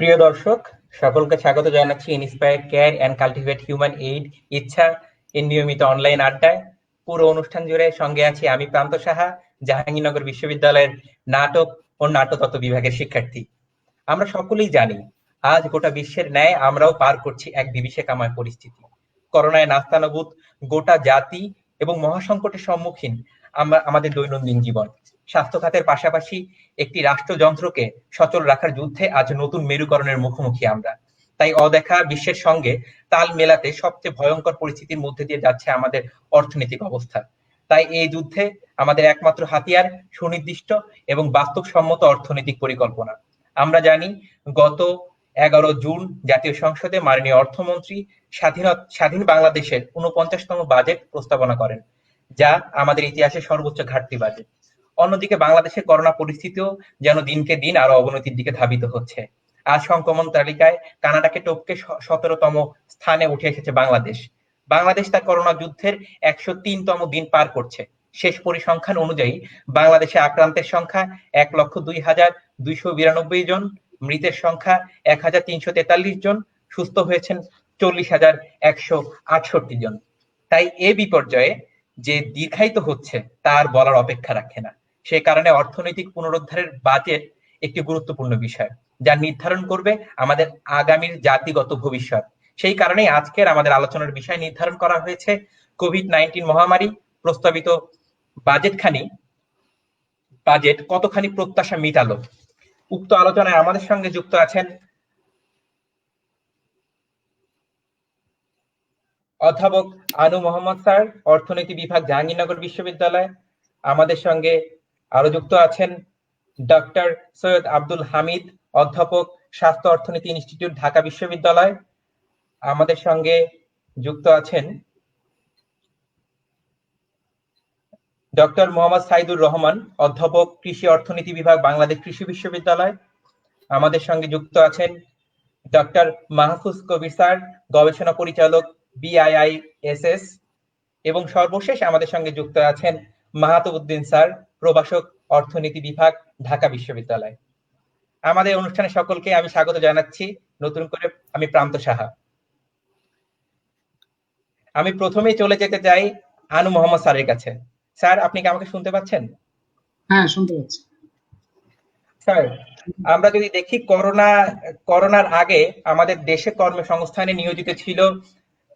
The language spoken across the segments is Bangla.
প্রিয় দর্শক, সকলকে স্বাগত জানাচ্ছি inspire care and cultivate human aid ইচ্ছা এর নিয়মিত অনলাইন আড্ডায়। পুরো অনুষ্ঠান জুড়ে সঙ্গে আছি আমি প্রান্ত সাহা, জাহাঙ্গীরনগর বিশ্ববিদ্যালয়ের নাটক ও নাট্যতত্ত্ব বিভাগের শিক্ষার্থী। আমরা সকলেই জানি, আজ গোটা বিশ্বের ন্যায় আমরাও পার করছি এক বিভীষিকাময় পরিস্থিতি। করোনায় নাস্তানাবুদ গোটা জাতি এবং মহাসংকটের সম্মুখীন আমরা আমাদের দৈনন্দিন জীবন। স্বাস্থ্য খাতের পাশাপাশি একটি রাষ্ট্রযন্ত্রকে সচল রাখার যুদ্ধে আজ নতুন মেরুকরণের মুখোমুখি আমরা। তাই অদেখা বিশ্বের সঙ্গে তাল মেলাতে সবচেয়ে ভয়ঙ্কর পরিস্থিতির মধ্যে দিয়ে যাচ্ছে আমাদের অর্থনৈতিক অবস্থা। তাই এই যুদ্ধে আমাদের একমাত্র হাতিয়ার সুনির্দিষ্ট এবং বাস্তবসম্মত অর্থনৈতিক পরিকল্পনা। আমরা জানি, গত 11 জুন জাতীয় সংসদে মাননীয় অর্থমন্ত্রী স্বাধীন বাংলাদেশের 49তম বাজেট প্রস্তাবনা করেন, যা আমাদের ইতিহাসের সর্বোচ্চ ঘাটতি বাজেট। অন্যদিকে বাংলাদেশের করোনা পরিস্থিতিও যেন দিনকে দিন আরো অবনতির দিকে ধাবিত হচ্ছে। আজ সংক্রমণ তালিকায় কানাডাকে টপকে 17তম স্থানে উঠে এসেছে বাংলাদেশ। বাংলাদেশ তার করোনা যুদ্ধের 103তম দিন পার করছে। শেষ পরিসংখ্যান অনুযায়ী বাংলাদেশে আক্রান্তের সংখ্যা 1,02,292 জন, মৃতের সংখ্যা 1,343 জন, সুস্থ হয়েছেন 40,168 জন। তাই এ বিপর্যয়ে যে দীর্ঘায়িত হচ্ছে তার বলার অপেক্ষা রাখে না। সে কারণে অর্থনৈতিক পুনরুদ্ধারের বাজেট একটি গুরুত্বপূর্ণ বিষয়, যা নির্ধারণ করবে আমাদের আগামীর জাতিগত ভবিষ্যৎ। সেই কারণেই আজকের আমাদের আলোচনার বিষয় নির্ধারণ করা হয়েছে কোভিড-19 মহামারী। প্রস্তাবিত বাজেট কতখানি প্রত্যাশা মিটালো। উক্ত আলোচনায় আমাদের সঙ্গে যুক্ত আছেন অধ্যাপক আনু মোহাম্মদ স্যার, অর্থনীতি বিভাগ, জাহাঙ্গীরনগর বিশ্ববিদ্যালয়। আমাদের সঙ্গে আরো যুক্ত আছেন ডক্টর সৈয়দ আব্দুল হামিদ, অধ্যাপক, স্বাস্থ্য অর্থনীতি ইনস্টিটিউট, ঢাকা বিশ্ববিদ্যালয়। আমাদের সঙ্গে যুক্ত আছেন ডক্টর মোহাম্মদ সাইদুর রহমান, অধ্যাপক, কৃষি অর্থনীতি বিভাগ, বাংলাদেশ কৃষি বিশ্ববিদ্যালয়। আমাদের সঙ্গে যুক্ত আছেন ডক্টর মাহফুজ কবির স্যার, গবেষণা পরিচালক, BIISS। এবং সর্বশেষ আমাদের সঙ্গে যুক্ত আছেন মাহাতউদ্দিন স্যার, প্রভাষক, অর্থনীতি বিভাগ, ঢাকা বিশ্ববিদ্যালয়। আমাদের অনুষ্ঠানে সকলকে আমি স্বাগত জানাচ্ছি। নতুন করে আমি প্রান্ত সাহা। আমি প্রথমেই চলে যেতে চাই আনু মোহাম্মদ স্যারের কাছে। স্যার, আপনি কি আমাকে শুনতে পাচ্ছেন? হ্যাঁ, শুনতে পাচ্ছি। স্যার, আমরা যদি দেখি, করোনার আগে আমাদের দেশে কর্মসংস্থানে নিয়োজিত ছিল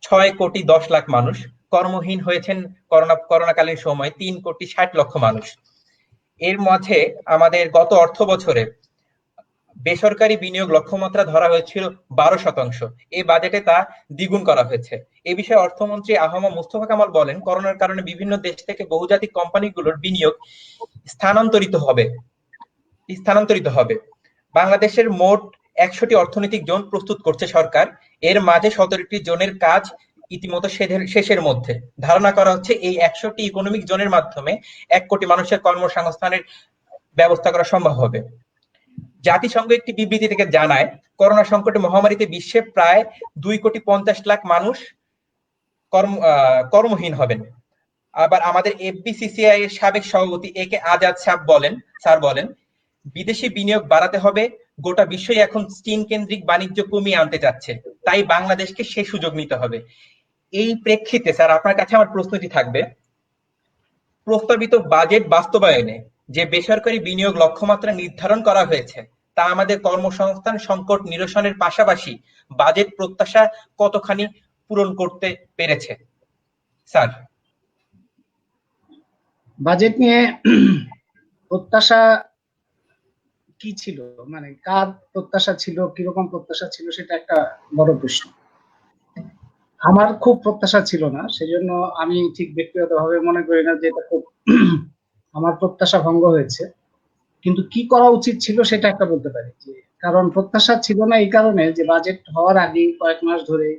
6,10,00,000 মানুষ। কর্মহীন হয়েছেন করোনাকালীন সময় 3,60,00,000 মানুষ। এর মাঝে আমাদের গত অর্থ বছরে বেসরকারি বিনিয়োগ লক্ষ্যমাত্রা ধরা হয়েছিল 12%। এই বাজেটে তা দ্বিগুণ করা হয়েছে। এ বিষয়ে অর্থমন্ত্রী আহমদ মুস্তফা কামাল বলেন, করোনার কারণে বিভিন্ন দেশ থেকে বহুজাতিক কোম্পানিগুলোর বিনিয়োগ স্থানান্তরিত হবে। বাংলাদেশের মোট 100টি অর্থনৈতিক জোন প্রস্তুত করছে সরকার। এর মাঝে 17টি জোনের কাজ ইতিমধ্যে শেষের মধ্যে। ধারণা করা হচ্ছে এই 100টি ইকোনমিক জোনের মাধ্যমে 1 কোটি মানুষের কর্মসংস্থানের ব্যবস্থা করা সম্ভব হবে। জাতিসংঘ একটি বিবৃতি থেকে জানায়, করোনা সংকটে মহামারীতে বিশ্বে প্রায় 2,50,00,000 মানুষ কর্মহীন হবেন। আবার আমাদের FBCCI এর সাবেক সভাপতি AK আজাদ স্যার বলেন, বিদেশি বিনিয়োগ বাড়াতে হবে। গোটা বিশ্বই এখন চীন কেন্দ্রিক বাণিজ্য কমিয়ে আনতে চাচ্ছে, তাই বাংলাদেশকে সে সুযোগ নিতে হবে। এই প্রেক্ষিতে স্যার, আপনার কাছে আমার প্রশ্নটি থাকবে, প্রস্তাবিত বাজেট বাস্তবায়নে যে বেসরকারি বিনিয়োগ লক্ষ্যমাত্রা নির্ধারণ করা হয়েছে, তা আমাদের কর্মসংস্থান সংকট নিরসনের পাশাপাশি বাজেট প্রত্যাশা কতখানি পূরণ করতে পেরেছে? স্যার, বাজেট নিয়ে প্রত্যাশা কি ছিল, মানে কার প্রত্যাশা ছিল, কিরকম প্রত্যাশা ছিল, সেটা একটা বড় প্রশ্ন। আমার খুব প্রত্যাশা ছিল না, সেজন্য আমি ঠিক ব্যক্তিগতভাবে মনে করি না যে এটা খুব আমার প্রত্যাশা ভঙ্গ হয়েছে। কিন্তু কি করা উচিত ছিল সেটা একটা বলতে পারি, যে কারণ প্রত্যাশা ছিল না এই কারণে যে বাজেট হওয়ার আগে কয়েক মাস ধরে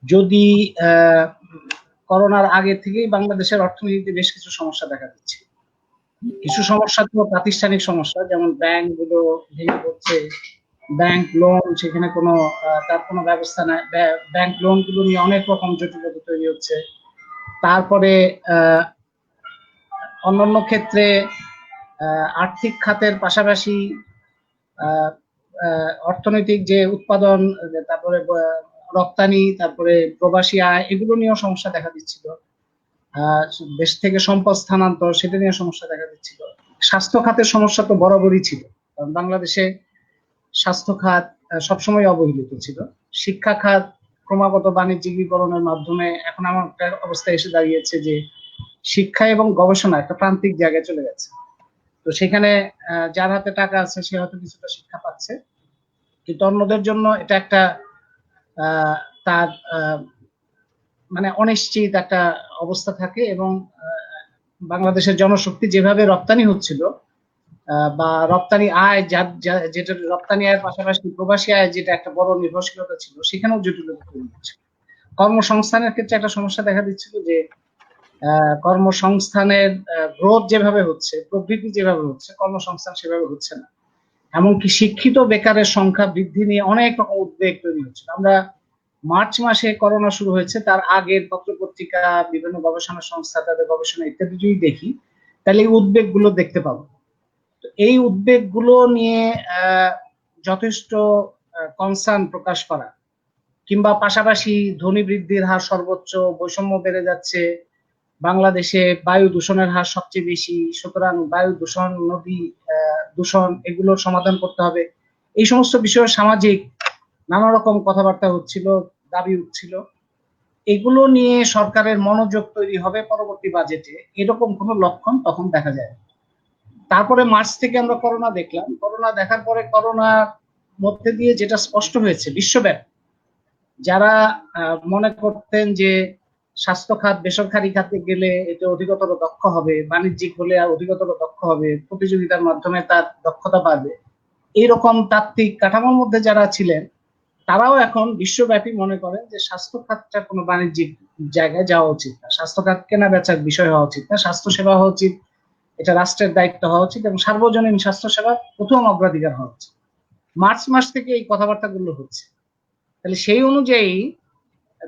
যদি করোনার আগে থেকেই বাংলাদেশের অর্থনীতিতে বেশ কিছু সমস্যা দেখা দিচ্ছে। কিছু সমস্যা তো প্রাতিষ্ঠানিক সমস্যা, যেমন ব্যাংক গুলো ভেঙে পড়ছে, ব্যাংক লোন সেখানে কোনো তার কোনো ব্যবস্থা নাই, ব্যাংক লোন গুলো নিয়ে অনেক রকম জটিলতা তৈরি হচ্ছে। তারপরে অন্যান্য ক্ষেত্রে আর্থিক খাতের পাশাপাশি অর্থনৈতিক যে উৎপাদন, তারপরে রপ্তানি, তারপরে প্রবাসী আয়, এগুলো নিয়েও সমস্যা দেখা দিচ্ছিল। দেশ থেকে সম্পদ স্থানান্তর, সেটা নিয়ে সমস্যা দেখা দিচ্ছিল। স্বাস্থ্য খাতের সমস্যা তো বরাবরই ছিল, কারণ বাংলাদেশে স্বাস্থ্য খাত সবসময় অবহেলিত ছিল। শিক্ষা খাত ক্রমাগত বাণিজ্যিকীকরণের মাধ্যমে এখন এমন একটা অবস্থা এসে দাঁড়িয়েছে যে শিক্ষা এবং গবেষণা একটা প্রান্তিক জায়গায় চলে গেছে। তো সেখানে যার হাতে টাকা আছে সে হয়তো কিছুটা শিক্ষা পাচ্ছে, কিন্তু অন্যদের জন্য এটা একটা তার মানে অনিশ্চিত একটা অবস্থা থাকে। এবং বাংলাদেশের জনশক্তি যেভাবে রপ্তানি হচ্ছিল, বা রপ্তানি আয়, যেটা রপ্তানি আয়ের পাশাপাশি প্রবাসী আয় যেটা একটা বড় নির্ভরশীলতা ছিল, সেখানেও জটিলতা তৈরি হচ্ছে। কর্মসংস্থানের ক্ষেত্রে একটা সমস্যা দেখা দিচ্ছিল যে কর্মসংস্থানের গ্রোথ যেভাবে হচ্ছে, প্রবৃদ্ধি যেভাবে হচ্ছে, কর্মসংস্থান সেভাবে হচ্ছে না। এমনকি শিক্ষিত বেকারের সংখ্যা বৃদ্ধি নিয়ে অনেক রকম উদ্বেগ তৈরি হচ্ছে। আমরা মার্চ মাসে করোনা শুরু হয়েছে, তার আগের পত্রপত্রিকা, বিভিন্ন গবেষণা সংস্থা তাদের গবেষণা ইত্যাদি যদি দেখি, তাহলে এই উদ্বেগগুলো দেখতে পাবো। তো এই উদ্বেগগুলো নিয়ে যথেষ্ট কনসার্ন প্রকাশ করা, কিংবা পাশাপাশি ধ্বনি বৃদ্ধির হার সর্বোচ্চ, বৈষম্য বেড়ে যাচ্ছে, বাংলাদেশে বায়ু দূষণের হার সবচেয়ে বেশি, সুতরাং বায়ু দূষণ, নদী দূষণ, এগুলোর সমাধান করতে হবে, এই সমস্ত বিষয়ে সামাজিক নানা রকম কথাবার্তা হচ্ছিল, দাবি উঠছিল। এগুলো নিয়ে সরকারের মনোযোগ তৈরি হবে পরবর্তী বাজেটে, এরকম কোনো লক্ষণ তখন দেখা যায়। তারপরে মার্চ থেকে আমরা করোনা দেখলাম। করোনা দেখার পরে করোনার মধ্যে দিয়ে যেটা স্পষ্ট হয়েছে, বিশ্বব্যাপী যারা মনে করতেন যে স্বাস্থ্য খাত বেসরকারি খাতে গেলে এতে অধিকতর দক্ষ হবে, বাণিজ্যিক হলে অধিকতর দক্ষ হবে, প্রতিযোগিতার মাধ্যমে তার দক্ষতা বাড়বে, এইরকম তাত্ত্বিক কাঠামোর মধ্যে যারা ছিলেন, তারাও এখন বিশ্বব্যাপী মনে করেন যে স্বাস্থ্য খাতটা কোনো বাণিজ্যিক জায়গায় যাওয়া উচিত না, স্বাস্থ্য খাত কেনা বেচার বিষয় হওয়া উচিত না, স্বাস্থ্য সেবা হওয়া উচিত, এটা রাষ্ট্রের দায়িত্ব হওয়া উচিত, এবং সার্বজনীন স্বাস্থ্য সেবা প্রথম অগ্রাধিকার হওয়া উচিত। মার্চ মাস থেকে এই কথাবার্তাগুলো হচ্ছে। তাহলে সেই অনুযায়ী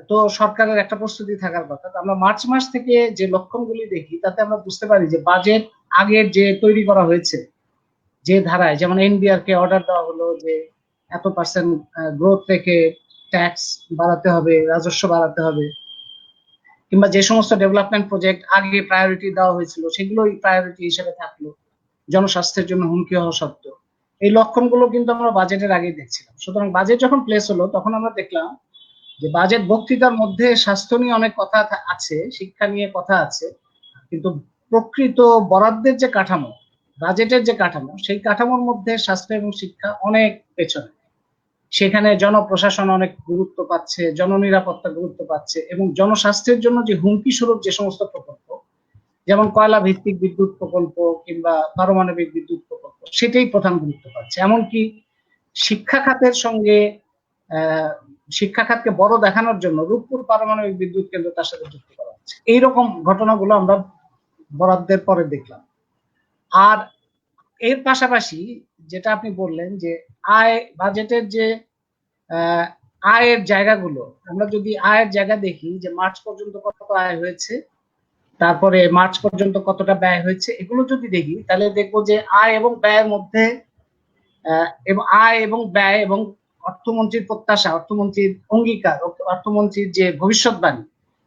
তো সরকারের একটা প্রস্তুতি থাকার কথা। আমরা মার্চ মাস থেকে যে লক্ষণগুলি দেখি, তাতে আমরা বুঝতে পারি যে বাজেট আগের যে তৈরি করা হয়েছে যে ধারায়, যেমন এনবিআর কে অর্ডার দেওয়া হলো যে এত পার্সেন্ট গ্রোথ থেকে ট্যাক্স বাড়াতে হবে, রাজস্ব বাড়াতে হবে, কিংবা যে সমস্ত ডেভেলপমেন্ট প্রজেক্ট আগে প্রায়োরিটি দেওয়া হয়েছিল সেগুলোই প্রায়োরিটি হিসেবে থাকলো, জনস্বাস্থ্যের জন্য হুমকি হওয়া সত্ত্বেও, এই লক্ষণগুলো কিন্তু আমরা বাজেটের আগেই দেখছিলাম। সুতরাং বাজেট যখন প্লেস হলো, তখন আমরা দেখলাম যে বাজেট বক্তৃতার মধ্যে স্বাস্থ্য নিয়ে অনেক কথা আছে, শিক্ষা নিয়ে কথা আছে, কিন্তু প্রকৃত বরাদ্দের যে কাঠামো, বাজেটের যে কাঠামো, সেই কাঠামোর মধ্যে স্বাস্থ্য এবং শিক্ষা অনেক পেছনে। সেখানে জনপ্রশাসন অনেক গুরুত্ব পাচ্ছে, জননিরাপত্তা গুরুত্ব পাচ্ছে, এবং জনস্বাস্থ্যের জন্য যে হুমকি স্বরূপ যে সমস্ত প্রকল্প, যেমন কয়লা ভিত্তিক বিদ্যুৎ প্রকল্প কিংবা পারমাণবিক বিদ্যুৎ প্রকল্প, সেটাই প্রধান গুরুত্ব পাচ্ছে। এমনকি শিক্ষা খাতের সঙ্গে শিক্ষা খাতকে বড় দেখানোর জন্য রূপপুর পারমাণবিক বিদ্যুৎ কেন্দ্র তার সাথে যুক্ত করা হচ্ছে। এইরকম ঘটনাগুলো আমরা বরাদ্দের পরে দেখলাম। আর এর পাশাপাশি যেটা আপনি বললেন যে আয়, বাজেটের যে আয়ের জায়গাগুলো, আমরা যদি আয়ের জায়গা দেখি যে মার্চ পর্যন্ত কত আয় হয়েছে, তারপরে মার্চ পর্যন্ত কতটা ব্যয় হয়েছে, এগুলো যদি দেখি, তাহলে দেখবো যে আয় এবং ব্যয়ের মধ্যে আয় এবং ব্যয় এবং অর্থমন্ত্রীর প্রত্যাশা, অর্থমন্ত্রীর অঙ্গীকার, অর্থমন্ত্রীর যে ভবিষ্যৎবাণী,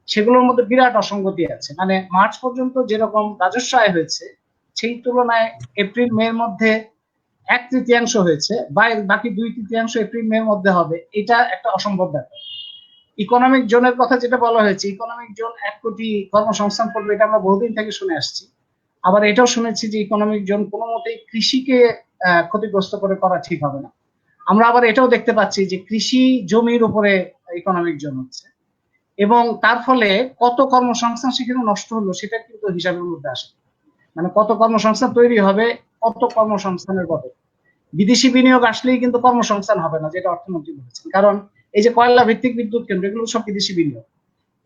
সেগুলোর মধ্যে বিরাট অসঙ্গতি আছে। মানে মার্চ পর্যন্ত যেরকম রাজস্ব আয় হয়েছে, সেই তুলনায় এপ্রিল মের মধ্যে 1/3 হয়েছে, বাকি 2/3 এপ্রিল মের মধ্যে হবে, এটা একটা অসম্ভব ব্যাপার। ইকোনমিক জোনের কথা যেটা বলা হয়েছে, ইকোনমিক জোন 1 কোটি কর্মসংস্থান করবে, এটা আমরা বহুদিন থেকে শুনে আসছি। আবার এটাও শুনেছি যে ইকোনমিক জোন কোনো মতেই কৃষিকে ক্ষতিগ্রস্ত করে করা ঠিক হবে না। আমরা আবার এটাও দেখতে পাচ্ছি যে কৃষি জমির উপরে ইকোনমিক জোন হচ্ছে, এবং তার ফলে কত কর্মসংস্থান সেখানে নষ্ট হলো সেটা কিন্তু হিসাবের মধ্যে আসে। মানে কত কর্মসংস্থান তৈরি হবে, কত কর্মসংস্থানের বদলে বিদেশি বিনিয়োগ আসলেই কিন্তু কর্মসংস্থান হবে না, যেটা অর্থমন্ত্রী বলেছেন। কারণ এই যে কয়লা ভিত্তিক বিদ্যুৎ কেন্দ্র, এগুলো সব বিদেশি বিনিয়োগ,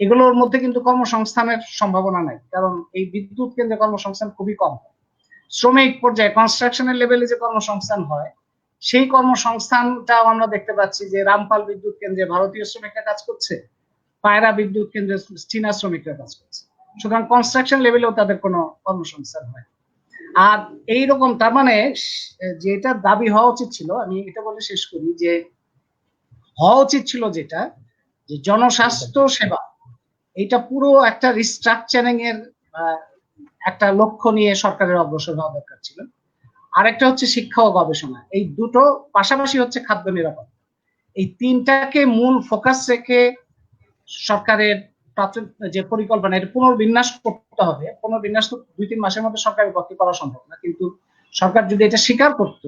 এগুলোর মধ্যে কিন্তু কর্মসংস্থানের সম্ভাবনা নাই, কারণ এই বিদ্যুৎ কেন্দ্রে কর্মসংস্থান খুবই কম হয়। শ্রমিক পর্যায়ে কনস্ট্রাকশনের লেভেলে যে কর্মসংস্থান হয়, সেই কর্মসংস্থানটাও আমরা দেখতে পাচ্ছি যে রামপাল বিদ্যুৎ কেন্দ্রে ভারতীয় শ্রমিকরা কাজ করছে, পায়রা বিদ্যুৎ কেন্দ্রে চীনা শ্রমিকরা কাজ করছে। সুতরাং কনস্ট্রাকশন লেভেলেও তাদের কোনো কর্মসংস্থান হয়। আর এইরকম তার মানে যেটা দাবি হওয়া উচিত ছিল, আমি এটা বলে শেষ করি, যে হওয়া উচিত ছিল যেটা, যে জনস্বাস্থ্য সেবা এটা পুরো একটা রিস্ট্রাকচারিং এর একটা লক্ষ্য নিয়ে সরকারের অগ্রসর হওয়া দরকার ছিল। আরেকটা হচ্ছে শিক্ষা ও গবেষণা, এই দুটো পাশাপাশি হচ্ছে খাদ্য নিরাপত্তা। এই তিনটাকে মূল ফোকাস রেখে সরকারের যে পরিকল্পনা, এটা পুনর্বিন্যাস করতে হবে। পুনর্বিন্যাস তো 2-3 মাসের মধ্যে সরকারের পক্ষে করা সম্ভব না, কিন্তু সরকার যদি এটা স্বীকার করত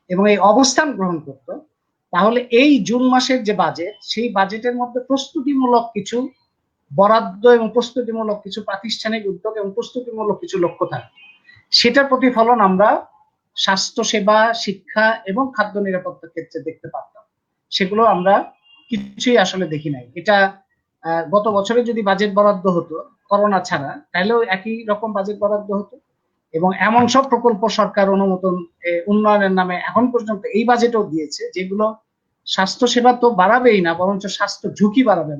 এবং এই অবস্থান গ্রহণ করত, তাহলে এই জুন মাসের যে বাজেট, সেই বাজেটের মধ্যে প্রস্তুতিমূলক কিছু বরাদ্দ এবং প্রস্তুতিমূলক কিছু প্রাতিষ্ঠানিক উদ্যোগ এবং প্রস্তুতিমূলক কিছু লক্ষ্য থাকে, সেটার প্রতিফলন আমরা স্বাস্থ্য সেবা, শিক্ষা এবং খাদ্য নিরাপত্তার ক্ষেত্রে দেখতে পারতাম। সেগুলো আমরা কিছুই আসলে দেখি নাই। এটা গত বছরে যদি বাজেট বরাদ্দ হতো করোনা ছাড়া, তাহলেও একই রকম বাজেট বরাদ্দ হতো, এবং এমন সব প্রকল্প সরকার অনুমোদন উন্নয়নের নামে এখন পর্যন্ত এই বাজেটেও দিয়েছে, যেগুলো স্বাস্থ্য সেবা তো বাড়াবেই না, বরঞ্চ স্বাস্থ্য ঝুঁকি বাড়াবে,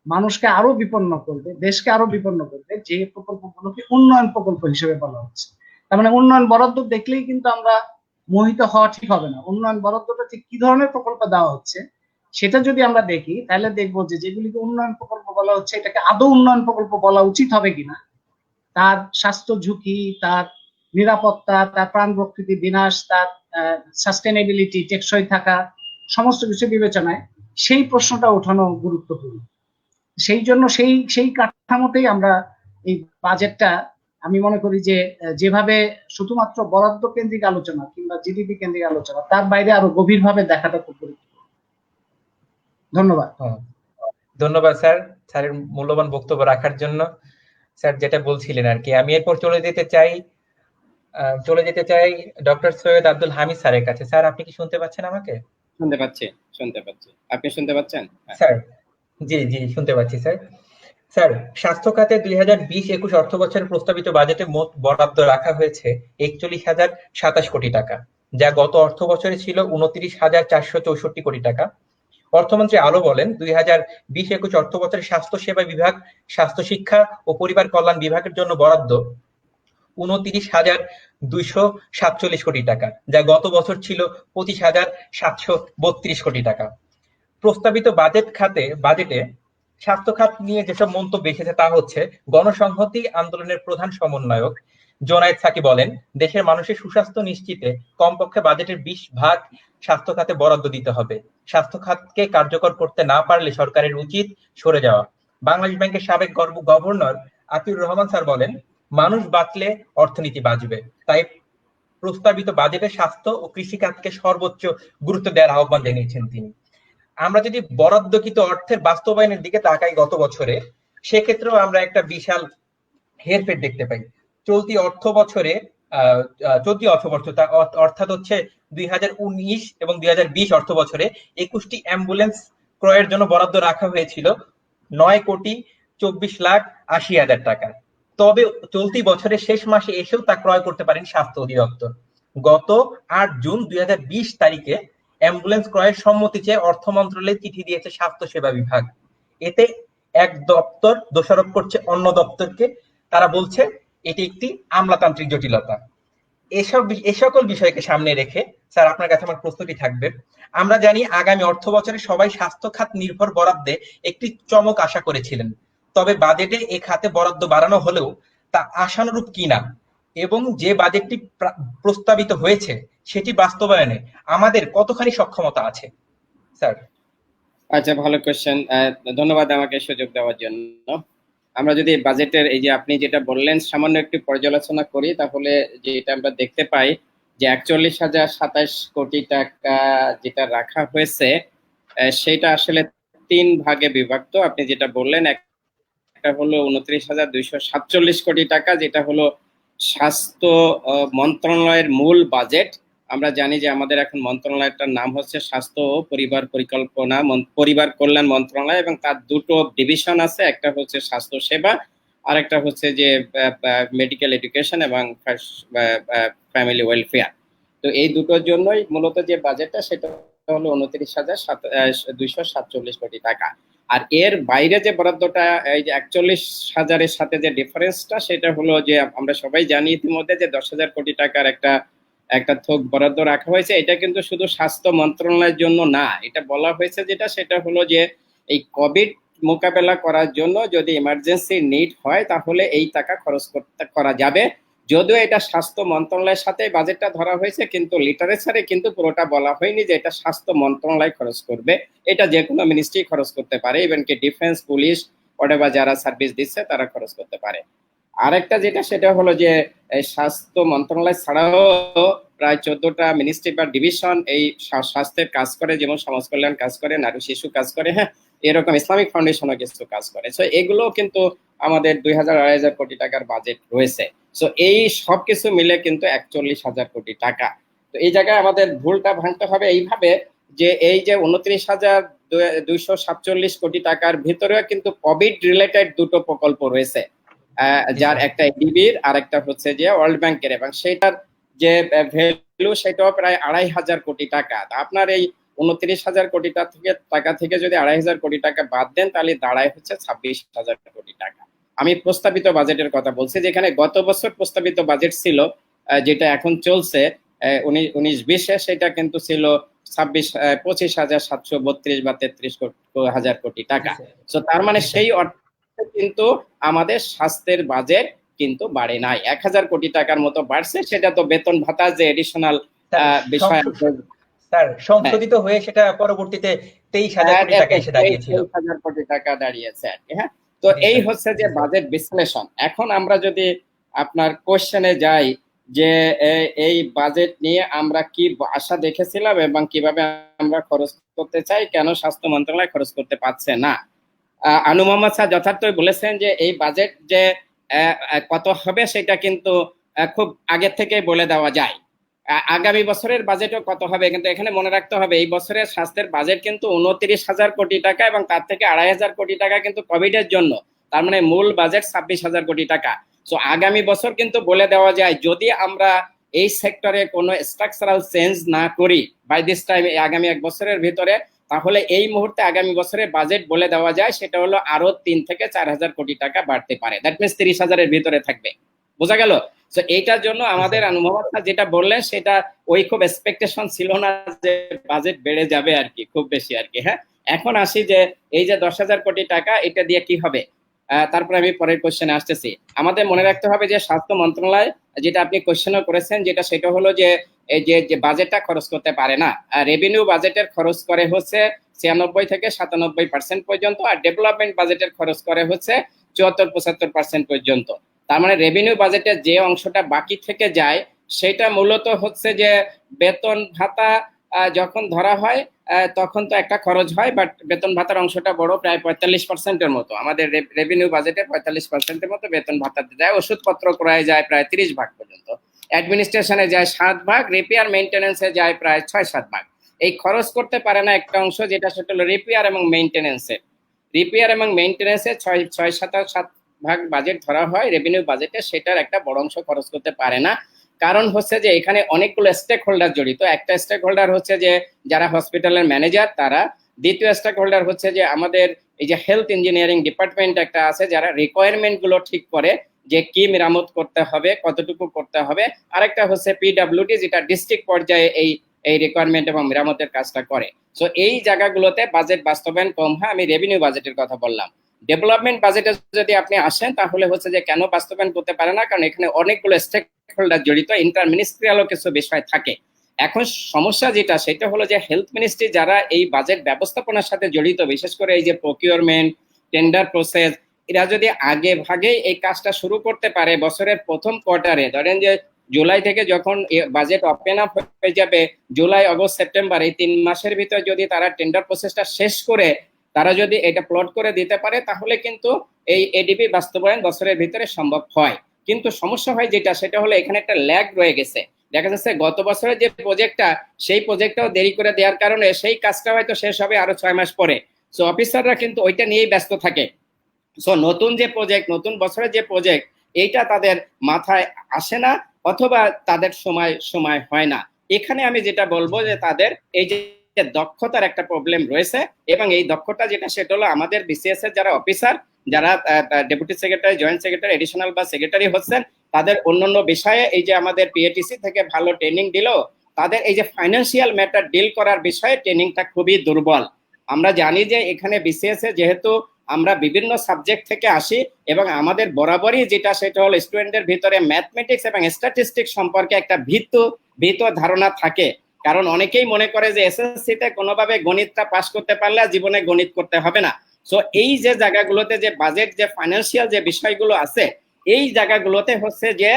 মানুষকে আরো বিপন্ন করবে, দেশকে আরো বিপন্ন করবে, যে প্রকল্পগুলোকে উন্নয়ন প্রকল্প হিসেবে বলা হচ্ছে। তার মানে উন্নয়ন বরাদ্দ দেখলেই কিন্তু আমরা মোহিত হওয়া ঠিক হবে না। উন্নয়ন বরাদ্দটা ঠিক কি ধরনের প্রকল্প দেওয়া হচ্ছে সেটা যদি আমরা দেখি, তাহলে দেখবো যে যেগুলিকে উন্নয়ন প্রকল্প বলা হচ্ছে, এটাকে আদৌ উন্নয়ন প্রকল্প বলা উচিত হবে কিনা, তার স্বাস্থ্য ঝুঁকি, তার নিরাপত্তা, তার প্রাণ প্রকৃতি বিনাশ, তার সাস্টেনেবিলিটি, টেকসই থাকা, সমস্ত কিছু বিবেচনায় সেই প্রশ্নটা ওঠানো গুরুত্বপূর্ণ। সেই জন্য সেই কাঠামোতেই আমরা এই বাজেটটা, আমি মনে করি যে যেভাবে শুধুমাত্র বরাদ্দ কেন্দ্রিক আলোচনা কিংবা জিডিপি কেন্দ্রিক আলোচনা, তার বাইরে আরো গভীরভাবে দেখাটা খুব গুরুত্বপূর্ণ। ধন্যবাদ। ধন্যবাদ স্যার, স্যারের মূল্যবান বক্তব্য রাখার জন্য। স্যার যেটা বলছিলেন আর কি, আমি এরপর চলে যেতে চাই ডক্টর সৈয়দ আব্দুল হামিদ স্যারের কাছে। স্যার আপনি কি শুনতে পাচ্ছেন আমাকে? শুনতে পাচ্ছি। আপনি শুনতে পাচ্ছেন? স্যার জি জি শুনতে পাচ্ছি স্যার। স্যার স্বাস্থ্য খাতে 2020-21 অর্থ বছরের প্রস্তাবিত বাজেটে মোট বরাদ্দ রাখা হয়েছে 41,027 কোটি টাকা, যা গত অর্থ বছরে ছিল 29,464 কোটি টাকা। অর্থমন্ত্রী আরো বলেন, 2020-21 অর্থ বছরে স্বাস্থ্য সেবা বিভাগ, স্বাস্থ্য শিক্ষা ও পরিবার কল্যাণ বিভাগের জন্য বরাদ্দ 29,247 কোটি টাকা, যা গত বছর ছিল 25,732 কোটি টাকা। প্রস্তাবিত বাজেটে স্বাস্থ্য খাত নিয়ে যেসব মন্তব্য এসেছে তা হচ্ছে, গণসংহতি আন্দোলনের প্রধান সমন্বয়ক জোনায়েদ সাকি বলেন, দেশের মানুষের সুস্বাস্থ্য নিশ্চিতে কমপক্ষে বাজেটের 20% স্বাস্থ্য খাতে বরাদ্দ দিতে হবে। স্বাস্থ্য খাতকে কার্যকর করতে না পারলে সরকারের উচিত সরে যাওয়া। বাংলাদেশ ব্যাংকের সাবেক গভর্নর আতিউর রহমান স্যার বলেন, মানুষ বাঁচলে অর্থনীতি বাঁচবে। তাই প্রস্তাবিত বাজেটে স্বাস্থ্য ও কৃষি খাতকে সর্বোচ্চ গুরুত্ব দেওয়ার আহ্বান জানিয়েছেন তিনি। আমরা যদি বরাদ্দকৃত অর্থের বাস্তবায়নের দিকে তাকাই গত বছরে, সেক্ষেত্রেও আমরা একটা বিশাল হেরফের দেখতে পাই। চলতি অর্থ বছরে অর্থাৎ হচ্ছে 2019 এবং 2020 অর্থ বছরে 21টি অ্যাম্বুলেন্স ক্রয়ের জন্য বরাদ্দ রাখা হয়েছিল 9,24,80,000 টাকা। তবে চলতি বছরের শেষ মাসে এসেও তা ক্রয় করতে পারেন স্বাস্থ্য অধিদপ্তর। গত 8 জুন 2020 তারিখে অ্যাম্বুলেন্স ক্রয়ের সম্মতি চেয়ে অর্থ মন্ত্রণালয়ে চিঠি দিয়েছে স্বাস্থ্য সেবা বিভাগ। এতে এক দপ্তর দোষারোপ করছে অন্য দপ্তরকে। তারা বলছে এটি একটি আমলাতান্ত্রিক জটিলতা। এ সকল বিষয়কে সামনে রেখে স্যার আপনার কাছে আমার প্রশ্নটি থাকবে, আমরা জানি আগামী অর্থ বছরে সবাই স্বাস্থ্য খাত নির্ভর বরাদ্দে একটি চমক আশা করেছিলেন। তবে বাজেটে এ খাতে বরাদ্দ বাড়ানো হলেও তা আশানুরূপ কিনা এবং যে বাজেটটি প্রস্তাবিত হয়েছে সেটি বাস্তবায়নে আমাদের কতখানি সক্ষমতা আছে স্যার? আচ্ছা, ভালো কোশ্চেন, ধন্যবাদ আমাকে সুযোগ দেওয়ার জন্য। আমরা যদি বাজেটের এই যে আপনি যেটা বললেন সামান্য একটু পর্যালোচনা করি, তাহলে যেটা আমরা দেখতে পাই যে 41,027 কোটি টাকা যেটা রাখা হয়েছে সেটা আসলে 3 ভাগে বিভক্ত। আপনি যেটা বললেন, একটা হলো 29,247 কোটি টাকা, যেটা হলো স্বাস্থ্য মন্ত্রণালয়ের মূল বাজেট। আমরা জানি যে আমাদের এখন মন্ত্রণালয়টার নাম হচ্ছে স্বাস্থ্য ও পরিবার কল্যাণ মন্ত্রণালয়, এবং তার দুটো ডিভিশন আছে, একটা হচ্ছে স্বাস্থ্য সেবা আর একটা হচ্ছে যে মেডিকেল এডুকেশন এবং ফ্যামিলি ওয়েলফেয়ার। তো এই দুটোর জন্যই মূলত যে বাজেটটা সেটা হলো 29,247 কোটি টাকা। আর এর বাইরে যে বরাদ্দটা এই যে 41,000-এর সাথে যে ডিফারেন্সটা, সেটা হলো যে আমরা সবাই জানি ইতিমধ্যে যে 10,000 কোটি টাকার একটা একটা থোক বরাদ্দ রাখা হয়েছে। এটা কিন্তু শুধু স্বাস্থ্য মন্ত্রণালয়ের জন্য না, এটা বলা হয়েছে যেটা সেটা হলো যে এই কোভিড মোকাবেলা করার জন্য যদি ইমার্জেন্সি নিড হয় তাহলে এই টাকা খরচ করা যাবে। যদিও এটা স্বাস্থ্য মন্ত্রণালয়ের সাথে বাজেটটা ধরা হয়েছে, কিন্তু লিটারেচারে কিন্তু পুরোটা বলা হয়নি যে এটা স্বাস্থ্য মন্ত্রণালয় খরচ করবে। এটা যে কোনো মিনিস্ট্রি খরচ করতে পারে, ইভেন কি ডিফেন্স, পুলিশ, অথবা যারা সার্ভিস দিচ্ছে তারা খরচ করতে পারে। আরেকটা যেটা সেটা হলো যে স্বাস্থ্য মন্ত্রণালয় ছাড়াও প্রায় 14টা মিনিস্ট্রি বা ডিভিশন এই স্বাস্থ্যের কাজ করে, যেমন সমাজ কল্যাণ কাজ করে, নারী শিশু কাজ করে, হ্যাঁ, এরকম ইসলামিক ফাউন্ডেশনও কিছু কাজ করে। সো এগুলো কিন্তু আমাদের 2,000-2,500 কোটি টাকার বাজেট রয়েছে। সো এই সবকিছু মিলে কিন্তু 41,000 কোটি টাকা। তো এই জায়গায় আমাদের ভুলটা ভাঙতে হবে এইভাবে যে এই যে 29,247 কোটি টাকার ভিতরেও কিন্তু কোভিড রিলেটেড দুটো প্রকল্প রয়েছে, যার একটা এডিবির আর একটা হচ্ছে যে ওয়ার্ল্ড ব্যাংকের, এবং সেটার যে ভ্যালু সেটাও প্রায় 2,500 কোটি টাকা। আপনার এই 29,000 কোটি টাকা থেকে যদি 2,500 কোটি টাকা বাদ দেন তাহলে দাঁড়ায় হচ্ছে 26,000 কোটি টাকা। আমি প্রস্তাবিত বাজেটের কথা বলছি, যেখানে গত বছর প্রস্তাবিত বাজেট ছিল যেটা এখন চলছে 19-20-এ, সেটা কিন্তু ছিল 25,732 বা 33,000 কোটি টাকা। তো তার মানে সেই অর্থে কিন্তু আমাদের স্বাস্থ্যের বাজেট কিন্তু বাড়ে নাই, 1,000 কোটি টাকার মতো বাড়ছে। সেটা তো বেতন ভাতা যে এডিশনাল বিষয় স্যার সংশোধিত হয়ে সেটা পরবর্তীতে 23,000 কোটি টাকা এসে দাঁড়িয়েছিল, 23,000 কোটি টাকা দাঁড়িয়েছে আর কি। হ্যাঁ, তো এই হচ্ছে যে বাজেট বিশ্লেষণ। এখন আমরা যদি আপনার কোশ্চেনে যাই যে এই বাজেট নিয়ে আমরা কি আশা দেখেছিলাম এবং কিভাবে আমরা খরচ করতে চাই, কেন স্বাস্থ্য মন্ত্রণালয় খরচ করতে পারছে না। আনু মোহাম্মদ স্যার যথার্থই বলেছেন যে এই বাজেট যে কত হবে সেটা কিন্তু খুব আগে থেকে বলে দেওয়া যায়। আগামী বছরের বাজেটও কত হবে, কিন্তু এখানে মনে রাখতে হবে এই বছরের স্বাস্থ্যের বাজেট কিন্তু 29,000 কোটি টাকা, এবং তার থেকে 2,500 কোটি টাকা কিন্তু কোভিড এর জন্য। তার মানে মূল বাজেট 26,000 কোটি টাকা। সো আগামী বছর কিন্তু বলে দেওয়া যায় যদি আমরা এই সেক্টরে কোনো স্ট্রাকচারাল চেঞ্জ না করি বাই দিস টাইম, আগামী 1 বছরের ভিতরে, তাহলে এই মুহূর্তে আগামী বছরের বাজেট বলে দেওয়া যায় সেটা হলো আরো 3 থেকে 4,000 কোটি টাকা বাড়তে পারে। দ্যাট মিনস 30,000-এর ভিতরে থাকবে। বোঝা গেল? তো এইটার জন্য আমাদের অনুভব যেটা বললেন সেটা ওই খুব এক্সপেকটেশন ছিল না যে বাজেট বেড়ে যাবে আর কি, খুব বেশি আর কি। হ্যাঁ, এখন আসি যে এই যে 10,000 কোটি টাকা এটা দিয়ে কি হবে। তারপরে আমি পরের কোশ্চেনে আসতেছি। আমাদের মনে রাখতে হবে যে স্বাস্থ্য মন্ত্রণালয় যেটা আপনি কোশ্চেনও করেছেন সেটা হলো যে এই যে বাজেটটা খরচ করতে পারে না। রেভিনিউ বাজেটের খরচ করে হচ্ছে 96 থেকে 97% পর্যন্ত, আর ডেভেলপমেন্ট বাজেটের খরচ করে হচ্ছে 74-75% পর্যন্ত। তার মানে রেভিনিউ বাজেটের যে অংশটা বাকি থেকে যায় সেটা মূলত হচ্ছে যে বেতন ভাতা যখন ধরা হয় তখন তো একটা খরচ হয়, বাট বেতন ভাতার অংশটা বড়, প্রায় 45%-এর মতো। আমাদের রেভিনিউ বাজেটে 45%-এর মতো বেতন ভাতা যায়। ওষুধপত্র ক্রয়ে যায় প্রায় 30% পর্যন্ত, অ্যাডমিনিস্ট্রেশনে যায় 7%, রিপেয়ার মেইনটেনেন্সে যায় প্রায় 6-7%। এই খরচ করতে পারে না একটা অংশ যেটা সেটা হলো রিপেয়ার এবং মেইনটেনেন্সে। রিপেয়ার এবং মেইনটেনেন্সে 6-7% বাজেট ধরা হয় রেভিনিউ বাজেটে, সেটার একটা বড় অংশ খরচ করতে পারে না। কারণ হচ্ছে যে এখানে অনেকগুলো স্টেক হোল্ডার জড়িত। একটা স্টেক হোল্ডার হচ্ছে যে যারা হসপিটালের ম্যানেজার তারা, দ্বিতীয় স্টেক হোল্ডার হচ্ছে যে আমাদের এই যে হেলথ ইঞ্জিনিয়ারিং ডিপার্টমেন্ট একটা আছে যারা রিকোয়ারমেন্ট গুলো ঠিক করে যে কি মেরামত করতে হবে, কতটুকু করতে হবে। আরেকটা হচ্ছে পিডব্লিউডি যেটা ডিস্ট্রিক্ট পর্যায়ে এই রিকোয়ারমেন্ট এবং মেরামতের কাজটা করে। সো এই জায়গাগুলোতে বাজেট বাস্তবায়ন কম হয়। আমি রেভিনিউ বাজেটের কথা বললাম। ডেভেলপমেন্ট বাজেটে যদি আপনি আসেন তাহলে হচ্ছে যে কেন বাস্তবায়ন করতে পারে না, কারণ এখানে অনেকগুলো স্টেক হোল্ডার জড়িত, ইন্টারমিনিস্ট্রিয়ালও কিছু বিষয় থাকে। এখন সমস্যা যেটা সেটা হলো যে হেলথ মিনিস্ট্রি যারা এই বাজেট ব্যবস্থাপনার সাথে জড়িত, বিশেষ করে এই যে প্রকিউরমেন্ট, টেন্ডার প্রসেস, এরা যদি আগে ভাগে এই কাজটা শুরু করতে পারে বছরের প্রথম কোয়ার্টারে, ধরেন যে জুলাই থেকে যখন বাজেট ওপেন আপ হয়ে যাবে, জুলাই, আগস্ট, সেপ্টেম্বর এই 3 মাসের ভিতরে যদি তারা টেন্ডার প্রসেসটা শেষ করে তারা যদি এটা প্লট করে দিতে পারে তাহলে কিন্তু এই এডিপি বাস্তবায়ন বছরের ভিতরে সম্ভব হয়। কিন্তু সমস্যা হয় যেটা সেটা হলো এখানে একটা ল্যাগ রয়ে গেছে। দেখা যাচ্ছে গত বছরের যে প্রজেক্টটা সেই প্রজেক্টটাও দেরি করে দেওয়ার কারণে সেই কাজটা হয়তো শেষ হবে আরো 6 মাস পরে। সো অফিসাররা কিন্তু ওইটা নিয়েই ব্যস্ত থাকে। সো নতুন যে প্রজেক্ট, নতুন বছরের যে প্রজেক্ট, এইটা তাদের মাথায় আসে না অথবা তাদের সময় হয় না। এখানে আমি যেটা বলবো যে তাদের এই যে দক্ষতার একটা প্রবলেম রয়েছে, এবং এই দক্ষতা যেটা সেটা হলো আমাদের বিসিএস এর যারা অফিসার, যারা deputy secretary, joint secretary, additional বা সেক্রেটারি হচ্ছেন, তাদের অন্যান্য বিষয়ে এই যে আমাদের পিএটিসি থেকে ভালো ট্রেনিং দিল, তাদের এই যে ফাইন্যান্সিয়াল ম্যাটার ডিল করার বিষয়ে ট্রেনিংটা খুবই দুর্বল। আমরা জানি যে এখানে বিসিএস এ যেহেতু আমরা বিভিন্ন সাবজেক্ট থেকে আসি, এবং আমাদের বরাবরই যেটা সেটা হলো স্টুডেন্টের ভিতরে ম্যাথমেটিক্স এবং স্ট্যাটিস্টিক্স সম্পর্কে একটা ভীত ধারণা থাকে। কারণ অনেকেই মনে করে যে এসএসসি তে কোনোভাবে গণিতটা পাস করতে পারলে জীবনে গণিত করতে হবে না। সো এই যে জায়গাগুলোতে যে বাজেট, যে ফাইন্যান্সিয়াল যে বিষয়গুলো আছে, এই জায়গাগুলোতে হচ্ছে যে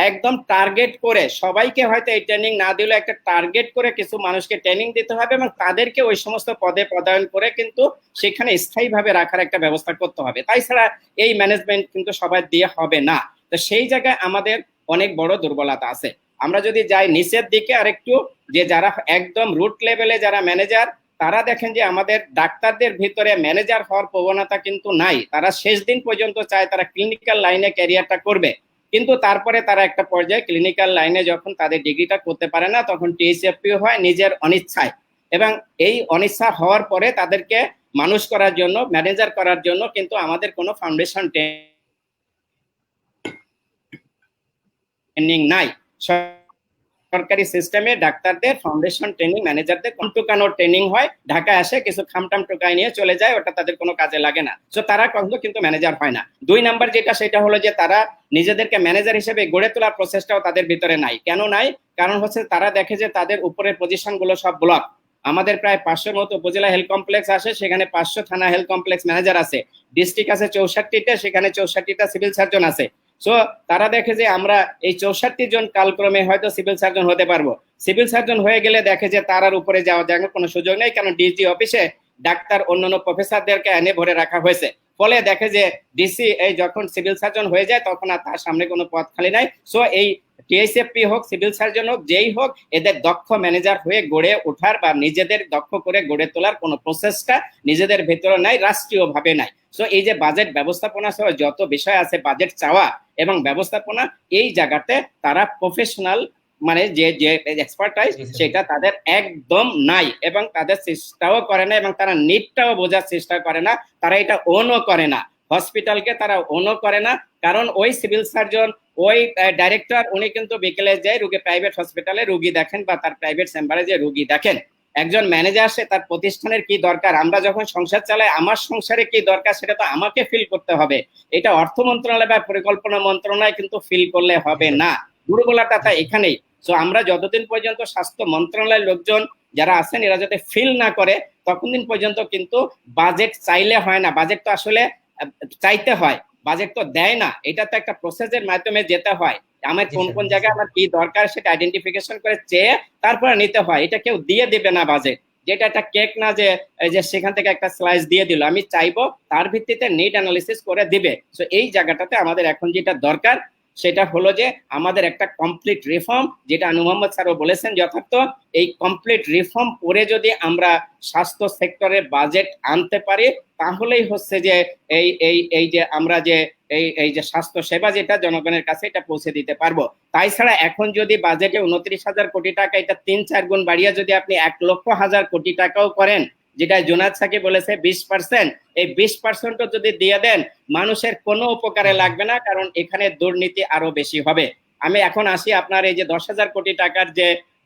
একদম টার্গেট করে সবাইকে হয়তো এই ট্রেনিং না দিলে একটা টার্গেট করে কিছু মানুষকে ট্রেনিং দিতে হবে, এবং তাদেরকে ওই সমস্ত পদে পদায়ন করে কিন্তু সেখানে স্থায়ীভাবে রাখার একটা ব্যবস্থা করতে হবে। তাই ছাড়া এই ম্যানেজমেন্ট কিন্তু সবাই দিয়ে হবে না। তো সেই জায়গায় আমাদের অনেক বড় দুর্বলতা আছে। আমরা যদি যাই নিচের দিকে আরেকটু, যে যারা একদম রুট লেভেলে যারা ম্যানেজার, তারা দেখেন যে আমাদের ডাক্তারদের ভিতরে ম্যানেজার হওয়ার প্রবণতা কিন্তু নাই। তারা শেষ দিন পর্যন্ত চায় তারা ক্লিনিক্যাল লাইনে ক্যারিয়ারটা করবে, কিন্তু তারপরে তারা একটা পর্যায়ে ক্লিনিক্যাল লাইনে যখন তাদের ডিগ্রিটা করতে পারে না, তখন টিএসএফপি হয় নিজের অনিচ্ছায়। এবং এই অনিচ্ছা হওয়ার পরে তাদেরকে মানুষ করার জন্য, ম্যানেজার করার জন্য কিন্তু আমাদের কোনো ফাউন্ডেশন ট্রেনিং নাই। সরকারি সিস্টেমে ডাক্তারদের ফাউন্ডেশন ট্রেনিং, ম্যানেজারদের টুকানোর ট্রেনিং হয়, ঢাকায় আসে কিছু খামটাম টুকায় নিয়ে চলে যায়, ওটা তাদের কোনো কাজে লাগে না। তো তারা কখনো কিন্তু ম্যানেজার হয় না। 2 নাম্বার যেটা সেটা হলো যে তারা নিজেদেরকে ম্যানেজার হিসেবে গড়ে তোলার প্রসেসটাও তাদের ভিতরে নাই। কেন নাই? কারণ হচ্ছে তারা দেখে যে তাদের উপরের পজিশন গুলো সব ব্লক। আমাদের প্রায় 500 মতো উপজেলা হেলথ কমপ্লেক্স আসে, সেখানে 500 থানা হেলথ কমপ্লেক্স ম্যানেজার আছে। ডিস্ট্রিক্ট আছে 64টা, সেখানে 64টা সিভিল সার্জন আছে। সো তারা দেখে যে আমরা এই 64 জন কালক্রমে হয়তো সিভিল সার্জন হতে পারবো। সিভিল সার্জন হয়ে গেলে দেখে যে তার উপরে যাওয়ার কোনো সুযোগ নেই, কারণ ডিজি অফিসে ডাক্তার অন্যান্য প্রফেসরদেরকে এনে ভরে রাখা হয়েছে। ফলে দেখে যে ডিসি এই যখন সিভিল সার্জন হয়ে যায় তখন আর তার সামনে কোনো পদ খালি নাই। সো এই টিএসএফপি হোক, সিভিল সার্জন হোক, যেই হোক, এদের দক্ষ ম্যানেজার হয়ে গড়ে ওঠার বা নিজেদের দক্ষ করে গড়ে তোলার কোনো প্রসেসটা নিজেদের ভেতরে নাই, রাষ্ট্রীয়ভাবে নাই। সো এই যে বাজেট ব্যবস্থাপনা সহ যত বিষয় আছে, বাজেট চাওয়া এবং ব্যবস্থাপনা, এই জায়গাতে তারা প্রফেশনাল মানে যে যে এক্সপার্টাইজ সেটা তাদের একদম নাই, এবং তাদের চেষ্টাও করে না, এবং তারা নিডটাও বোঝার চেষ্টা করে না। তারা এটা ওনও করে না, হসপিটালকে তারা ওনও করে না। কারণ ওই সিভিল সার্জন, ওই ডাইরেক্টর, উনি কিন্তু বিকেলে যায় রুগী প্রাইভেট হসপিটালে রুগী দেখেন বা তার প্রাইভেট চেম্বারে যে রুগী দেখেন। একজন ম্যানেজার সে তার প্রতিষ্ঠানের কি দরকার, আমরা যখন সংসার চালাই আমার সংসারে কি দরকার সেটা তো আমাকে ফিল করতে হবে। এটা অর্থ মন্ত্রণালয় বা পরিকল্পনা মন্ত্রণালয় কিন্তু ফিল করলে হবে না। দুর্বলতা তা এখানেই। সো আমরা যতদিন পর্যন্ত স্বাস্থ্য মন্ত্রণালয়ের লোকজন যারা আছেন এরা যাতে ফিল না করে, ততদিন পর্যন্ত কিন্তু বাজেট চাইলে হয় না। বাজেট তো আসলে চাইতে হয়, বাজেট তো দেয় না। এটা তো একটা প্রসেসের মাধ্যমে যেতে হয়। আমার কোন কোন জায়গায় আমার কি দরকার সেটা আইডেন্টিফিকেশন করে চেয়ে তারপরে নিতে হয়। এটা কেউ দিয়ে দেবে না বাজেট, যেটা একটা কেক না যে সেখান থেকে একটা স্লাইস দিয়ে দিল। আমি চাইবো তার ভিত্তিতে নিড অ্যানালিসিস করে দিবে। সো এই জায়গাটাতে আমাদের এখন যেটা দরকার সেটা হলো যে আমাদের একটা কমপ্লিট রিফর্ম, যেটা আনু মোহাম্মদ স্যারও বলেছেন যথার্থ। এই কমপ্লিট রিফর্ম করে যদি আমরা স্বাস্থ্য সেক্টরে বাজেট আনতে পারি, তাহলেই হচ্ছে যে এই এই এই যে আমরা যে এই যে স্বাস্থ্য সেবা যেটা জনগণের কাছে এটা পৌঁছে দিতে পারবো। তাই ছাড়া এখন যদি বাজেটে 29,000 কোটি টাকা, এটা 3-4 গুণ বাড়িয়ে যদি আপনি 1,00,000 কোটি টাকাও করেন, যেটা জোনাদ সাকি বলেছে 20%, এই 20% যদি দিয়ে দেন মানুষের কোনো উপকারে লাগবে না, কারণ এখানে দুর্নীতি আরো বেশি হবে। আমি এখন আসি আপনার এই যে 10,000 কোটি টাকার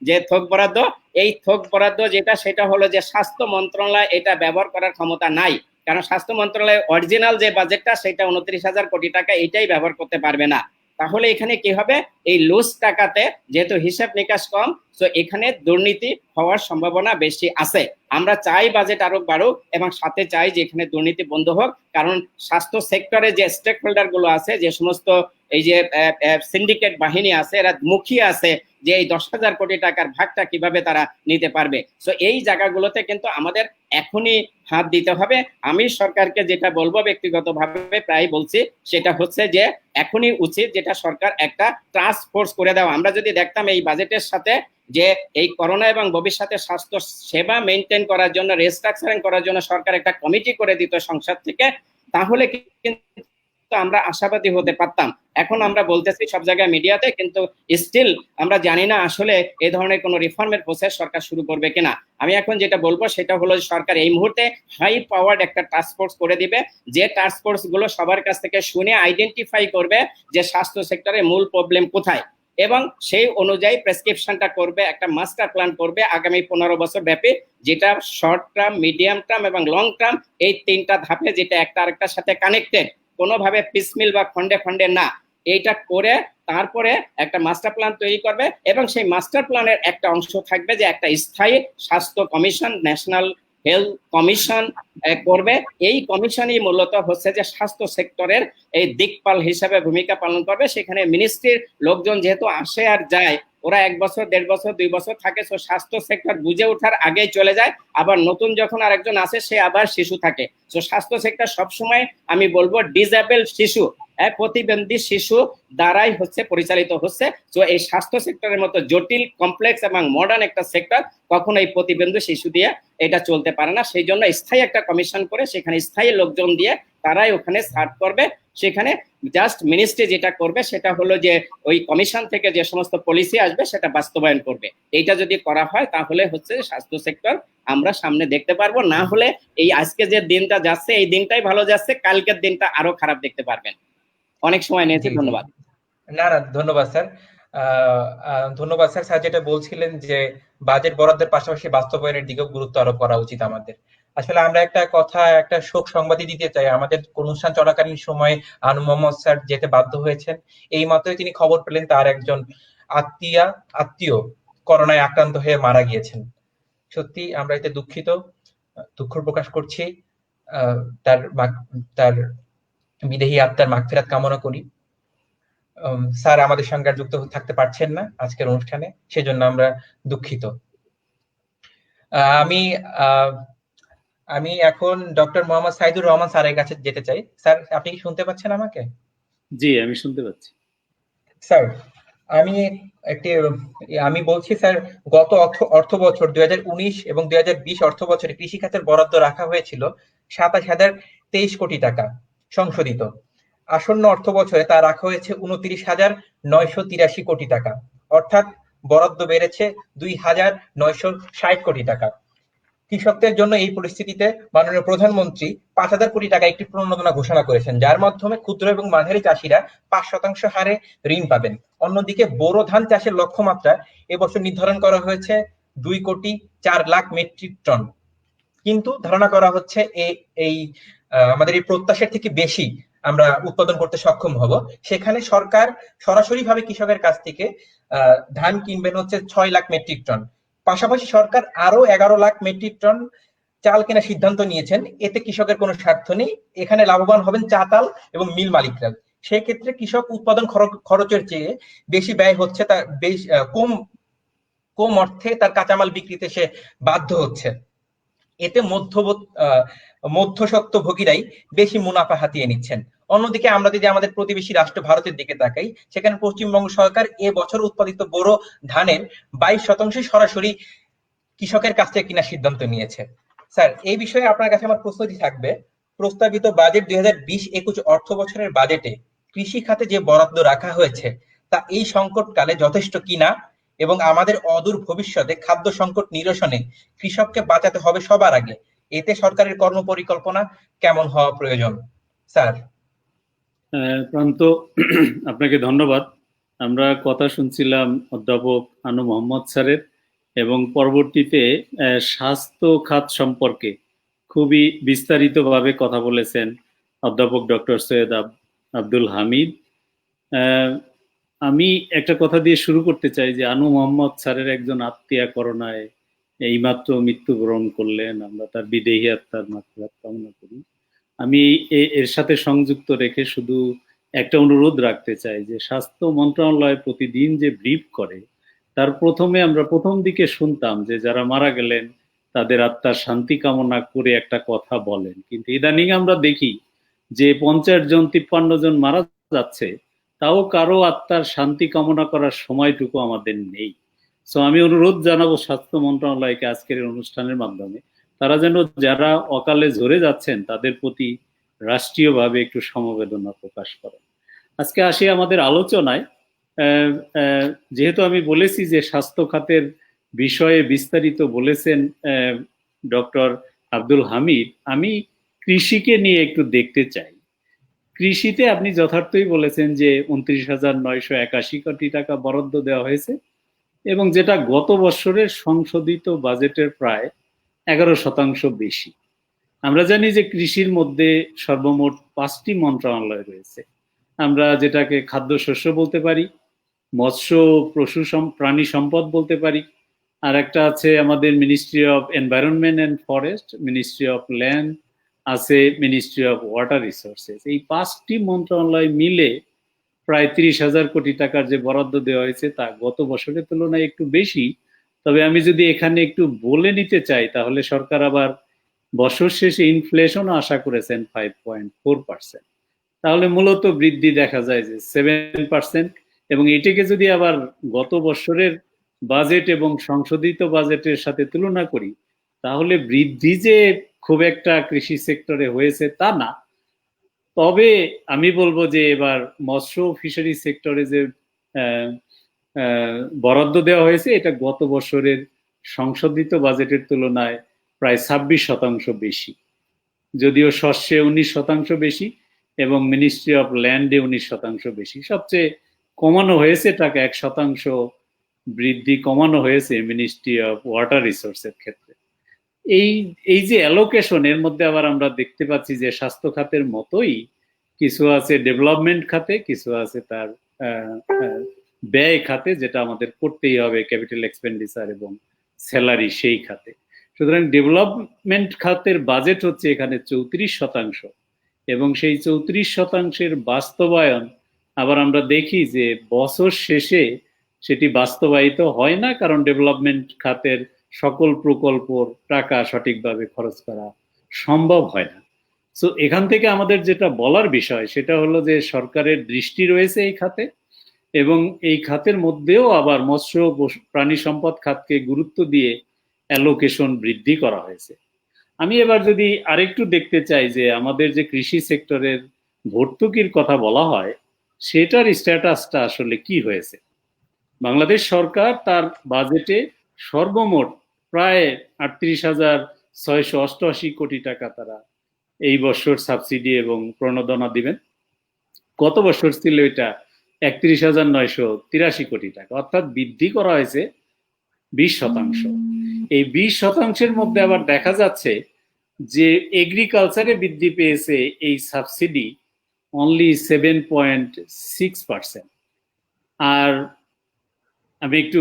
যে থোক বরাদ্দ, এই থোক বরাদ্দ যেটা সেটা হলো যে স্বাস্থ্য মন্ত্রণালয় এটা ব্যবহার করার ক্ষমতা নাই। কারণ স্বাস্থ্য মন্ত্রণালয়ের অরিজিনাল যে বাজেটটা সেটা 29,000 কোটি টাকা, এটাই ব্যবহার করতে পারবে না। তাহলে এখানে কি হবে, এই লুজ টাকাতে যেহেতু হিসাব নিকাশ কম, তো এখানে দুর্নীতি হওয়ার সম্ভাবনা বেশি আছে। আমরা চাই বাজেট আরো বাড়ুক এবং সাথে চাই যে এখানে দুর্নীতি বন্ধ হোক। কারণ স্বাস্থ্য সেক্টরে যে স্টেক হোল্ডার গুলো আছে, যে সমস্ত এই যে সিন্ডিকেট বাহিনী আছে, এরা মুখিয়ে আছে যে এই 10,000 কোটি টাকার ভাগটা কিভাবে তারা নিতে পারবে। সো এই জায়গাগুলোতে কিন্তু আমাদের এখনই হাত দিতে হবে। আমি সরকারকে যেটা বলবো, ব্যক্তিগতভাবে প্রায় বলছি, সেটা হচ্ছে যে এখনই উচিত যেটা সরকার একটা টাস্ক ফোর্স করে দেওয়া। আমরা যদি দেখতাম এই বাজেটের সাথে যে এই করোনা এবং ভবিষ্যতে স্বাস্থ্য সেবা মেনটেন করার জন্য, রিস্ট্রাকচারিং করার জন্য সরকার একটা কমিটি করে দিত সংসদ থেকে, তাহলে কিন্তু তো আমরা আশাবাদী হতে পারতাম। এখন আমরা বলতেছি সব জায়গায় মিডিয়াতে, কিন্তু স্টিল আমরা জানি না আসলে এই ধরনের কোনো রিফর্মের প্রসেস সরকার শুরু করবে কিনা। আমি এখন যেটা বলবো সেটা হলো সরকার এই মুহূর্তে হাই পাওয়ার্ড একটা টাস্ক ফোর্স করে দিবে, যে টাস্ক ফোর্স গুলো সবার কাছ থেকে শুনে আইডেন্টিফাই করবে যে স্বাস্থ্য সেক্টরের মূল প্রবলেম কোথায়, এবং সেই অনুযায়ী প্রেসক্রিপশনটা করবে, একটা মাস্টার প্ল্যান করবে আগামী 15 বছর ব্যাপী, যেটা শর্ট টার্ম, মিডিয়াম টার্ম এবং লং টার্ম, এই তিনটা ধাপে, যেটা একটা আরেকটার সাথে কানেক্টেড, কোনোভাবে পিসমিল বা খন্ডে খন্ডে না। এইটা করে তারপরে একটা মাস্টার প্ল্যান তৈরি করবে, এবং সেই মাস্টার প্ল্যানের একটা অংশ থাকবে যে একটা স্থায়ী স্বাস্থ্য কমিশন, ন্যাশনাল হেলথ কমিশন করবে। এই কমিশনই মূলত হচ্ছে যে স্বাস্থ্য সেক্টরের এই দিকপাল হিসাবে ভূমিকা পালন করবে। সেখানে মিনিস্ট্রির লোকজন যেহেতু আসে আর যায়, ওরা 1 বছর, 1.5 বছর, 2 বছর থাকে, সো স্বাস্থ্য সেক্টর বুঝে ওঠার আগেই চলে যায়। আবার নতুন যখন আরেকজন আসে, সে আবার শিশু থাকে। সো স্বাস্থ্য সেক্টর সবসময় আমি বলবো ডিসেবল শিশু, প্রতিবন্ধী শিশু দ্বারাই হচ্ছে পরিচালিত হচ্ছে। তো এই স্বাস্থ্য সেক্টরের মতো জটিল, কমপ্লেক্স এবং মডার্ন একটা সেক্টর কখনো এই প্রতিবন্ধী শিশু দিয়ে এটা চলতে পারে না। সেই জন্য স্থায়ী একটা কমিশন করে সেখানে স্থায়ী লোকজন দিয়ে তারাই ওখানে সার্ভ করবে। সেখানে জাস্ট মিনিস্ট্রি যেটা করবে সেটা হলো যে ওই কমিশন থেকে যে সমস্ত পলিসি আসবে সেটা বাস্তবায়ন করবে। এইটা যদি করা হয় তাহলে হচ্ছে স্বাস্থ্য সেক্টর আমরা সামনে দেখতে পারবো। না হলে এই আজকে যে দিনটা যাচ্ছে এই দিনটাই ভালো যাচ্ছে, কালকের দিনটা আরো খারাপ দেখতে পারবেন। অনেক সময় নিয়েছি, ধন্যবাদ। না না, ধন্যবাদ স্যার। ধন্যবাদ স্যার। স্যার যেটা বলছিলেন যে বাজেট বরাদ্দের পাশাপাশি বাস্তবায়নের দিকেও গুরুত্ব আরোপ করা উচিত আমাদের। আসলে আমরা একটা শোক সংবাদই দিতে চাই। আমাদের অনুষ্ঠান চলাকালীন সময়ে আনু মোহাম্মদ স্যার যেতে বাধ্য হয়েছেন। এই মাত্রই তিনি খবর পেলেন তার একজন আত্মীয় করোনায় আক্রান্ত হয়ে মারা গিয়েছেন। সত্যি আমরা এতে দুঃখ প্রকাশ করছি। তার বিদেহী আত্মার মাগফিরাত কামনা করি। স্যার আমাদের সঙ্গে আর যুক্ত থাকতে পারছেন না আজকের অনুষ্ঠানে, সেজন্য আমরা দুঃখিত। আমি আমি এখন ডক্টর মোহাম্মদ সাইদুর রহমান স্যারের কাছে যেতে চাই। স্যার, আপনি কি শুনতে পাচ্ছেন আমাকে? জি, আমি শুনতে পাচ্ছি। স্যার, আমি বলছি স্যার, গত অর্থ বছর 2019 এবং 2020 অর্থ বছরে কৃষি খাতের বরাদ্দ রাখা হয়েছিল 27,023 কোটি টাকা সংশোধিত। আসন্ন অর্থ বছরে তা রাখা হয়েছে 29,983 কোটি টাকা, অর্থাৎ বরাদ্দ বেড়েছে 2,960 কোটি টাকা। কৃষকদের জন্য এই পরিস্থিতিতে মাননীয় প্রধানমন্ত্রী 5,000 কোটি টাকা একটি প্রণোদনা ঘোষণা করেছেন, যার মাধ্যমে ক্ষুদ্র এবং মাঝারি চাষিরা 5% হারে ঋণ পাবেন। অন্যদিকে বোরো ধান চাষের লক্ষ্যমাত্রা এবছর নির্ধারণ করা হয়েছে 2,04,00,000 মেট্রিক টন, কিন্তু ধারণা করা হচ্ছে আমাদের এই প্রত্যাশার থেকে বেশি আমরা উৎপাদন করতে সক্ষম হব। সেখানে সরকার সরাসরি ভাবে কৃষকের কাছ থেকে ধান কিনবেন হচ্ছে 6,00,000 মেট্রিক টন। পাশাপাশি সরকার আরো 11,00,000 মেট্রিক টন চাল কেনার সিদ্ধান্ত নিয়েছেন। এতে কৃষকের কোনো স্বার্থ নেই, এখানে লাভবান হবেন চাতাল এবং মিল মালিকরা। সেক্ষেত্রে কৃষক উৎপাদন খরচের চেয়ে বেশি ব্যয় হচ্ছে, তার কম অর্থে তার কাঁচামাল বিক্রিতে সে বাধ্য হচ্ছে। এতে মধ্যস্বত্বভোগীরাই বেশি মুনাফা হাতিয়ে নিচ্ছেন। অন্যদিকে আমরা যদি আমাদের প্রতিবেশী রাষ্ট্র ভারতের দিকে তাকাই, সেখানে পশ্চিমবঙ্গ সরকার এবছর উৎপাদিত বোরো ধানের 22% সরাসরি কৃষকের কাছ থেকে কেনার সিদ্ধান্ত নিয়েছে। স্যার, এই বিষয়ে আপনার কাছে আমার প্রশ্নটি থাকবে, প্রস্তাবিত বাজেট 2020-21 অর্থ বছরের বাজেটে কৃষি খাতে যে বরাদ্দ রাখা হয়েছে তা এই সংকটকালে যথেষ্ট কিনা, এবং আমাদের অদূর ভবিষ্যতে খাদ্য সংকট নিরসনে কৃষককে বাঁচাতে হবে সবার আগে, এতে সরকারের কর্মপরিকল্পনা কেমন হওয়া প্রয়োজন? স্যার। প্রান্ত, আপনাকে ধন্যবাদ। আমরা কথা শুনছিলাম অধ্যাপক আনু মোহাম্মদ স্যারের, এবং পরবর্তীতে স্বাস্থ্য খাত সম্পর্কে খুবই বিস্তারিতভাবে কথা বলেছেন অধ্যাপক ডক্টর সৈয়দ আব্দুল হামিদ। আমি একটা কথা দিয়ে শুরু করতে চাই যে আনু মোহাম্মদ স্যারের একজন আত্মীয়া করোনায় এইমাত্র মৃত্যুবরণ করলেন। আমরা তার বিদেহী আত্মার মাগফিরাত কামনা করি। আমি এর সাথে সংযুক্ত রেখে শুধু একটা অনুরোধ রাখতে চাই যে স্বাস্থ্য মন্ত্রণালয় প্রতিদিন যে ব্রিফ করে, তার আমরা প্রথম দিকে শুনতাম যে যারা মারা গেলেন তাদের আত্মার শান্তি কামনা করে একটা কথা বলেন, কিন্তু ইদানিং আমরা দেখি যে 50 জন 53 জন মারা যাচ্ছে, তাও কারো আত্মার শান্তি কামনা করার সময়টুকু আমাদের নেই। সো আমি অনুরোধ জানাবো স্বাস্থ্য মন্ত্রণালয়কে আজকের অনুষ্ঠানের মাধ্যমে, তারা যেন যারা অকালে ঝরে যাচ্ছেন তাদের প্রতি রাষ্ট্রীয়ভাবে একটু সমবেদনা প্রকাশ করেন। আজকে আসি আমাদের আলোচনায়। যেহেতু আমি বলেছি যে স্বাস্থ্য খাতের বিষয়ে বিস্তারিত বলেছেন ডক্টর আব্দুল হামিদ, আমি কৃষিকে নিয়ে একটু দেখতে চাই। কৃষিতে আপনি যথার্থই বলেছেন যে 29,981 কোটি টাকা বরাদ্দ দেওয়া হয়েছে, এবং যেটা গত বছরের সংশোধিত বাজেটের প্রায় 11% বেশি। আমরা জানি যে কৃষির মধ্যে সর্বমোট 5টি মন্ত্রণালয় রয়েছে। আমরা যেটাকে খাদ্যশস্য বলতে পারি, মৎস্য পশু প্রাণী সম্পদ বলতে পারি, আর একটা আছে আমাদের ministry of environment and forest, ministry of land আছে, মিনিস্ট্রি অফ ওয়াটার রিসোর্সেস। এই 5টি মন্ত্রণালয় মিলে প্রায় 30,000 কোটি টাকার যে বরাদ্দ দেওয়া হয়েছে তা গত বছরের তুলনায় একটু বেশি। তবে আমি যদি এখানে একটু বলে নিতে চাই, তাহলে সরকার আবার বছর শেষে ইনফ্লেশনও আশা করেছেন 5.4%। তাহলে মূলত বৃদ্ধি দেখা যায় যে 7%, এবং এটাকে যদি আবার গত বছরের বাজেট এবং সংশোধিত বাজেটের সাথে তুলনা করি, তাহলে বৃদ্ধি যে খুব একটা কৃষি সেক্টরে হয়েছে তা না। তবে আমি বলবো যে এবার মৎস্য ফিশারি সেক্টরে যে বরাদ্দ দেওয়া হয়েছে, এটা গত বছরের সংশোধিত বাজেটের তুলনায় প্রায় 26% বেশি। যদিও শস্যে 19% বেশি এবং মিনিস্ট্রি অফ ল্যান্ডে 19% বেশি। সবচেয়ে কমানো হয়েছে টাকা 1% বৃদ্ধি কমানো হয়েছে মিনিস্ট্রি অফ ওয়াটার রিসোর্সের ক্ষেত্রে। এই যে অ্যালোকেশন, এর মধ্যে আবার আমরা দেখতে পাচ্ছি যে স্বাস্থ্য খাতের মতোই কিছু আছে ডেভেলপমেন্ট খাতে, কিছু আছে তার ব্যয় খাতে, যেটা আমাদের করতেই হবে, ক্যাপিটাল এক্সপেন্ডিচার এবং স্যালারি সেই খাতে। সুতরাং ডেভেলপমেন্ট খাতের বাজেট হচ্ছে এখানে 34%, এবং সেই 34%-এর বাস্তবায়ন আবার আমরা দেখি যে বছর শেষে সেটি বাস্তবায়িত হয় না, কারণ ডেভেলপমেন্ট খাতের সকল প্রকল্পর টাকা সঠিকভাবে খরচ করা সম্ভব হয় না। সো এখান থেকে আমাদের যেটা বলার বিষয় সেটা হলো যে সরকারের দৃষ্টি রয়েছে এই খাতে, এবং এই খাতের মধ্যেও আবার মৎস্য প্রাণী সম্পদ খাতকে গুরুত্ব দিয়ে অ্যালোকেশন বৃদ্ধি করা হয়েছে। আমি এবার যদি আরেকটু দেখতে চাই যে আমাদের যে কৃষি সেক্টরের ভর্তুকির কথা বলা হয়, সেটার স্ট্যাটাসটা আসলে কি হয়েছে। বাংলাদেশ সরকার তার বাজেটে সর্বমোট প্রায় 38,688 কোটি টাকা তারা এই বছর সাবসিডি এবং প্রণোদনা দিবেন। গত বছর ছিল এটা 31,983 কোটি টাকা, অর্থাৎ বৃদ্ধি করা হয়েছে 20%। এই 20%-এর মধ্যে আবার দেখা যাচ্ছে যে এগ্রিকালচারে বৃদ্ধি পেয়েছে এই সাবসিডি অনলি 7.6%। আর আমি একটু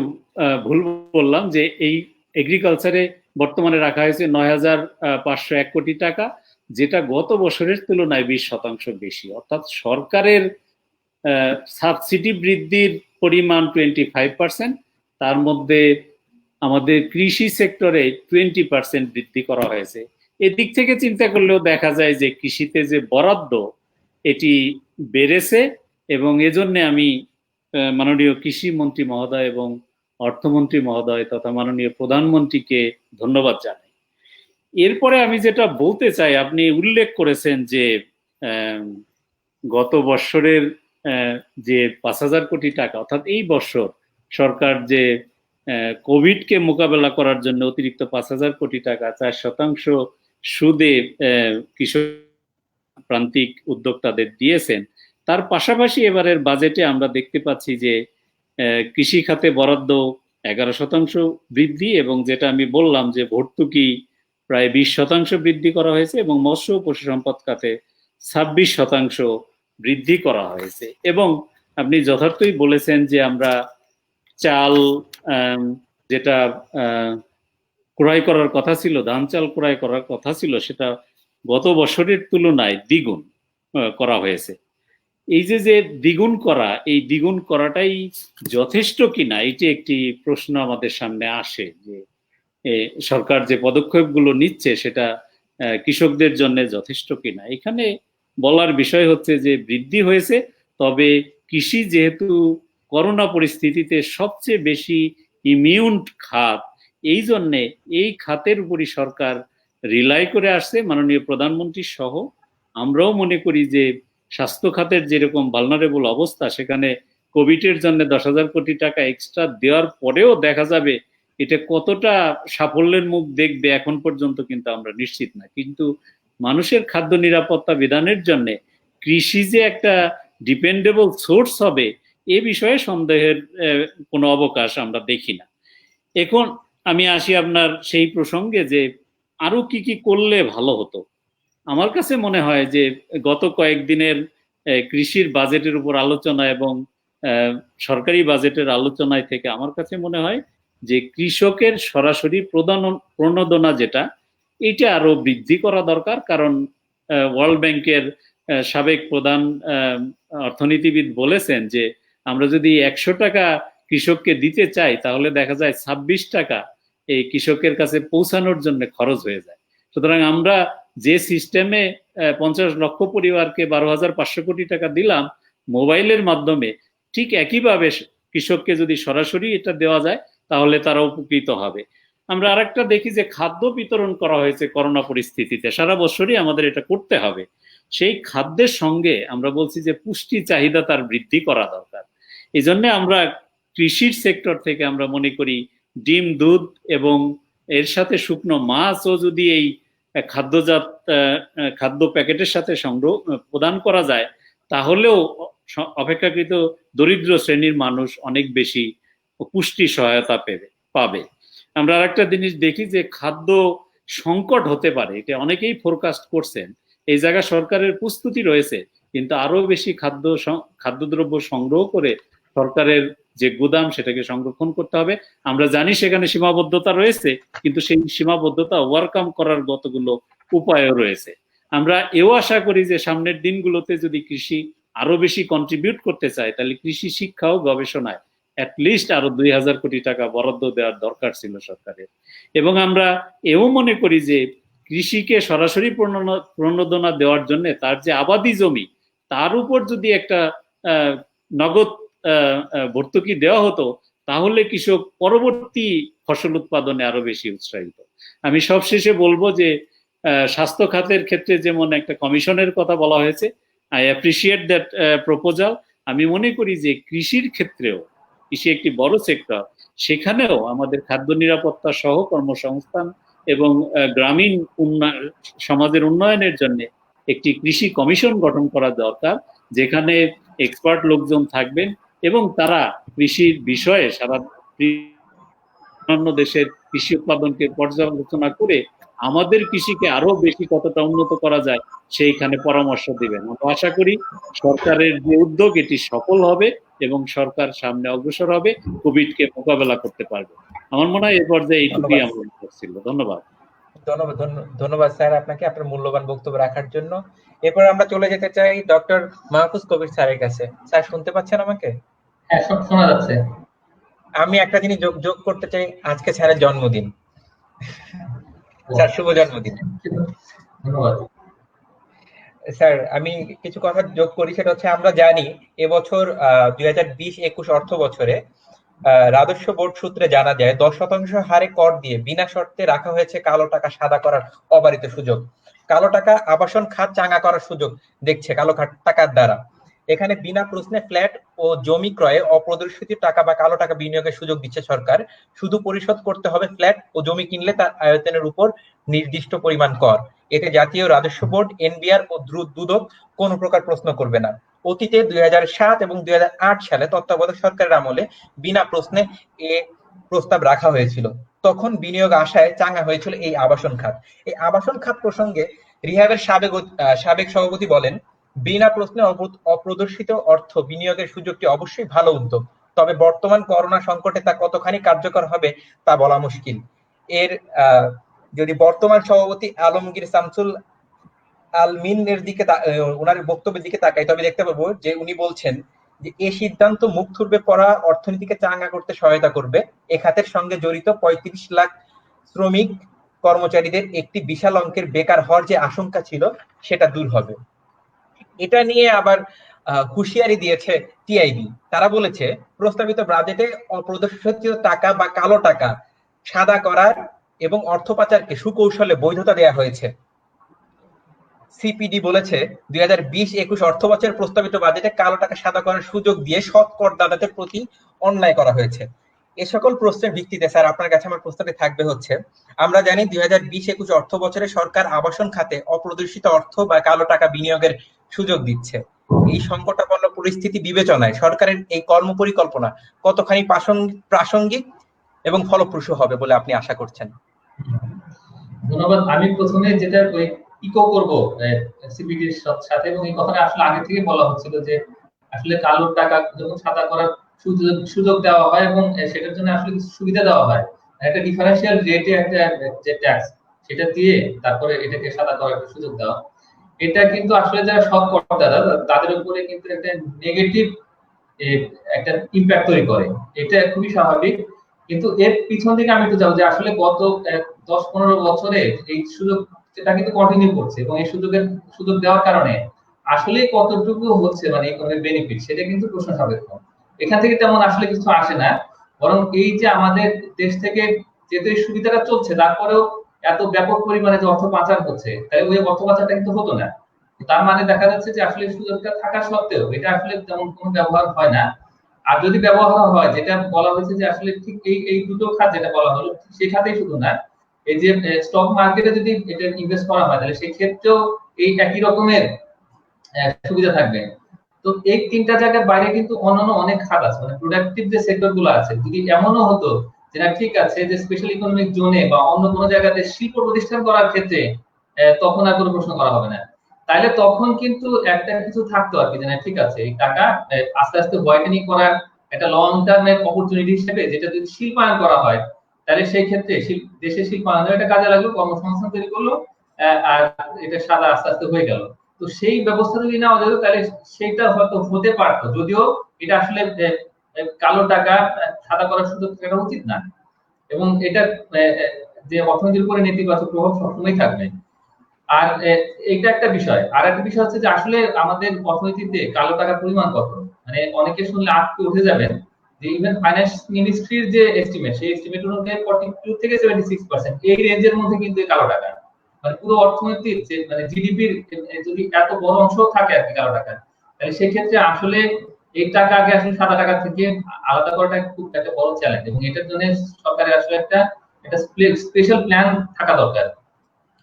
ভুল বললাম যে এই এগ্রিকালচারে বর্তমানে রাখা হয়েছে 9,501 কোটি টাকা, যেটা গত বছরের তুলনায় 20% বেশি। অর্থাৎ সরকারের সাবসিডি বৃদ্ধির পরিমাণ 25%, তার মধ্যে আমাদের কৃষি সেক্টরে 20% বৃদ্ধি করা হয়েছে। এদিক থেকে চিন্তা করলেও দেখা যায় যে কৃষিতে যে বরাদ্দ এটি বেড়েছে, এবং এজন্য আমি মাননীয় কৃষি মন্ত্রী মহোদয় এবং অর্থমন্ত্রী মহোদয় তথা মাননীয় প্রধানমন্ত্রীকে ধন্যবাদ জানাই। এরপরে আমি যেটা বলতে চাই, আপনি উল্লেখ করেছেন যে গত বছরের যে 5,000 কোটি টাকা, অর্থাৎ এই বছর সরকার যে কোভিডকে মোকাবেলা করার জন্য অতিরিক্ত 5,000 কোটি টাকা 4% সুদে কৃষক প্রান্তিক উদ্যোক্তাদের দিয়েছেন, তার পাশাপাশি এবারের বাজেটে আমরা দেখতে পাচ্ছি যে কৃষি খাতে বরাদ্দ 11% বৃদ্ধি, এবং যেটা আমি বললাম যে ভর্তুকি প্রায় 20% বৃদ্ধি করা হয়েছে, এবং মৎস্য পশু সম্পদ খাতে 26% বৃদ্ধি করা হয়েছে। এবং আপনি যথার্থই বলেছেন যে আমরা চাল যেটা ক্রয় করার কথা ছিল, ধান চাল ক্রয় করার কথা ছিল, সেটা গত বছরের তুলনায় দ্বিগুণ করা হয়েছে। এই যে দ্বিগুণ করা, এই দ্বিগুণ করাটাই যথেষ্ট কিনা, এটি একটি প্রশ্ন আমাদের সামনে আসে যে সরকার যে পদক্ষেপগুলো নিচ্ছে সেটা কৃষকদের জন্য যথেষ্ট কিনা। এখানে বলার বিষয় হচ্ছে যে বৃদ্ধি হয়েছে, তবে কৃষি যেহেতু করোনা পরিস্থিতিতে সবচেয়ে বেশি ইমিউন খাত, এই জন্যে এই খাতের উপরই সরকার রিলাই করে আসছে। মাননীয় প্রধানমন্ত্রী সহ আমরাও মনে করি যে স্বাস্থ্য খাতের যেরকম ভালনারেবল অবস্থা, সেখানে কোভিডের জন্য 10,000 কোটি টাকা এক্সট্রা দেওয়ার পরেও দেখা যাবে এটা কতটা সাফল্যের মুখ দেখবে এখন পর্যন্ত কিন্তু আমরা নিশ্চিত না। কিন্তু মানুষের খাদ্য নিরাপত্তা বিধানের জন্য কৃষি যে একটা ডিপেন্ডেবল সোর্স হবে এ বিষয়ে সন্দেহের কোনো অবকাশ আমরা দেখি না। এখন আমি আসি আপনার সেই প্রসঙ্গে যে আরো কি কি করলে ভালো হতো। আমার কাছে মনে হয় যে গত কয়েকদিনের কৃষির বাজেটের উপর আলোচনা এবং সরকারি বাজেটের আলোচনায় থেকে আমার কাছে মনে হয় যে কৃষকের সরাসরি প্রণোদনা যেটা, এটা আরো বৃদ্ধি করা দরকার। কারণ ওয়ার্ল্ড ব্যাংকের সাবেক প্রধান অর্থনীতিবিদ বলেছেন যে আমরা যদি 100 টাকা কৃষককে দিতে চাই তাহলে দেখা যায় 26 টাকা এই কৃষকের কাছে পৌঁছানোর জন্য খরচ হয়ে যায়। সুতরাং আমরা যে সিস্টেমে 50 লক্ষ পরিবারকে 12,500 কোটি টাকা দিলাম মোবাইলের মাধ্যমে, ঠিক একইভাবে কৃষককে যদি সরাসরি এটা দেওয়া যায় তাহলে তারা উপকৃত হবে। আমরা আরেকটা দেখি যে খাদ্য বিতরণ করা হয়েছে করোনা পরিস্থিতিতে, সারা বছরই আমাদের এটা করতে হবে। সেই খাদ্যের সঙ্গে আমরা বলছি যে পুষ্টি চাহিদা তার বৃদ্ধি করা দরকার। এই জন্য আমরা কৃষির সেক্টর থেকে আমরা মনে করি ডিম, দুধ এবং এর সাথে শুকনো মাছও যদি এই খাদ্যজাত খাদ্য প্যাকেটের সাথে সংগ্রহ প্রদান করা যায় তাহলেও অপেক্ষাকৃত দরিদ্র শ্রেণীর মানুষ অনেক বেশি পুষ্টি সহায়তা পাবে। আমরা আরেকটা জিনিস দেখি যে খাদ্য সংকট হতে পারে, এটা অনেকেই ফোরকাস্ট করছেন। এই জায়গায় সরকারের প্রস্তুতি রয়েছে, কিন্তু আরো বেশি খাদ্যদ্রব্য সংগ্রহ করে সরকারের যে গুদাম সেটাকে সংরক্ষণ করতে হবে। আমরা জানি সেখানে সীমাবদ্ধতা রয়েছে, কিন্তু সেই সীমাবদ্ধতা ওভারকাম করার কতগুলো উপায়ও রয়েছে। আমরা এও আশা করি যে সামনের দিনগুলোতে যদি কৃষি আরো বেশি কন্ট্রিবিউট করতে চায় তাহলে কৃষি শিক্ষা ও গবেষণায় অ্যাটলিস্ট আরো 2,000 কোটি টাকা বরাদ্দ দেওয়ার দরকার ছিল সরকারের। এবং আমরা এও মনে করি যে কৃষিকে সরাসরি প্রণোদনা দেওয়ার জন্য তার যে আবাদি জমি তার উপর যদি একটা নগদ ভর্তুকি দেওয়া হতো তাহলে কৃষক পরবর্তী ফসল উৎপাদনে আরো বেশি উৎসাহিত। আমি সবশেষে বলবো যে স্বাস্থ্য খাতের ক্ষেত্রে যেমন একটা কমিশনের কথা বলা হয়েছে, আই অ্যাপ্রিসিয়েট দ্যাট প্রপোজাল। আমি মনে করি যে কৃষির ক্ষেত্রেও, কৃষি একটি বড় সেক্টর, সেখানেও আমাদের খাদ্য নিরাপত্তা সহ কর্মসংস্থান এবং গ্রামীণ সমাজের উন্নয়নের জন্য একটি কৃষি কমিশন গঠন করা দরকার, যেখানে এক্সপার্ট লোকজন থাকবেন এবং তারা কৃষির বিষয়ে সারা অন্য দেশের কৃষি উৎপাদনকে পর্যালোচনা করে আমাদের কৃষিকে আরো বেশি কতটা উন্নত করা যায় সেইখানে পরামর্শ দিবেন। আমরা আশা করি সরকারের যে উদ্যোগ এটি সফল হবে এবং সরকার সামনে অগ্রসর হবে, কোভিডকে মোকাবেলা করতে পারবে। আমার মনে হয় এই পর্যায়ে এইটুকুই আমরা করছিল। ধন্যবাদ। ধন্যবাদ স্যার আপনাকে আপনার মূল্যবান বক্তব্য রাখার জন্য। এরপর আমরা চলে যেতে চাই ডক্টর মাহফুজ কবির স্যারের কাছে। স্যার শুনতে পাচ্ছেন আমাকে? হ্যাঁ, শোনা যাচ্ছে। আমি একটা জিনিস যোগ করতে চাই, আজকে স্যারের জন্মদিন। স্যার শুভ জন্মদিন। ধন্যবাদ স্যার। আমি কিছু কথা যোগ করি, সেটা হচ্ছে আমরা জানি এবছর 2020-21 অর্থ বছরে রাজস্ব বোর্ড সূত্রে জানা যায় 10% হারে কর দিয়ে বিনা শর্তে রাখা হয়েছে কালো টাকা সাদা করার অবারিত সুযোগ। কালো টাকা আবাসন খাত চাঙ্গা করার সুযোগ দেখছে কালো টাকার দ্বারা। এখানে বিনা প্রশ্নে ফ্ল্যাট ও জমি ক্রয়ে অপ্রদর্শিত টাকা বা কালো টাকা বিনিয়োগের সুযোগ দিচ্ছে সরকার। শুধু পরিশোধ করতে হবে ফ্ল্যাট ও জমি কিনলে তার আয়তনের উপর নির্দিষ্ট পরিমাণ কর। এতে জাতীয় রাজস্ব বোর্ড, এনবিআর ও দুদক কোনো প্রকার প্রশ্ন করবে না। অতীতে 2007 এবং 2008 সালে তত্ত্বাবধায়ক সরকারের আমলে বিনা প্রশ্নে এ প্রস্তাব রাখা হয়েছিল। তখন বিনিয়োগ আশায় চাঙ্গা হয়েছিল এই আবাসন খাত। এই আবাসন খাত প্রসঙ্গে রিহাবের সাবেক সভাপতি বলেন, বিনা প্রশ্নে অপ্রদর্শিত অর্থ বিনিয়োগের সুযোগটি অবশ্যই ভালো উদ্যোগ, তবে বর্তমান করোনা সংকটে তা কতখানি কার্যকর হবে তা বলা মুশকিল। এর যদি বর্তমান সভাপতি আলমগীর শামসুল আলমিনের দিকে ওনার বক্তব্যের দিকে তাকাই তবে দেখতে পাবো যে উনি বলছেন যে এই সিদ্ধান্ত মুখ থুবড়ে পড়া অর্থনীতিকে চাঙ্গা করতে সহায়তা করবে। এ খাতের সঙ্গে জড়িত 35 লাখ শ্রমিক কর্মচারীদের একটি বিশাল অঙ্কের বেকার হওয়ার যে আশঙ্কা ছিল সেটা দূর হবে। এটা নিয়ে আবার হুঁশিয়ারি দিয়েছে টিআইবি। তারা বলেছে প্রস্তাবিত বাজেটে অপ্রদর্শিত টাকা বা কালো টাকা সাদা করার এবং অর্থ পাচারকে সুকৌশলে বৈধতা দেওয়া হয়েছে। সিপিডি বলেছে 2020-21 অর্থ বছরের প্রস্তাবিত বাজেটে কালো টাকা সাদা করার সুযোগ দিয়ে সৎ করদাতাদের প্রতি অন্যায় করা হয়েছে। এ সকল প্রশ্নের ভিত্তিতে স্যার আপনার কাছে আমার প্রশ্নটি থাকবে হচ্ছে, আমরা জানি 2020-21 অর্থ বছরে সরকার আবাসন খাতে অপ্রদর্শিত অর্থ বা কালো টাকা বিনিয়োগের সুযোগ দিচ্ছে। এই সংকটাপন্ন পরিস্থিতি বিবেচনায় সরকারের এই কর্মপরিকল্পনা কতখানি প্রাসঙ্গিক এবং ফলপ্রসূ হবে বলে আপনি আশা করছেন? ধন্যবাদ। আমি প্রথমে যেটা ইকো করব সিপিডির সাথে, এবং এই কথাটা আসলে আগে থেকে বলা হচ্ছিল যে আসলে কালো টাকা যখন সাদা করার সুযোগ দেওয়া হয় এবং সেটার জন্য আসলে কিছু সুবিধা দেওয়া হয়, একটা ডিফারেন্সিয়াল রেটে একটা যে ট্যাক্স সেটা দিয়ে তারপরে এটাকে সাদা করার একটা সুযোগ দেওয়া, এটা কিন্তু আসলে যারা সৎ করদাতা তাদের উপরে কিন্তু একটা নেগেটিভ একটা ইম্প্যাক্ট তৈরি করে। এটা খুবই স্বাভাবিক, কিন্তু এর পিছন থেকে আমি একটু যাবো যে আসলে গত 10-15 বছরে এই সুযোগ সেটা কিন্তু কন্টিনিউ করছে, এবং এই সুযোগ দেওয়ার কারণে আসলে কতটুকু হচ্ছে মানে ইকোনমিক বেনিফিট সেটা কিন্তু প্রশ্ন সাপেক্ষ। এখান থেকে তেমন আসলে কিছু আসে না, বরং এই যে আমাদের দেশ থেকে যেহেতু এই সুবিধাটা চলছে তারপরেও এত ব্যাপক পরিমাণে যে অর্থ পাচার হচ্ছে, তাই ওই অর্থ পাচারটা কিন্তু হতো না। তার মানে দেখা যাচ্ছে যে আসলে সুযোগটা থাকা সত্ত্বেও এটা আসলে তেমন কোনো ব্যবহার হয় না। আর যদি ব্যবহার হয়, যেটা বলা হয়েছে যে আসলে ঠিক এই দুটো খাত যেটা বলা হলো সেই খাতেই শুধু না, এই যে স্টক মার্কেটে যদি এটা ইনভেস্ট করা হয় তাহলে সেই ক্ষেত্রেও এই একই রকমের সুবিধা থাকবে। তো এই তিনটা জায়গার বাইরে কিন্তু অন্যান্য অনেক খাত আছে, মানে প্রোডাক্টিভ যে সেক্টর গুলো আছে, যদি এমনও হতো যে না ঠিক আছে যে স্পেশাল ইকোনমিক জোনে বা অন্য কোনো জায়গাতে শিল্প প্রতিষ্ঠান করার ক্ষেত্রে তখন আর কোনো প্রশ্ন করা হবে না, তাইলে তখন কিন্তু একটা কিছু থাকতো আর কি, যে না ঠিক আছে এই টাকা আস্তে আস্তে হোয়াইটেনিং করার একটা লং টার্মের অপরচুনিটি হিসেবে যেটা যদি শিল্পায়ন করা হয় তাহলে সেই ক্ষেত্রে দেশের শিল্পায়নের এটা কাজে লাগলো, কর্মসংস্থান তৈরি করলো, আর এটা সাদা আস্তে আস্তে হয়ে গেল। তো সেই ব্যবস্থা যদি নেওয়া যেত তাহলে সেইটা হয়তো হতে পারতো, যদিও এটা আসলে কালো টাকা সাদা করার সুযোগ থাকা উচিত না, এবং এটা যে অর্থনীতির উপরে নেতিবাচক প্রভাব সবসময় থাকবে। আর এইটা একটা বিষয়। আর একটা বিষয় হচ্ছে যে আসলে আমাদের অর্থনীতিতে কালো টাকার পরিমাণ কত, মানে অনেকে শুনলে আটকে উঠে যাবেন যে ইভেন ফাইন্যান্স মিনিস্ট্রির যে এস্টিমেট সেই এস্টিমেট অনুযায়ী 42 থেকে 76% এই রেঞ্জের মধ্যে কিন্তু কালো টাকা, মানে পুরো অর্থনীতির যে মানে জিডিপির যদি এত বড় অংশ থাকে আর কি কালো টাকা, তাহলে সেই ক্ষেত্রে আসলে এই টাকা আগে আসলে সাদা টাকা থেকে আলাদা করাটা খুব একটা বড় চ্যালেঞ্জ, এবং এটার জন্য সরকারের আসলে একটা স্পেশাল প্ল্যান থাকা দরকার।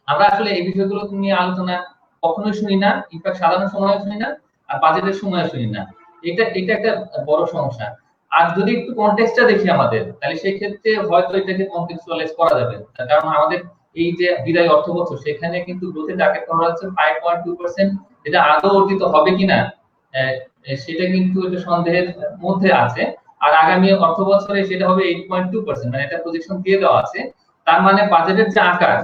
আমরা আসলে এই বিষয়গুলো নিয়ে আলোচনা কখনোই শুনি না, ইনফ্যাক্ট সাধারণ সময় শুনি না, আর বাজেটের সময় শুনি না। এটা একটা বড় সমস্যা। আর যদি একটু কনটেক্সটটা দেখি আমাদের, তাহলে সেই ক্ষেত্রে হয়তো এটাকে কনটেক্সচুয়ালাইজ করা যাবে, কারণ আমাদের এই যে বিদায় অর্থ বছর সেখানে কিন্তু গ্রোথের টার্গেট করা হচ্ছে 5.2%, যেটা আদৌ অর্জিত হবে কিনা সেটা কিন্তু একটা সন্দেহের মধ্যে আছে। আর আগামী অর্থ বছরে সেটা হবে 8.2%, মানে এটা প্রজেকশন দিয়ে দেওয়া আছে। তার মানে বাজেটের যে আকার,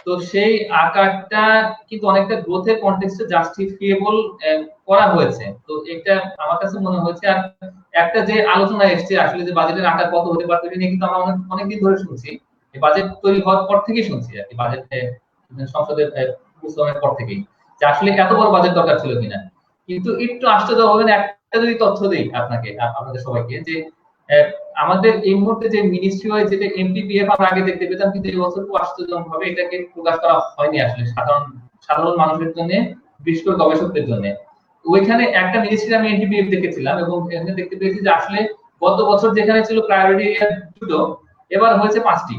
তো সেই আকারটা কিন্তু অনেকটা গ্রোথের কনটেক্সটে জাস্টিফিয়েবল করা হয়েছে। তো এটা আমার কাছে মনে হচ্ছে। আর একটা যে আলোচনা এসেছে আসলে যে বাজেটের আকার কত হতে পারে এটা নিয়ে কিন্তু আমরা অনেকদিন ধরে শুনছি, এই বাজেট তৈরি হওয়ার পর থেকেই শুনছি আর কি, বাজেট সংসদের উপস্থাপনের পর থেকেই, যে আসলে এত বড় বাজেট দরকার ছিল কিনা। কিন্তু একটু আশ্চর্য হবেন একটা যদি তথ্য দেই আপনাদের সবাইকে, যে আমাদের এই মুহূর্তে যে মিনিস্ট্রি হয় যেটা এমপিপিএফ আমরা আগে দেখতে পেতাম, কিন্তু এই বছর খুব আশ্চর্যজনক ভাবে এটাকে প্রকাশ করা হয়নি আসলে সাধারণ মানুষের জন্য, বিশেষ করে গবেষকদের জন্য। ওইখানে একটা মিনিস্ট্রি আমি এমপিপিএফ দেখেছিলাম, এবং এখানে দেখতে পেয়েছি যে আসলে গত বছর যেখানে ছিল প্রায়োরিটি এরিয়া 2, এবার হয়েছে 5টি।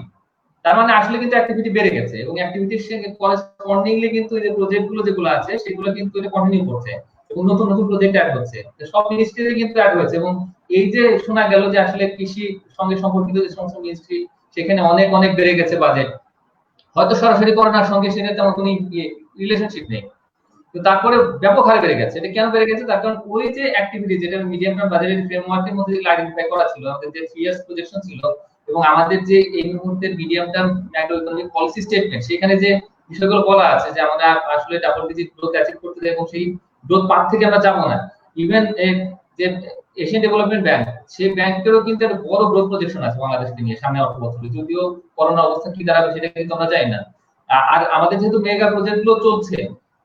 তার মানে আসলে কিন্তু অ্যাক্টিভিটি বেড়ে গেছে, এবং অ্যাক্টিভিটির সঙ্গে করেসপন্ডিংলি কিন্তু এই যে প্রজেক্ট গুলো যেগুলো আছে সেগুলো কিন্তু এটা কন্টিনিউ করছে, এবং নতুন নতুন প্রজেক্ট অ্যাড হচ্ছে, সব মিনিস্ট্রিতে কিন্তু অ্যাড হয়েছে। এবং এই যে শোনা গেল যে আসলে কৃষি সঙ্গে সম্পর্কিত যে সমস্ত মিনিস্ট্রি সেখানে অনেক অনেক বেড়ে গেছে বাজেট, হয়তো সরাসরি করোনার সঙ্গে সেটা তেমন কোনো রিলেশনশিপ নেই, তো তারপরে ব্যাপক হারে বেড়ে গেছে। এটা কেন বেড়ে গেছে? তার কারণ ওই যে অ্যাক্টিভিটি যেটা মিডিয়াম টার্ম বাজেটের ফ্রেমওয়ার্কের মধ্যে আইডেন্টিফাই করা ছিল, আমাদের যে 3 ইয়ার্স প্রজেকশন ছিল, এবং আমাদের যে এই মুহূর্তে medium term macro economic policy statement, সেখানে যে বিষয়গুলো বলা আছে যে আমরা আসলে ডাবল ডিজিট গ্রোথ অ্যাচিভ করতে চাই, এবং সেই গ্রোথ পাথ থেকে আমরা যাব না। ইভেন যে এশিয়ান ডেভেলপমেন্ট ব্যাংক, সেই ব্যাংকেরও কিন্তু একটা বড় গ্রোথ প্রজেকশন আছে বাংলাদেশকে নিয়ে সামনে অর্থ বছরে, যদিও করোনা অবস্থা কি দাঁড়াবে সেটা কিন্তু আমরা জানি না। আর আমাদের যেহেতু মেগা প্রজেক্ট গুলো চলছে,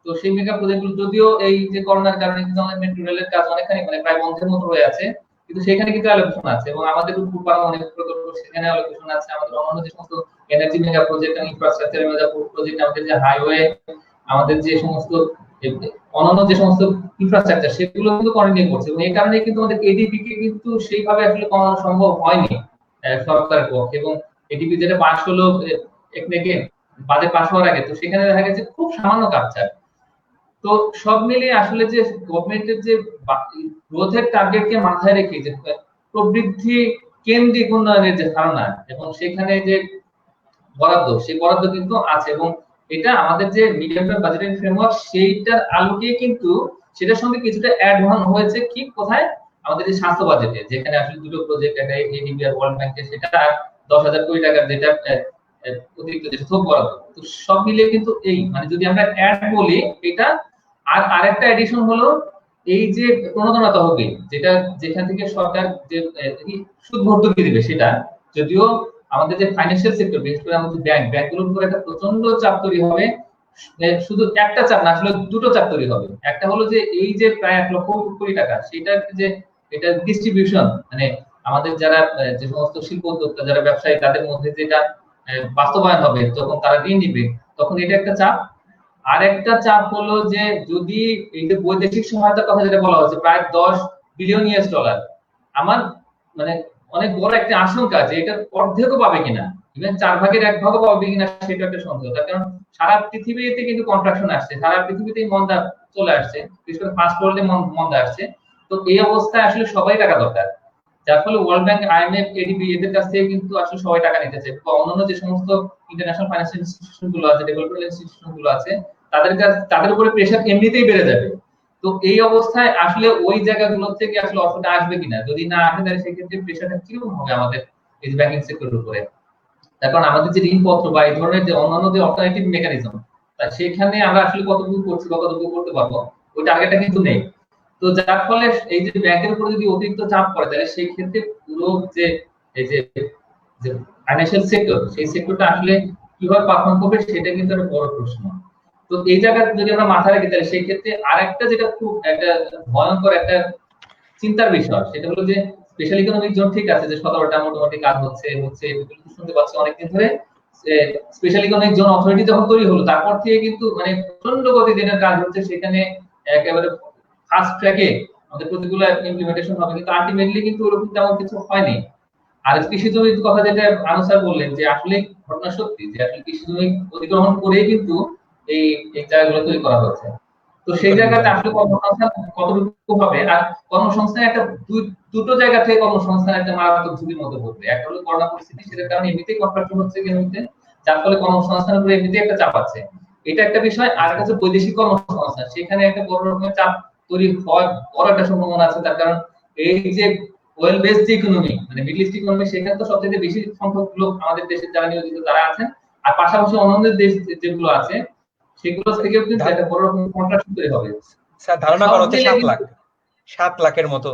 তো সেই মেগা প্রজেক্ট গুলো যদিও এই যে করোনার কারণে কিন্তু আমাদের মেট্রো রেলের কাজ অনেকখানি মানে প্রায় বন্ধের মতো হয়ে আছে, কিন্তু সেখানে কিন্তু অ্যালোকেশন আছে, এবং আমাদের উপর অনেক প্রকল্প সেখানে অ্যালোকেশন আছে। আমাদের অন্যান্য যে সমস্ত এনার্জি মেগা প্রজেক্ট এবং ইনফ্রাস্ট্রাকচার মেগা প্রজেক্ট, আমাদের যে হাইওয়ে আমাদের যে সমস্ত অন্যান্য যে সমস্ত ইনফ্রাস্ট্রাকচার সেগুলো কিন্তু কন্টিনিউ করছে, এবং এই কারণে কিন্তু আমাদের এডিপি কে কিন্তু সেইভাবে আসলে কমানো সম্ভব হয়নি সরকারের পক্ষে। এবং এডিপি যেটা পাস হলো বাজেট পাস হওয়ার আগে, তো সেখানে দেখা গেছে খুব সামান্য কাটছাট। তো সব মিলিয়ে আসলে যে গভর্নমেন্টের যে গ্রোথের টার্গেটকে মাথায় রেখে যে প্রবৃদ্ধি কেন্দ্রিক উন্নয়নের যে ধারণা এবং সেখানে যে বরাদ্দ, সেই বরাদ্দ কিন্তু আছে, এবং এটা আমাদের যে মিডিয়াম টার্ম বাজেটিং ফ্রেমওয়ার্ক সেইটার আলোকে কিন্তু সেটার সঙ্গে কিছুটা অ্যাড অন হয়েছে। কি কোথায়? আমাদের যে স্বাস্থ্য বাজেটে, যেখানে আসলে দুটো প্রজেক্ট, একটা এডিবি আর ওয়ার্ল্ড ব্যাংকের, সেটা 10,000 কোটি টাকার যেটা অতিরিক্ত যেটা থোক বরাদ্দ। তো সব মিলিয়ে কিন্তু এই মানে যদি আমরা অ্যাড বলি এটা, আর আরেকটা এডিশন হলো এই যে প্রণোদনা তহবিল, যেটা যেখান থেকে সরকার যে সুদ ভর্তুকি দিবে, সেটা যদিও আমাদের যে ফাইন্যান্সিয়াল সেক্টর, বিশেষ করে আমাদের ব্যাংকগুলোর উপর একটা প্রচন্ড চাপ তৈরি হবে। শুধু একটা চাপ না, আসলে দুটো চাপ তৈরি হবে। একটা হলো যে এই যে প্রায় 1 লক্ষ কোটি টাকা, সেটা যে এটা ডিস্ট্রিবিউশন, মানে আমাদের যারা যে সমস্ত শিল্প উদ্যোক্তা, যারা ব্যবসায়ী, তাদের মধ্যে যেটা বাস্তবায়ন হবে, যখন তারা ঋণ নিবে, তখন এটা একটা চাপ। আর একটা চাপ হলো যে যদি এই যে বৈদেশিক সহায়তার কথা যেটা বলা হচ্ছে, প্রায় 10 বিলিয়ন ইউএস ডলার, আমার মানে অনেক বড় একটা আশঙ্কা যে এটা অর্ধেকও পাবে কিনা, ইভেন 1/4 পাবে কিনা, সেটা একটা সন্দেহ। তার কারণ সারা পৃথিবীতে কিন্তু কন্ট্রাকশন আসছে, সারা পৃথিবীতেই মন্দা চলে আসছে, বিশেষ করে ফার্স্ট ওয়ার্ল্ডে মন্দা আসছে। তো এই অবস্থায় আসলে সবাই টাকা দরকার, যার ফলে ওয়ার্ল্ড ব্যাংক, আইএমএফ, এডিবি এদের কাছ থেকে কিন্তু আসলে সবাই টাকা নিতেছে। অন্যান্য যে সমস্ত ইন্টারন্যাশনাল ফাইন্যান্সিয়াল ইনস্টিটিউশন গুলো আছে, ডেভেলপমেন্ট ইনস্টিটিউশন গুলো আছে, তাদের উপরে প্রেশার এমনিতেই বেড়ে যাবে। তো এই অবস্থায় আসলে ওই জায়গাগুলো থেকে আসলে অর্থটা আসবে কিনা, যদি না আসে তাহলে সেক্ষেত্রে প্রেশারটা কিরকম হবে আমাদের এই যে ব্যাংকিং সেক্টরের উপরে। তার কারণ আমাদের যে ঋণপত্র বা এই ধরনের যে অন্যান্য যে অল্টারনেটিভ মেকানিজম, তা সেখানে আমরা আসলে কতটুকু করছি বা কতটুকু করতে পারবো, ওই টার্গেটটা কিন্তু নেই। তো যার ফলে এই যে ব্যাংকের উপরে যদি অতিরিক্ত চাপ পড়ে, তাহলে সেই ক্ষেত্রে পুরো যে এই যে ফাইন্যান্সিয়াল সেক্টর, সেই সেক্টরটা আসলে কিভাবে পারফর্ম করবে, সেটা কিন্তু একটা বড় প্রশ্ন। তো এই জায়গায় যদি আমরা মাথায় রাখি, তাহলে সেই ক্ষেত্রে আরেকটা যেটা খুব একটা ভয়ঙ্কর একটা চিন্তার বিষয়, সেটা হলো যে স্পেশাল ইকোনমিক জোন ঠিক আছে যে 17টা মোটামুটি কাজ হচ্ছে এগুলো শুনতে পাচ্ছি অনেকদিন ধরে। স্পেশাল ইকোনমিক জোন অথরিটি যখন তৈরি হলো, তারপর থেকে কিন্তু মানে প্রচন্ড গতিতে কাজ হচ্ছে, সেখানে একেবারে ফাস্ট ট্র্যাকে আমাদের প্রতিগুলো ইমপ্লিমেন্টেশন হবে, কিন্তু আলটিমেটলি কিন্তু ওরকম তেমন কিছু হয়নি। আর কৃষি জমির কথা যেটা আনু স্যার বললেন, যে আসলে ঘটনা সত্যি যে আসলে কৃষি জমি অধিগ্রহণ করে কিন্তু এই জায়গাগুলো তৈরি করা হচ্ছে। তো সেই জায়গাতে আসলে কর্মসংস্থান কতটুকু হবে, আর কর্মসংস্থান একটা দুটো জায়গা থেকে কর্মসংস্থান একটা মারাত্মক ঝুঁকির মধ্যে পড়বে। একটা হলো করোনা পরিস্থিতি, সেটার কারণে এমনিতেই কন্ট্রাকশন হচ্ছে এমনিতে, যার ফলে কর্মসংস্থানের উপরে এমনিতেই একটা চাপ আছে, এটা একটা বিষয়। আর একটা হচ্ছে বৈদেশিক কর্মসংস্থান, সেখানে একটা বড় রকমের চাপ তৈরি হওয়ার বড় একটা সম্ভাবনা আছে। তার কারণ এই যে ওয়েল বেসড ইকোনমি, মানে মিডল ইস্ট ইকোনমি, সেখানে তো সবচেয়ে বেশি সংখ্যক লোক আমাদের দেশের যারা নিয়োজিত তারা আছেন, আর পাশাপাশি অন্যান্য দেশ যেগুলো আছে সেগুলো থেকেও কিন্তু একটা বড় রকমের কন্ট্রাকশন তৈরি হবে। স্যার ধারণা করা হচ্ছে 7 লাখের মতো,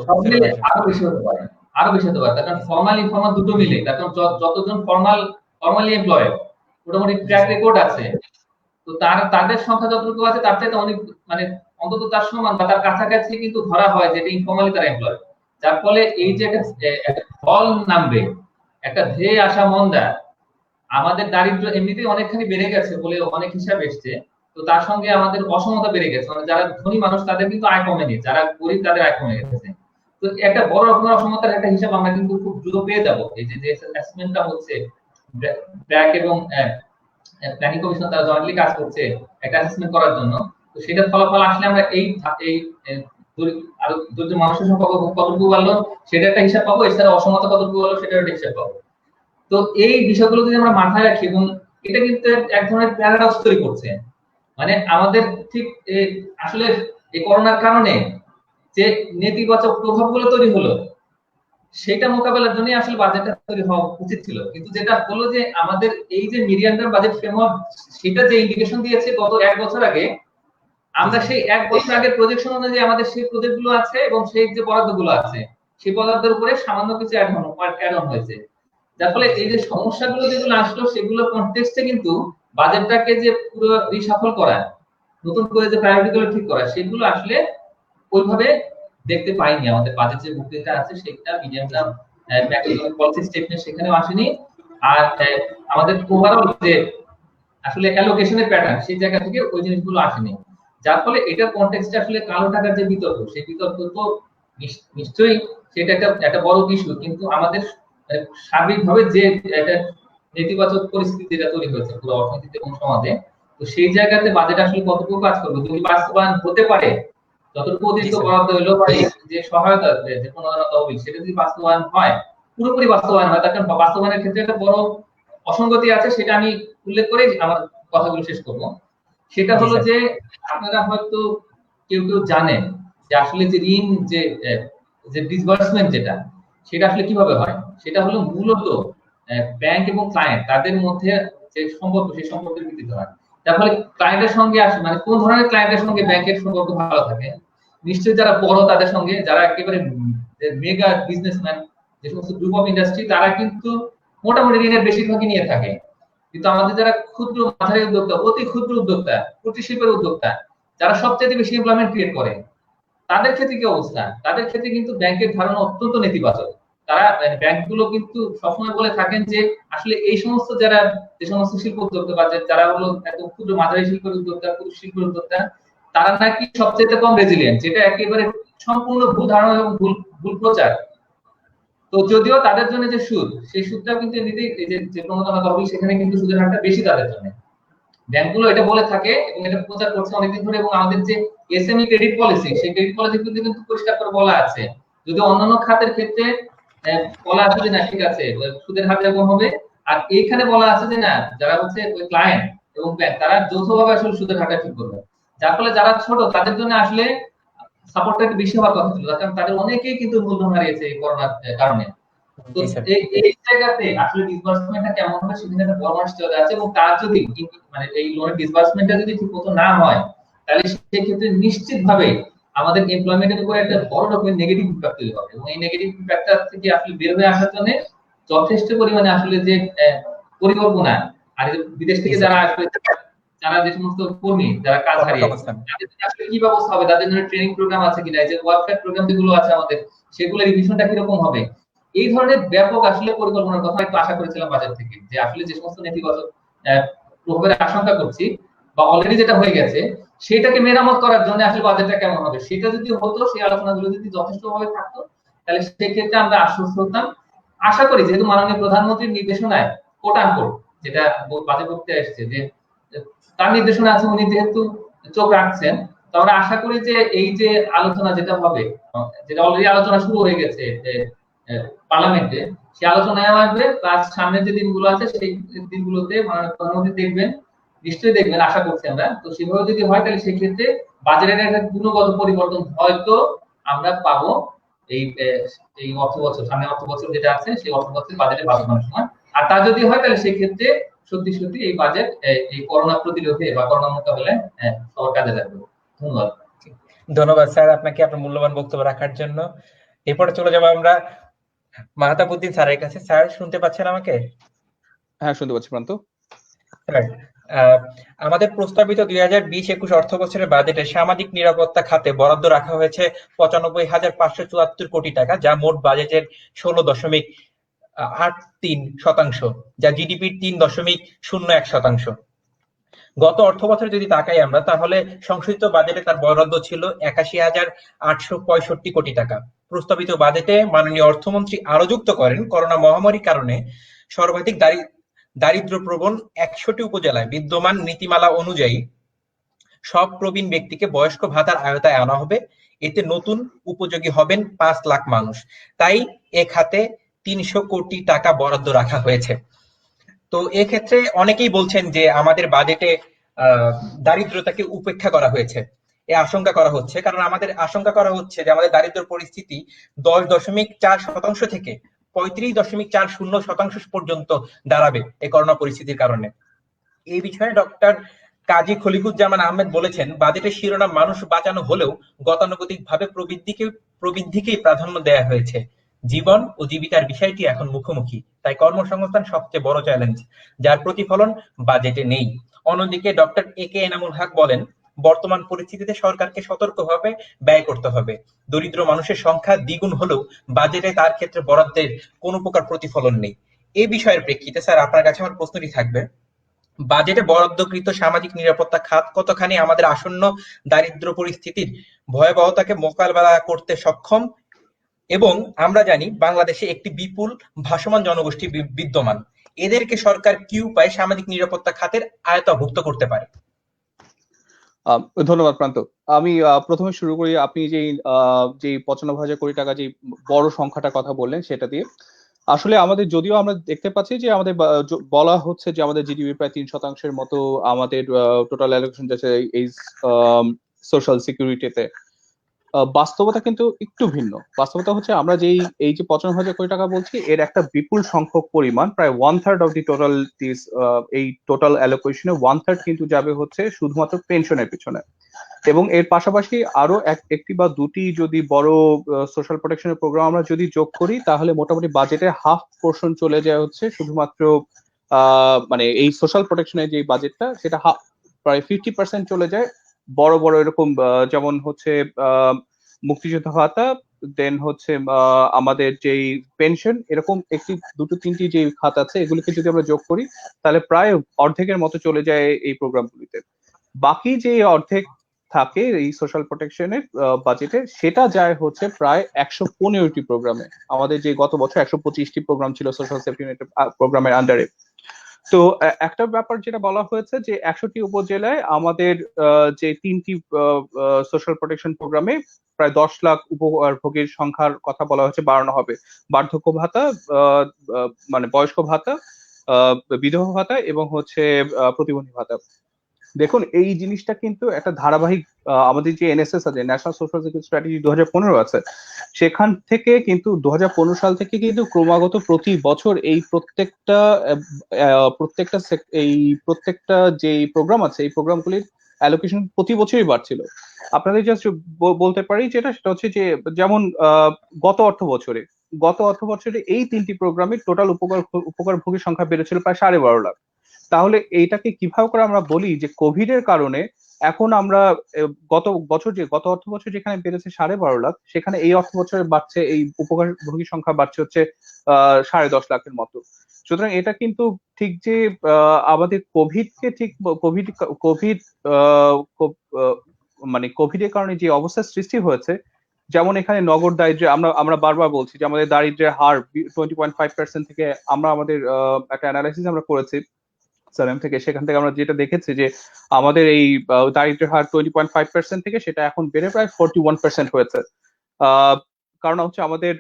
আরো বেশি হতে পারে, কারণ ফর্মাল ইনফর্মাল দুটো মিলে, কারণ যতজন ফর্মালি এমপ্লয়েড মোটামুটি ট্র্যাক রেকর্ড আছে, তো তাদের সংখ্যা যতটুকু আছে তার চাইতে অনেক মানে অন্তত তার সমান বা তার কাছাকাছি কিন্তু ধরা হয় যেটা ইনফর্মালি তারা এমপ্লয়েড। যার ফলে এই যে একটা ফল নামবে, একটা ধেয়ে আসা মন্দা, আমাদের দারিদ্র এমনিতেই অনেকখানি বেড়ে গেছে বলে অনেক হিসাব এসছে, তো তার সঙ্গে আমাদের অসমতা বেড়ে গেছে, মানে যারা ধনী মানুষ তাদের কিন্তু আয় কমেনি, যারা গরিব তাদের আয় কমে গেছে। তো একটা বড় রকমের অসমতার একটা হিসাব আমরা কিন্তু খুব দ্রুত পেয়ে যাবো। এই যে অ্যাসেসমেন্টটা হচ্ছে, ব্র্যাক এবং প্ল্যানিং কমিশন তারা জয়েন্টলি কাজ করছে একটা অ্যাসেসমেন্ট করার জন্য, তো সেটার ফলাফল আসলে আমরা এই আরো দরিদ্র মানুষের সংখ্যা কতটুকু বাড়লো সেটা একটা হিসাব পাবো, এছাড়া অসমতা কতটুকু হলো সেটা একটা হিসাব পাবো। তো এই বিষয়গুলো যদি আমরা মাথায় রাখি, এবং এটা কিন্তু এক ধরনের প্যারাডক্স তৈরি করছে, মানে আমাদের ঠিক আসলে এই করোনার কারণে যে নেতিবাচক প্রভাবগুলো তৈরি হলো, সেটা মোকাবেলার জন্য আসলে বাজেটটা তৈরি হওয়া উচিত ছিল। কিন্তু যেটা হলো যে আমাদের এই যে মিডিয়াম টার্ম বাজেট ফ্রেমওয়ার্ক, সেটা যে ইন্ডিকেশন দিয়েছে গত 1 বছর আগে, আমরা সেই 1 বছর আগের প্রজেকশন অনুযায়ী আমাদের সেই প্রজেক্ট গুলো আছে এবং সেই যে বরাদ্দ গুলো আছে, সেই বরাদ্দের উপরে সামান্য কিছু অ্যাড অন হয়েছে, যার ফলে এই যে সমস্যাগুলো যেগুলো আসলো সেগুলো কনটেক্সটে কিন্তু বাজেটটাকে যে পুরো রিশাফল করা, নতুন করে যে প্রায়োরিটি গুলো ঠিক করা, সেগুলো আসলে ওইভাবে দেখতে পাইনি। আমাদের বাজেট যে বক্তৃতা আছে সেটা মিডিয়াম টার্ম ম্যাক্রোইকোনমিক পলিসি স্টেটমেন্ট সেখানেও আসেনি। আর আমাদের ওভারঅল যে আসলে অ্যালোকেশনের প্যাটার্ন সেই জায়গা থেকে ওই জিনিসগুলো আসেনি, যার ফলে এটার কনটেক্সটে আসলে কালো টাকার যে বিতর্ক, সেই বিতর্ক তো নিশ্চয়ই সেটা একটা বড় ইস্যু, কিন্তু আমাদের সার্বিকভাবে যে একটা নেতিবাচক পরিস্থিতি যেটা তৈরি হয়েছে পুরো অর্থনীতিতে এবং সমাজে, তো সেই জায়গাতে বাজেট আসলে কতটুকু কাজ করবে, যদি বাস্তবায়ন হতে পারে, যতটুকু অতিরিক্ত বরাদ্দ হলো বা এই যে সহায়তা যে প্রণোদনা তহবিল, সেটা যদি বাস্তবায়ন হয়, পুরোপুরি বাস্তবায়ন হয়, তার কারণ বাস্তবায়নের ক্ষেত্রে একটা বড় অসঙ্গতি আছে, সেটা আমি উল্লেখ করে আমার কথাগুলো শেষ করবো। সেটা হলো যে আপনারা হয়তো কেউ কেউ জানেন যে আসলে যে ঋণ যে ডিসবার্সমেন্ট যেটা, সেটা আসলে কিভাবে হয়। সেটা হলো মূলত ব্যাংক এবং ক্লায়েন্ট তাদের মধ্যে যে সম্পর্ক, সেই সম্পর্কের ভিত্তিতে হয়। তার ফলে ক্লায়েন্টের সঙ্গে আসে মানে কোন ধরনের ক্লায়েন্টের সঙ্গে ব্যাংকের সম্পর্ক ভালো থাকে, নিশ্চয়ই যারা বড় তাদের সঙ্গে, যারা একেবারে মেগা বিজনেসম্যান, যে সমস্ত গ্রুপ অফ ইন্ডাস্ট্রি, তারা কিন্তু মোটামুটি ঋণের বেশিরভাগই নিয়ে থাকে। কিন্তু আমাদের যারা ক্ষুদ্র মাঝারি উদ্যোক্তা, অতি ক্ষুদ্র উদ্যোক্তা, কুটির শিল্পের উদ্যোক্তা, যারা সবচেয়ে বেশি এমপ্লয়মেন্ট ক্রিয়েট করে, তাদের ক্ষেত্রে কি অবস্থা? তাদের ক্ষেত্রে কিন্তু ব্যাংকের ধারণা অত্যন্ত নেতিবাচক। তারা ব্যাংকগুলো কিন্তু সবসময় বলে থাকেন যে আসলে এই সমস্ত যে সমস্ত শিল্প উদ্যোক্তা বা যারা হলো একদম ক্ষুদ্র মাঝারি শিল্পের উদ্যোক্তা, ক্ষুদ্র শিল্পের উদ্যোক্তা, তারা নাকি সবচেয়ে কম রেজিলিয়েন্ট, যেটা একেবারে সম্পূর্ণ ভুল ধারণা এবং ভুল প্রচার। তো যদিও তাদের জন্য যে সুদ, সেই সুদটা কিন্তু এমনিতেই এই যে প্রণোদনা তহবিল, সেখানে কিন্তু সুদের হারটা বেশি তাদের জন্য। ব্যাংকগুলো এটা বলে থাকে এবং এটা প্রচার করছে অনেকদিন ধরে, এবং আমাদের যে এসএমই ক্রেডিট পলিসি, সেই ক্রেডিট পলিসি কিন্তু পরিষ্কার করে বলা আছে, যদি অন্যান্য খাতের ক্ষেত্রে বলা আছে যে না ঠিক আছে সুদের হার যেমন হবে, আর এইখানে বলা আছে যে না, যারা হচ্ছে ওই ক্লায়েন্ট এবং ব্যাংক, তারা যৌথভাবে আসলে সুদের হারটা ঠিক করবে, যার ফলে যারা ছোট তাদের জন্য আসলে সাপোর্টটা একটু বেশি হওয়ার কথা ছিল, কারণ তাদের অনেকেই কিন্তু মূলধন হারিয়েছে এই করোনার কারণে। তো এই জায়গাতে আসলে ডিসবার্সমেন্টটা কেমন হবে সেখানে একটা বড় অনিশ্চয়তা আছে, এবং তার যদি মানে এই লোনের ডিসবার্সমেন্টটা যদি ঠিকমতো না হয়, তাহলে সেই ক্ষেত্রে নিশ্চিতভাবে আমাদের এমপ্লয়মেন্টের উপর একটা বড় রকমের নেগেটিভ ইমপ্যাক্ট তৈরি হবে, এবং এই নেগেটিভ ইমপ্যাক্টটা থেকে আসলে বের হয়ে আসার জন্য যথেষ্ট পরিমাণে আসলে যে পরিকল্পনা, আর বিদেশ থেকে যারা আসবে, যারা যে সমস্ত কর্মী যারা কাজ হারিয়ে, তাদের আসলে কি ব্যবস্থা হবে, তাদের জন্য ট্রেনিং প্রোগ্রাম আছে কিনা, যে ওয়ার্কশপ প্রোগ্রাম যেগুলো আছে আমাদের, সেগুলোর রিভিশনটা কিরকম হবে, এই ধরনের ব্যাপক আসলে পরিকল্পনার কথা একটু আশা করেছিলাম বাজেট থেকে, যে আসলে যে সমস্ত নেতিবাচক প্রভাবের আশঙ্কা করছি বা অলরেডি যেটা হয়ে গেছে, সেটাকে মেরামত করার জন্য আসলে বাজেটটা কেমন হবে, সেটা যদি হতো, সেই আলোচনাগুলো যদি যথেষ্টভাবে থাকতো, তাহলে সেক্ষেত্রে আমরা আশ্বস্ত হতাম। আশা করি যেহেতু মাননীয় প্রধানমন্ত্রীর নির্দেশনায় কোট আনকোট যেটা বাজেট বক্তৃতায় এসেছে, যে তার নির্দেশনা আছে, উনি যেহেতু চোখ রাখছেন, তো আমরা আশা করি যে এই যে আলোচনা যেটা হবে, যেটা অলরেডি আলোচনা শুরু হয়ে গেছে পার্লামেন্টে, সেই আলোচনায় আসবে, প্লাস সামনের যে দিনগুলো আছে সেই দিনগুলোতে মাননীয় প্রধানমন্ত্রী দেখবেন, নিশ্চয়ই দেখবেন, আশা করছি আমরা। তো সেভাবে যদি হয়, তাহলে সেক্ষেত্রে বাজেটের একটা গুণগত পরিবর্তন হয়তো আমরা পাবো এই অর্থ বছর, সামনে অর্থ বছর যেটা আছে, সেই অর্থ বছর বাজেটে বাস্তবায়নের সময়। আর তা যদি হয়, তাহলে সেক্ষেত্রে সত্যি সত্যি এই বাজেট এই করোনা প্রতিরোধে বা করোনা মোকাবিলায় সবার কাজে লাগবে। ধন্যবাদ। ধন্যবাদ স্যার আপনাকে আপনার মূল্যবান বক্তব্য রাখার জন্য। এরপরে চলে যাবো আমরা মাহতাবউদ্দিন স্যারের কাছে। স্যার শুনতে পাচ্ছেন আমাকে? হ্যাঁ, শুনতে পাচ্ছি প্রান্ত। স্যার, আমাদের প্রস্তাবিত 2020-21 অর্থ বছরের বাজেটে সামাজিক নিরাপত্তা খাতে বরাদ্দ রাখা হয়েছে 95,574 কোটি টাকা, যা মোট বাজেটের 16.83%, যা জিডিপির 3.01%। গত অর্থ বছরে যদি তাকাই আমরা, তাহলে সংশোধিত বাজেটে তার বরাদ্দ ছিল 81,865 কোটি টাকা। প্রস্তাবিত বাজেটে মাননীয় অর্থমন্ত্রী আরো যুক্ত করেন, করোনা মহামারীর কারণে সর্বাধিক দারিদ্র্যপ্রবণ 100টি উপজেলায় বিদ্যমান নীতিমালা অনুযায়ী সব প্রবীণ ব্যক্তিকে বয়স্ক ভাতার আওতায় আনা হবে। এতে নতুন উপযোগী হবেন 5 লাখ মানুষ। তাই এ খাতে 300 কোটি টাকা বরাদ্দ রাখা হয়েছে। তো এক্ষেত্রে অনেকেই বলছেন যে আমাদের বাজেটে দারিদ্রতাকে উপেক্ষা করা হয়েছে, এ আশঙ্কা করা হচ্ছে। কারণ আমাদের আশঙ্কা করা হচ্ছে যে আমাদের দারিদ্র পরিস্থিতি 10.4% থেকে 35.40% পর্যন্ত দাঁড়াবে এই করোনা পরিস্থিতির কারণে। এই বিষয়ে ডক্টর কাজী খলিকুজ্জামান আহমেদ বলেছেন, বাজেটের শিরোনাম মানুষ বাঁচানো হলেও গতানুগতিকভাবে প্রবৃদ্ধিকেই প্রাধান্য দেয়া হয়েছে। জীবন ও জীবিকার বিষয়টি এখন মুখোমুখি, তাই কর্মসংস্থান সবচেয়ে বড় চ্যালেঞ্জ, যার প্রতিফলন বাজেটে নেই। অন্যদিকে ডক্টর এ কে এনামুল হক বলেন, বর্তমান পরিস্থিতিতে সরকারকে সতর্কভাবে ব্যয় করতে হবে। দরিদ্র মানুষের সংখ্যা দ্বিগুণ হলেও বাজেটে তার ক্ষেত্রে বরাদ্দের কোনো প্রকার প্রতিফলন নেই। এই বিষয়ের প্রেক্ষিতে স্যার আপনার কাছে আমার প্রশ্নটি থাকবে, বাজেটে বরাদ্দকৃত সামাজিক নিরাপত্তা খাত কতখানি আমাদের আসন্ন দারিদ্র পরিস্থিতির ভয়াবহতাকে মোকাবেলা করতে সক্ষম? এবং আমরা জানি বাংলাদেশে একটি বিপুল ভাসমান জনগোষ্ঠী বিদ্যমান, এদেরকে সরকার কি উপায়ে সামাজিক নিরাপত্তা খাতের আয়তাভুক্ত করতে পারে? ধন্যবাদ প্রান্ত। আমি প্রথমে শুরু করি, আপনি যে 95,000 কোটি টাকা যে বড় সংখ্যাটার কথা বললেন সেটা দিয়ে। আসলে আমাদের, যদিও আমরা দেখতে পাচ্ছি যে আমাদের বলা হচ্ছে যে আমাদের জিডিপি প্রায় 3% মতো আমাদের টোটাল অ্যালোকেশন যাচ্ছে এই সোশ্যাল সিকিউরিটিতে। বাস্তবতা কিন্তু একটু ভিন্ন। বাস্তবতা হচ্ছে আমরা এই যে 95,000 কোটি টাকা বলছি, এর একটা বিপুল সংখ্যক পরিমাণ, প্রায় 1/3 অফ দি টোটাল এই টোটাল অ্যালোকেশনে 1/3 কিন্তু যাবে হচ্ছে শুধুমাত্র পেনশনের পিছনে। এবং এর পাশাপাশি আরো একটি বা দুটি যদি বড় সোশ্যাল প্রোটেকশনের প্রোগ্রাম আমরা যদি যোগ করি, তাহলে মোটামুটি বাজেটের হাফ পোর্শন চলে যায় হচ্ছে শুধুমাত্র মানে এই সোশ্যাল প্রোটেকশনের যে বাজেটটা, সেটা প্রায় 50% চলে যায় বড় বড় এরকম যেমন হচ্ছে মুক্তিযোদ্ধা ভাতা, দেন হচ্ছে আমাদের যেই পেনশন, এরকম একটি দুটো তিনটি যে খাত আছে, এগুলিকে যদি আমরা যোগ করি তাহলে প্রায় অর্ধেকের মতো চলে যায় এই প্রোগ্রামগুলিতে। বাকি যে অর্ধেক থাকে এই সোশ্যাল প্রোটেকশনের বাজেটে, সেটা যায় হচ্ছে প্রায় 115টি প্রোগ্রামে। আমাদের যে গত বছর 125টি প্রোগ্রাম ছিল সোশ্যাল সেফটি নেট প্রোগ্রামের আন্ডারে। তো একটা ব্যাপার যেটা বলা হয়েছে যে 100টি উপজেলায় আমাদের যে 3টি সোশ্যাল প্রোটেকশন প্রোগ্রামে প্রায় 10 লাখ উপভোগীর সংখ্যার কথা বলা হয়েছে, বাড়ানো হবে। বার্ধক্য ভাতা, মানে বয়স্ক ভাতা, বিধবা ভাতা এবং হচ্ছে প্রতিবন্ধী ভাতা। দেখুন, এই জিনিসটা কিন্তু একটা ধারাবাহিক, আমাদের যে এনএসএস আছে, ন্যাশনাল সোশ্যাল সিকিউরিটি স্ট্র্যাটেজি 2015 আছে, সেখান থেকে কিন্তু 2015 সাল থেকে কিন্তু ক্রমাগত প্রতি বছর এই প্রত্যেকটা যে প্রোগ্রাম আছে, এই প্রোগ্রামগুলির অ্যালোকেশন প্রতি বছরই বাড়ছিল। আপনাদের জাস্ট বলতে পারি যেটা, সেটা হচ্ছে যে যেমন গত অর্থ বছরে এই 3টি প্রোগ্রামের টোটাল উপকারভোগীর সংখ্যা বেড়েছিল প্রায় 12.5 লাখ। তাহলে এইটাকে কিভাবে করে আমরা বলি যে কোভিড এর কারণে এখন আমরা গত অর্থ বছর যেখানে বেড়েছে 12.5 লাখ, সেখানে এই অর্থ বছরে বাড়ছে, এই উপকারভোগী সংখ্যা বাড়ছে হচ্ছে 10.5 লাখের মতো। সুতরাং এটা কিন্তু ঠিক যে আমাদের কোভিড মানে কোভিড এর কারণে যে অবস্থার সৃষ্টি হয়েছে, যেমন এখানে নগর দারিদ্র্য, আমরা বারবার বলছি যে আমাদের দারিদ্র্যের হার 20.5% থেকে, আমাদের একটা অ্যানালাইসিস আমরা করেছি সালেম থেকে, সেখান থেকে আমরা যেটা দেখেছি যে আমাদের এই দারিদ্র্যের হার 20.5% থেকে সেটা এখন বেড়ে প্রায় 41% হয়েছে। কারণ হচ্ছে আমাদের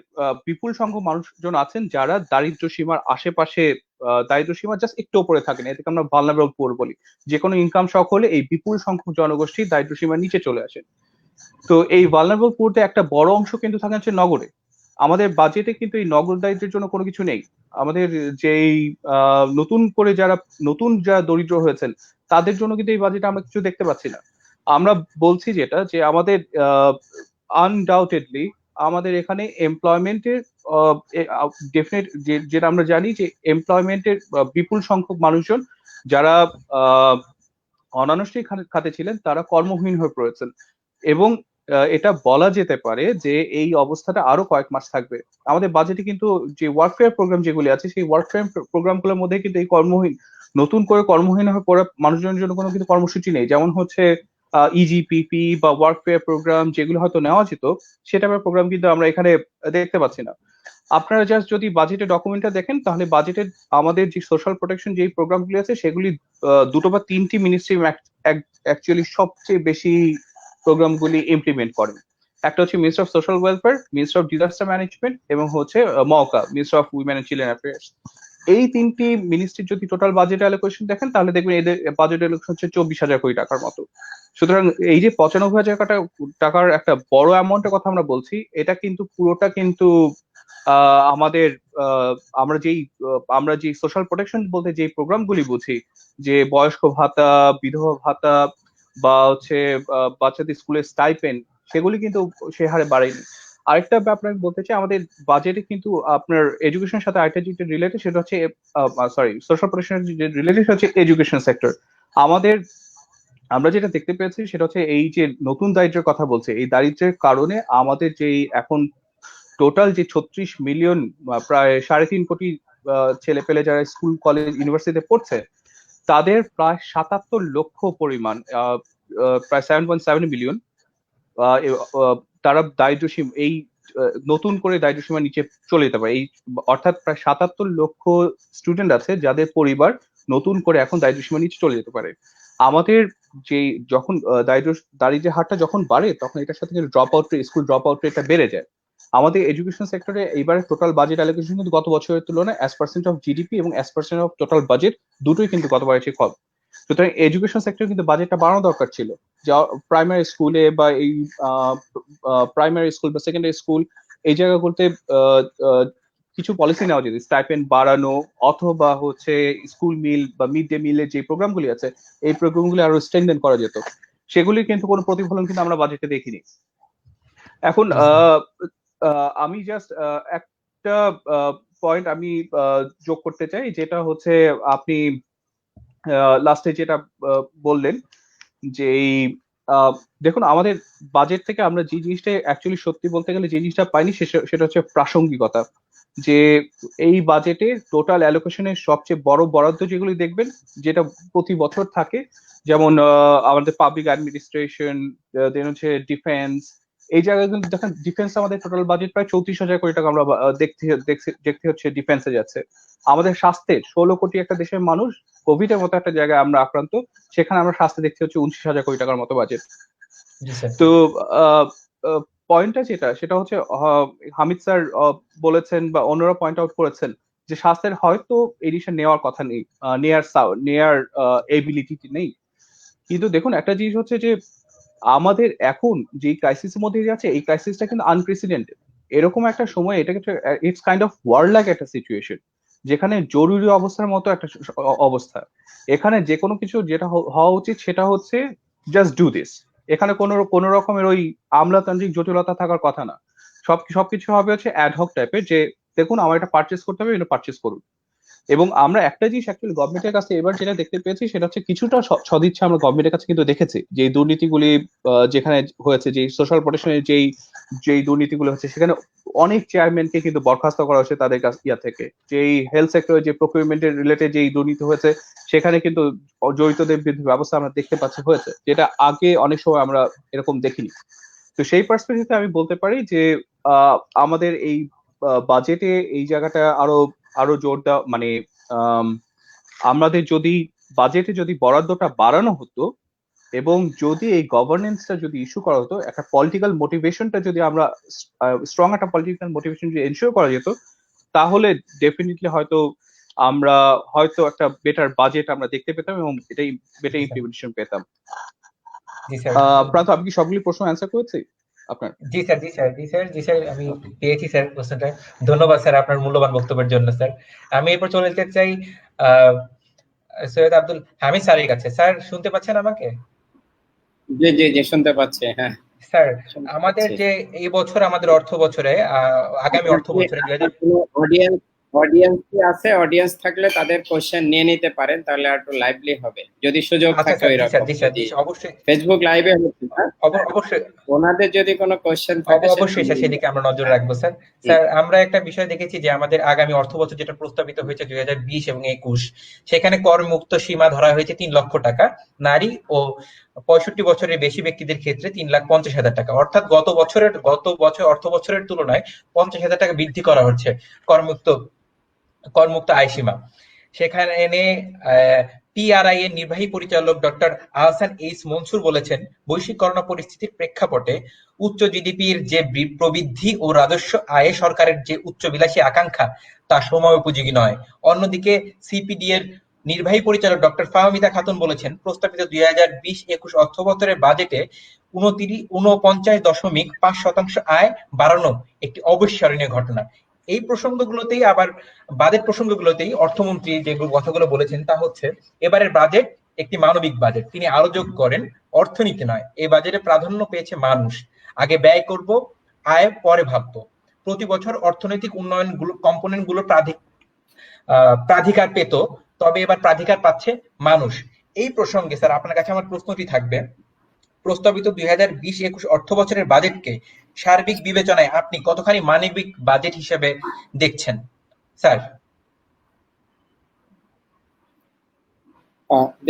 বিপুল সংখ্যক মানুষজন আছেন যারা দারিদ্র্য সীমার আশেপাশে, দারিদ্র্য সীমার জাস্ট একটু উপরে থাকেন, এটাকে আমরা ভালনারেবল পুয়ার বলি। যে কোনো ইনকাম শক হলে এই বিপুল সংখ্যক জনগোষ্ঠী দারিদ্র্য সীমার নিচে চলে আসেন। তো এই ভালনারেবল পুয়ারতে একটা বড় অংশ কিন্তু থাকে হচ্ছে নগরে। আমাদের বাজেটে কিন্তু এই নগর দারিদ্র্যের জন্য কোনো কিছু নেই। আমাদের যেই যারা দরিদ্র হয়েছেন তাদের জন্য কিন্তু এই বাজেটে আমরা কিছু দেখতে পাচ্ছি না। আমরা বলছি যেটা, যে আমাদের আনডাউটেডলি আমাদের এখানে এমপ্লয়মেন্টের ডেফিনেট, যেটা আমরা জানি যে এমপ্লয়মেন্টের বিপুল সংখ্যক মানুষজন যারা অনানুষ্ঠানিক খাতে ছিলেন তারা কর্মহীন হয়ে পড়েছেন। এবং এটা বলা যেতে পারে যে এই অবস্থাটা আরো কয়েক মাস থাকবে। আমাদের বাজেটে কিন্তু যে ওয়ার্কফেয়ার প্রোগ্রাম যেগুলি আছে, সেই ওয়ার্কফেয়ার প্রোগ্রামগুলোর মধ্যে কিন্তু এই নতুন করে কর্মহীন হয়ে পড়া মানুষজনের জন্য কোনো কিন্তু কর্মসূচি নেই। যেমন হচ্ছে ইজিপিপি বা ওয়ার্কফেয়ার প্রোগ্রাম, যেগুলো হয়তো নেওয়া যেত, সেটা প্রোগ্রাম কিন্তু আমরা এখানে দেখতে পাচ্ছি না। আপনারা জাস্ট যদি বাজেটের ডকুমেন্টটা দেখেন, তাহলে বাজেটের আমাদের যে সোশ্যাল প্রোটেকশন যে প্রোগ্রামগুলি আছে, সেগুলি দুটো বা তিনটি মিনিস্ট্রি অ্যাকচুয়ালি সবচেয়ে বেশি প্রোগ্রামগুলি ইমপ্লিমেন্ট করেন। একটা হচ্ছে ministry of social welfare, ministry of disaster management এবং হচ্ছে মওকা, ministry of women and children affairs. এই তিনটি মিনিস্ট্রির যদি টোটাল বাজেট অ্যালোকেশন দেখেন, তাহলে দেখবেন এদের বাজেট অ্যালোকেশন হচ্ছে 24,000 কোটি টাকার মতো। সুতরাং এই যে 95,000 টাকার একটা বড় অ্যামাউন্টের কথা আমরা বলছি, এটা কিন্তু পুরোটা কিন্তু আমাদের আমরা যে সোশ্যাল প্রোটেকশন বলতে যে প্রোগ্রামগুলি বুঝি, যে বয়স্ক ভাতা, বিধবা ভাতা বা হচ্ছে বাচ্চাদের স্কুলের স্টাইপেন্ড, সেগুলি কিন্তু সে হারে বাড়েনি। আরেকটা ব্যাপার আমি বলতে চাই, আমাদের বাজেটে কিন্তু আপনার এডুকেশনের সাথে আরেকটা যেটা রিলেটেড, সেটা হচ্ছে সোশ্যাল প্রোটেকশনের যে রিলেটেড হচ্ছে এডুকেশন সেক্টর। আমরা যেটা দেখতে পেয়েছি সেটা হচ্ছে এই যে নতুন দারিদ্র্যের কথা বলছে, এই দারিদ্র্যের কারণে আমাদের যেই এখন টোটাল যে 36 মিলিয়ন, প্রায় 3.5 কোটি ছেলে পেলে যারা স্কুল কলেজ ইউনিভার্সিটিতে পড়ছে, তাদের প্রায় ৭৭ লক্ষ পরিমাণ প্রায় 7.7 মিলিয়ন তারা দারিদ্র্য এই নতুন করে দারিদ্র্য সীমার নিচে চলে যেতে পারে। এই অর্থাৎ প্রায় ৭৭ লক্ষ স্টুডেন্ট আছে যাদের পরিবার নতুন করে এখন দারিদ্র্য সীমার নিচে চলে যেতে পারে। আমাদের যে যখন দারিদ্র্যের হারটা যখন বাড়ে তখন এটার সাথে স্কুল ড্রপ আউট রেটটা বেড়ে যায়। আমাদের এডুকেশন সেক্টরে এইবারে টোটাল বাজেট অ্যালোকেশন কিন্তু গত বছরের তুলনায় অ্যাজ পার্সেন্ট অফ জিডিপি এবং as percent of total budget দুটোই কিন্তু গতবারের চেয়ে কম। সুতরাং এডুকেশন সেক্টরে কিন্তু বাজেটটা বাড়ানো দরকার ছিল, যা প্রাইমারি স্কুলে বা এই প্রাইমারি স্কুল বা সেকেন্ডারি স্কুল এই জায়গাগুলোতে কিছু পলিসি নেওয়া যেত, স্টাইপেন্ড বাড়ানো অথবা হচ্ছে স্কুল মিল বা মিড ডে মিলের যে প্রোগ্রামগুলি আছে এই প্রোগ্রামগুলি আরো স্ট্রেংথেন করা যেত। সেগুলির কিন্তু কোনো প্রতিফলন কিন্তু আমরা বাজেটে দেখিনি। এখন আমি জাস্ট একটা পয়েন্ট আমি যোগ করতে চাই, যেটা হচ্ছে আপনি লাস্টে যেটা বললেন যে দেখুন আমাদের বাজেট থেকে আমরা যে জিনিসটা অ্যাকচুয়ালি সত্যি বলতে গেলে যে জিনিসটা পাইনি সেটা হচ্ছে প্রাসঙ্গিকতা। যে এই বাজেটে টোটাল অ্যালোকেশনের সবচেয়ে বড় বরাদ্দ যেগুলি দেখবেন যেটা প্রতি বছর থাকে, যেমন আমাদের পাবলিক অ্যাডমিনিস্ট্রেশন, দেন হচ্ছে ডিফেন্স, এই জায়গাগুলো দেখেন ডিফেন্স আমাদের টোটাল বাজেট প্রায় 34,000 কোটি টাকা আমরা দেখতে হচ্ছে ডিফেন্সে যাচ্ছে। আমাদের স্বাস্থ্যের 16 কোটি একটা দেশের মানুষ কোভিড এর মতো একটা জায়গায় আমরা আক্রান্ত, সেখানে আমরা স্বাস্থ্যে দেখতে হচ্ছে 29,000 কোটি টাকার মতো বাজেট। তো পয়েন্টটা সেটা হচ্ছে হামিদ স্যার বলেছেন বা অন্যরা পয়েন্ট আউট করেছেন যে স্বাস্থ্যের হয়তো এডিশন নেওয়ার কথা নেই, নেয়ার এবিলিটি নেই, কিন্তু দেখুন একটা জিনিস হচ্ছে যে আমাদের এখন যে ক্রাইসিসের মধ্যে যাচ্ছে এই ক্রাইসিসটা কিন্তু আনপ্রেসিডেন্টেড। এরকম একটা সময় এটাকে it's kind of world like একটা সিচুয়েশন, যেখানে জরুরি অবস্থার মতো একটা অবস্থা। এখানে যে কোনো কিছু যেটা হওয়া উচিত সেটা হচ্ছে জাস্ট ডু দিস। এখানে কোনো রকমের ওই আমলাতান্ত্রিক জটিলতা থাকার কথা না। সবকিছু হবে হচ্ছে অ্যাডহক টাইপের, যে দেখুন আমার এটা পারচেস করতে হবে, এটা পারচেস করুন। এবং আমরা একটা জিনিস অ্যাকচুয়ালি গভর্নমেন্টের কাছে এবার যেটা দেখতে পেয়েছি সেটা হচ্ছে কিছুটা সদিচ্ছা আমরা গভর্নমেন্টের কাছে কিন্তু দেখেছি। যে দুর্নীতিগুলি যেখানে হয়েছে, যে সোশ্যাল প্রোটেকশনের যেই দুর্নীতিগুলো হচ্ছে, সেখানে অনেক চেয়ারম্যানকে কিন্তু বরখাস্ত করা হয়েছে তাদের কাছ থেকে। যেই হেলথ সেক্টরে যে প্রকিউরমেন্টের রিলেটেড যেই দুর্নীতি হয়েছে সেখানে কিন্তু জড়িতদের বিরুদ্ধে ব্যবস্থা আমরা দেখতে পাচ্ছি হয়েছে, যেটা আগে অনেক সময় আমরা এরকম দেখিনি। তো সেই পার্সপেক্টিভে আমি বলতে পারি যে আমাদের এই বাজেটে এই জায়গাটা আরো জোর দেওয়া, মানে আমাদের যদি বাজেটে যদি বরাদ্দটা বাড়ানো হতো এবং যদি এই গভর্নেন্সটা যদি ইস্যু করা হতো, একটা পলিটিক্যাল মোটিভেশনটা যদি আমরা স্ট্রং একটা পলিটিক্যাল মোটিভেশন যদি এনশিওর করা যেত, তাহলে ডেফিনেটলি আমরা হয়তো একটা বেটার বাজেট আমরা দেখতে পেতাম এবং এটাই বেটার ইমপ্লিমেন্টেশন পেতাম। প্রান্ত, আমি কি সবগুলি প্রশ্ন অ্যান্সার করেছি আপনার? জি স্যার আমি পেয়েছি স্যার প্রশ্নটা। ধন্যবাদ স্যার আপনার মূল্যবান বক্তব্যের জন্য স্যার। আমি এরপর চলে যেতে চাই সৈয়দ আব্দুল হামিদ স্যারের কাছে। স্যার শুনতে পাচ্ছেন আমাকে? জি শুনতে পাচ্ছি। হ্যাঁ স্যার, আমাদের যে এই বছর আমাদের অর্থ বছরে আগামী অর্থ বছরে অডিয়েন্স কি আছে? অডিয়েন্স থাকলে তাদের কোশ্চেন নিয়ে নিতে পারেন, তাহলে একটু লাইভলি হবে যদি সুযোগ থাকে। অবশ্যই ফেসবুক লাইভে হচ্ছে না, অবশ্যই ওনাদের যদি কোনো কোশ্চেন থাকে অবশ্যই স্যার সেদিকে আমরা নজর রাখবো স্যার। স্যার, আমরা একটা বিষয় দেখেছি যে আমাদের আগামী অর্থ বছর যেটা প্রস্তাবিত হয়েছে 2020 এবং 21, সেখানে কর মুক্ত সীমা ধরা হয়েছে 3 লক্ষ টাকা, নারী ও 65 বছরের বেশি ব্যক্তিদের ক্ষেত্রে 3,50,000 টাকা। অর্থাৎ গত বছর অর্থ বছরের তুলনায় 50,000 টাকা বৃদ্ধি করা হচ্ছে করমুক্ত আয় সীমা। সেখানে পিআরআই এর নির্বাহী পরিচালক ডক্টর আহসান এইচ মনসুর বলেছেন, বৈশ্বিক করোনা পরিস্থিতির প্রেক্ষাপটে উচ্চ জিডিপির যে প্রবৃদ্ধি ও রাজস্ব আয়ে সরকারের যে উচ্চবিলাসী আকাঙ্ক্ষা তা সময় উপযোগী নয়। অন্যদিকে সিপিডি এর নির্বাহী পরিচালক ডক্টর ফাহমিদা খাতুন বলেছেন, প্রস্তাবিত 2020-21 অর্থ বছরের বাজেটে 49.5% আয় বাড়ানো একটি অবিস্মরণীয় ঘটনা। এই প্রসঙ্গগুলোতেই আবার বাজেট প্রসঙ্গগুলোতেই অর্থমন্ত্রী যে কথাগুলো বলেছেন তা হচ্ছে, এবারের বাজেট একটি মানবিক বাজেট। তিনি আরো যোগ করেন, অর্থনীতি নয়, এই বাজেটে প্রাধান্য পেয়েছে মানুষ। আগে ব্যয় করব, আয় পরে ভাববো। প্রতি বছর অর্থনৈতিক উন্নয়ন কম্পোনেন্ট গুলো প্রাধিকার পেত, তবে এবার প্রাধিকার পাচ্ছে মানুষ। এই প্রসঙ্গে স্যার আপনার কাছে আমার প্রশ্নটি থাকবে, প্রস্তাবিত 2020-21 অর্থ বছরের বাজেটকে সার্বিক বিবেচনায় আপনি কতখানি মানবিক বাজেট হিসেবে দেখছেন স্যার?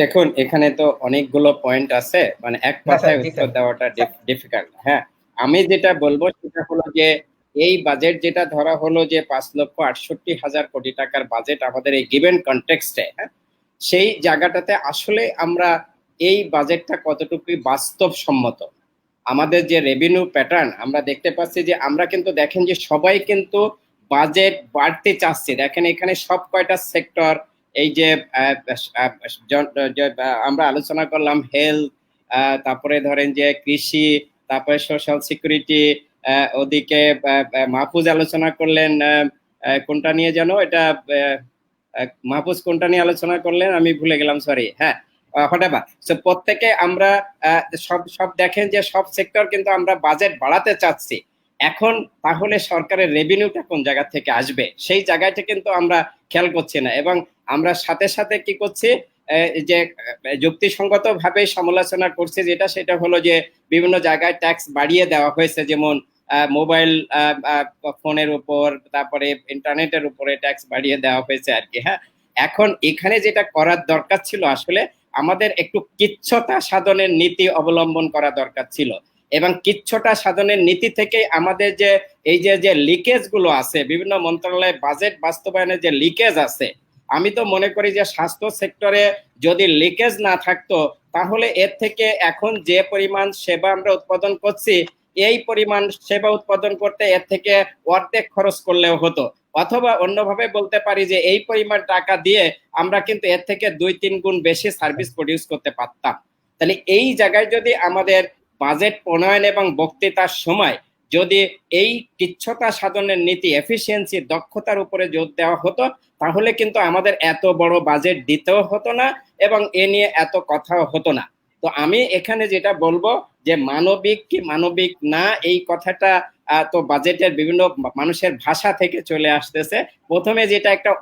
দেখুন, এখানে তো অনেকগুলো পয়েন্ট আছে, মানে এক না স্যার, কথায় জি উত্তর স্যার। দেওয়াটা ডিফিকাল্ট। হ্যাঁ, আমি যেটা বলবো সেটা হলো যে এই বাজেট যেটা ধরা হলো যে 5,68,000 কোটি টাকার বাজেট আমাদের এই গিভেন কনটেক্সটে, হ্যাঁ, সেই জায়গাটাতে আসলে আমরা এই বাজেটটা কতটুকু বাস্তবসম্মত। আমাদের যে রেভিনিউ প্যাটার্ন আমরা দেখতে পাচ্ছি যে আমরা কিন্তু দেখেন যে সবাই কিন্তু বাজেট বাড়তে চাচ্ছে। দেখেন এখানে সব কয়টা সেক্টর, এই যে আমরা আলোচনা করলাম হেলথ, তারপরে ধরেন যে কৃষি, তারপরে সোশ্যাল সিকিউরিটি, ওদিকে মাহফুজ আলোচনা করলেন কোনটা নিয়ে যেন, এটা মাহফুজ কোনটা নিয়ে আলোচনা করলেন আমি ভুলে গেলাম, সরি। হ্যাঁ, হোয়াটএভার। সো প্রত্যেকে আমরা সব সব দেখেন যে সব সেক্টর কিন্তু আমরা বাজেট বাড়াতে চাচ্ছি। এখন তাহলে সরকারের রেভিনিউটা কোন জায়গা থেকে আসবে সেই জায়গাটা কিন্তু আমরা খেয়াল করছি না, এবং আমরা সাথে সাথে কি করছি, যে যুক্তিসঙ্গত ভাবে সমালোচনা করছে যেটা, সেটা হলো যে বিভিন্ন জায়গায় ট্যাক্স বাড়িয়ে দেওয়া হয়েছে, যেমন মোবাইল ফোনের উপর, তারপরে ইন্টারনেটের উপরে ট্যাক্স বাড়িয়ে দেওয়া হয়েছে আর কি। হ্যাঁ, এখন এখানে যেটা করার দরকার ছিল আসলে আমাদের একটু কিচ্ছতা সাধনের নীতি অবলম্বন করা দরকার ছিল, এবং কিচ্ছটা সাধনের নীতি থেকে আমাদের যে এই যে লিকেজ গুলো আছে, বিভিন্ন মন্ত্রণালয়ে বাজেট বাস্তবায়নের যে লিকেজ আছে, আমি তো মনে করি যে স্বাস্থ্য সেক্টরে যদি লিকেজ না থাকতো তাহলে এর থেকে এখন যে পরিমাণ সেবা আমরা উৎপাদন করছি, এই পরিমাণ সেবা উৎপাদন করতে এর থেকে অর্ধেক খরচ করলেও হতো, অথবা অন্যভাবে বলতে পারি যে এই পরিমাণ টাকা দিয়ে আমরা কিন্তু এর থেকে 2-3 গুণ বেশি সার্ভিস প্রডিউস করতে পারতাম। তাহলে এই জায়গায় যদি আমাদের বাজেট প্রণয়ন এবং বক্তৃতার সময় যদি এই কিচ্ছতা সাধনের নীতি, এফিসিয়েন্সি, দক্ষতার উপরে জোর দেওয়া হতো, তাহলে কিন্তু আমাদের এত বড় বাজেট দিতেও হতো না এবং এ নিয়ে এত কথাও হতো না। তো আমি এখানে যেটা বলবো যে মানবিক কি মানবিক না, এই কথাটা তো বাজেটের বিভিন্ন মানুষের ভাষা থেকে চলে আসতেছে। প্রথমে যেটা একটা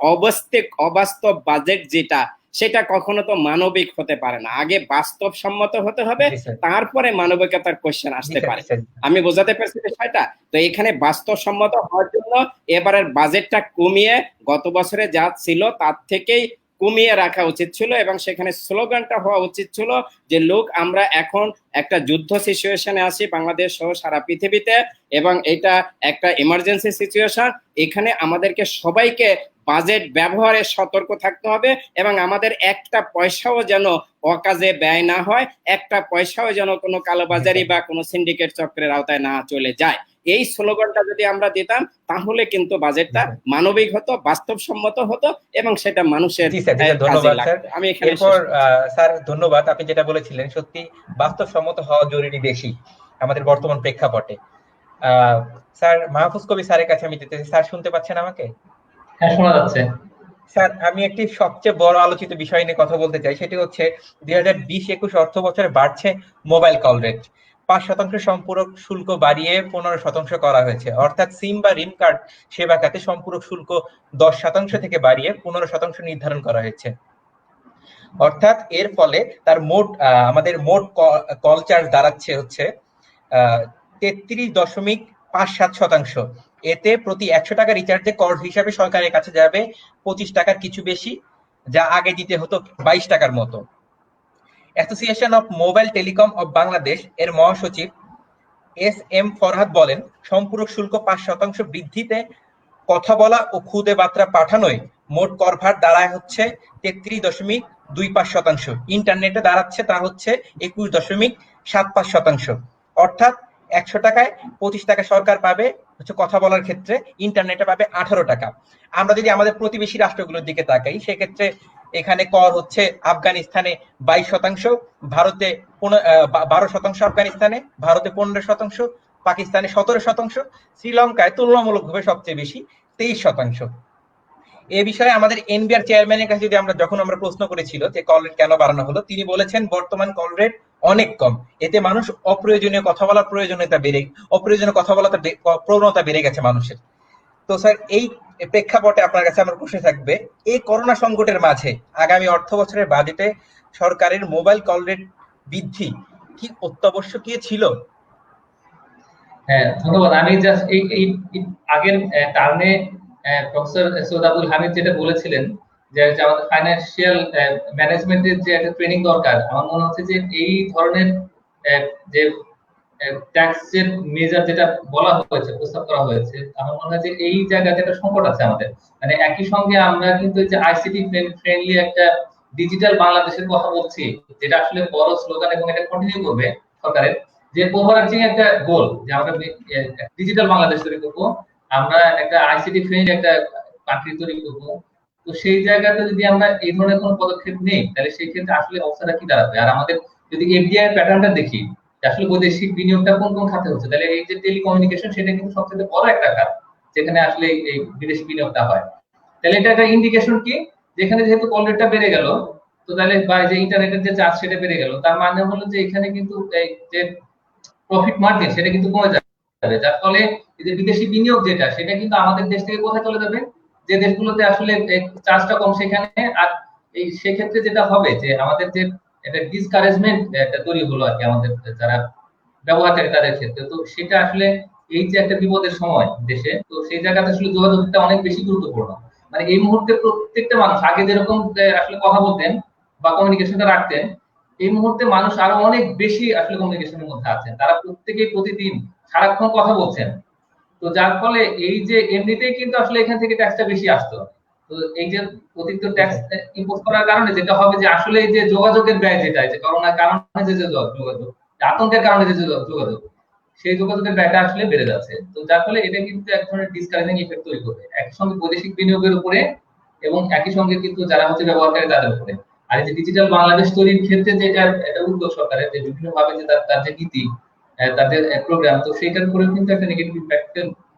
অবাস্তব বাজেট, যেটা সেটা কখনো তো মানবিক হতে পারে না, আগে বাস্তবসম্মত হতে হবে, জি স্যার। তারপরে মানবিকতার কোশ্চেন জি আসতে স্যার, পারে। জি স্যার। আমি বোঝাতে পারছি বিষয়টা? তো এখানে বাস্তবসম্মত হওয়ার জন্য এবারের বাজেটটা কমিয়ে গত বছরে যা ছিল তার থেকেই কমিয়ে রাখা উচিত ছিল, এবং সেখানে স্লোগানটা হওয়া উচিত ছিল যে লোক আমরা এখন একটা যুদ্ধ সিচুয়েশনে আছি বাংলাদেশ সহ সারা পৃথিবীতে, এবং এটা একটা ইমার্জেন্সি সিচুয়েশন। এখানে আমাদেরকে সবাইকে বাজেট ব্যবহারে সতর্ক থাকতে হবে, এবং আমাদের একটা পয়সাও যেন অকাজে ব্যয় না হয়, একটা পয়সাও যেন কোনো কালোবাজারি বা কোনো সিন্ডিকেট চক্রের আওতায় না চলে যায়। এই স্লোগানটা যদি আমরা দিতাম তাহলে কিন্তু বাজেটটা মানবিক হতো, বাস্তবসম্মত হতো, এবং সেটা মানুষের জি স্যার, জি স্যার, কাজে ধন্যবাদ স্যার। লাগতো। আমি এখানে এরপর শেষ করছি। স্যার ধন্যবাদ, আপনি যেটা বলেছিলেন সত্যি বাস্তবসম্মত হওয়া জরুরি বেশি আমাদের বর্তমান প্রেক্ষাপটে। স্যার মাহফুজ কবির স্যারের কাছে আমি যেতে চাই। স্যার শুনতে পাচ্ছেন আমাকে? হ্যাঁ, শোনা যাচ্ছে। স্যার আমি একটি সবচেয়ে বড় আলোচিত বিষয় নিয়ে কথা বলতে চাই, সেটি হচ্ছে 2020-21 অর্থ বছরে বাড়ছে মোবাইল কল রেট। 5% সম্পূরক শুল্ক বাড়িয়ে 15% করা হয়েছে, অর্থাৎ সিম বা রিম কার্ড সেবা খাতে সম্পূরক শুল্ক 10% থেকে বাড়িয়ে 15% নির্ধারণ করা হয়েছে। অর্থাৎ এর ফলে তার আমাদের মোট কল চার্জ দাঁড়াচ্ছে হচ্ছে 33.57%। এতে প্রতি 100 টাকা রিচার্জে কর হিসাবে সরকারের কাছে যাবে 25 টাকার কিছু বেশি, যা আগে দিতে হতো 22 টাকার মতো। Association of mobile telecom of Bangladesh এর মহাসচিব এস.এম. ফরহাদ বলেন, সম্পূরক শুল্ক 5% বৃদ্ধিতে কথা বলা ও খুদে বার্তা পাঠানোয় মোট কর ভার দাঁড়ায় হচ্ছে 33.25%। ইন্টারনেটে দাঁড়াচ্ছে তা হচ্ছে 21.75%। অর্থাৎ 100 টাকায় 25 টাকা সরকার পাবে হচ্ছে কথা বলার ক্ষেত্রে, ইন্টারনেটে পাবে 18 টাকা। আমরা যদি আমাদের প্রতিবেশী রাষ্ট্রগুলোর দিকে তাকাই, সেক্ষেত্রে এখানে কর হচ্ছে আফগানিস্তানে 22%, ভারতে 12%, আফগানিস্তানে, ভারতে 15%, পাকিস্তানে 17%, শ্রীলঙ্কায় তুলনামূলকভাবে সবচেয়ে বেশি 23%। এ বিষয়ে আমাদের এনবিআর চেয়ারম্যানের কাছে যখন আমরা প্রশ্ন করেছিল যে কল রেট কেন বাড়ানো হলো, তিনি বলেছেন বর্তমান কল রেট অনেক কম, এতে মানুষ অপ্রয়োজনীয় কথা বলার প্রবণতা বেড়ে গেছে মানুষের। তো স্যার এই প্রেক্ষাপটে আপনার কাছে আমার প্রশ্ন থাকবে, এই করোনা সংকটের মাঝে আগামী অর্থ বছরের বাজেটে সরকারের মোবাইল কল রেট বৃদ্ধি কি অত্যাবশ্যকীয় ছিল? হ্যাঁ, ধন্যবাদ। আমি জাস্ট এই আগের টার্মে প্রফেসর সৈয়দ আবুল হামিদ যেটা বলেছিলেন যে আমাদের ফাইন্যান্সিয়াল ম্যানেজমেন্টের যে একটা ট্রেনিং দরকার, আমার মনে হচ্ছে যে এই ধরনের যে ট্যাক্সের মেজার যেটা বলা হয়েছে, প্রস্তাব করা হয়েছে, আমার মনে হয় যে এই জায়গাতে একটা সংকট আছে আমাদের। মানে একই সঙ্গে আমরা কিন্তু যে আইসিটি ফ্রেন্ডলি একটা ডিজিটাল বাংলাদেশের কথা বলছি, যেটা আসলে বড় স্লোগান এবং এটা কন্টিনিউ করবে সরকারের, যে ওভারআর্চিং একটা গোল যে আমরা ডিজিটাল বাংলাদেশ তৈরি করবো, আমরা একটা আইসিটি ফ্রেন্ডলি একটা কান্ট্রি তৈরি করবো। তো সেই জায়গাতে যদি আমরা এই ধরনের কোনো পদক্ষেপ নেই, তাহলে সেই ক্ষেত্রে আসলে অবস্থাটা কি দাঁড়াবে? আর আমাদের যদি এফডিআই প্যাটার্নটা দেখি, আসলে বৈদেশিক বিনিয়োগটা কোন কোন খাতে হচ্ছে, তাহলে এই যে টেলিকমিউনিকেশন, সেটা কিন্তু সবচেয়ে বড় একটা খাত যেখানে আসলে এই বিদেশি বিনিয়োগটা হয়। তাহলে এটা একটা ইন্ডিকেশন কি, যেখানে যেহেতু কল রেটটা বেড়ে গেল, তো তাহলে বা যে ইন্টারনেটের যে চার্জ সেটা বেড়ে গেল, তার মানে হলো যে এখানে কিন্তু এই যে প্রফিট মার্জিন সেটা কিন্তু কমে যাবে, যার ফলে এই যে বিদেশি বিনিয়োগ যেটা, সেটা কিন্তু আমাদের দেশ থেকে কোথায় চলে যাবে, যে দেশগুলোতে আসলে চার্জটা কম সেখানে। আর এই সেক্ষেত্রে যেটা হবে যে আমাদের যে একটা ডিসকারেজমেন্ট একটা তৈরি হলো আর কি আমাদের যারা ব্যবহারকারী তাদের ক্ষেত্রে, তো সেটা আসলে এই যে একটা বিপদের সময় দেশে, তো সেই জায়গাতে আসলে যোগাযোগটা অনেক বেশি গুরুত্বপূর্ণ। মানে এই মুহূর্তে প্রত্যেকটা মানুষ আগে যেরকম আসলে কথা বলতেন বা কমিউনিকেশনটা রাখতেন, এই মুহূর্তে মানুষ আরো অনেক বেশি আসলে কমিউনিকেশনের মধ্যে আছেন, তারা প্রত্যেকেই প্রতিদিন সারাক্ষণ কথা বলছেন। তো যার ফলে এই যে এমনিতেই কিন্তু আসলে এখান থেকে ট্যাক্সটা বেশি আসতো, তো এই যে অতিরিক্ত ট্যাক্স ইম্পোজ করার কারণে যেটা হবে যে আসলে এই যে যোগাযোগের ব্যয় যেটা, যে করোনার কারণে যে যোগাযোগ, আতঙ্কের কারণে যে যোগাযোগ, সেই যোগাযোগের ব্যয়টা আসলে বেড়ে যাচ্ছে। তো যার ফলে এটা কিন্তু এক ধরনের ডিসকারেজিং ইফেক্ট তৈরি করবে একই সঙ্গে বৈদেশিক বিনিয়োগের উপরে, এবং একই সঙ্গে কিন্তু যারা হচ্ছে ব্যবহারকারী তাদের উপরে। আর এই যে ডিজিটাল বাংলাদেশ তৈরির ক্ষেত্রে যেটা একটা উদ্যোগ সরকারের, যে বিভিন্ন ভাবে যে তার যে নীতি, তাদের প্রোগ্রাম, তো সেটার উপরেও কিন্তু একটা নেগেটিভ ইম্প্যাক্ট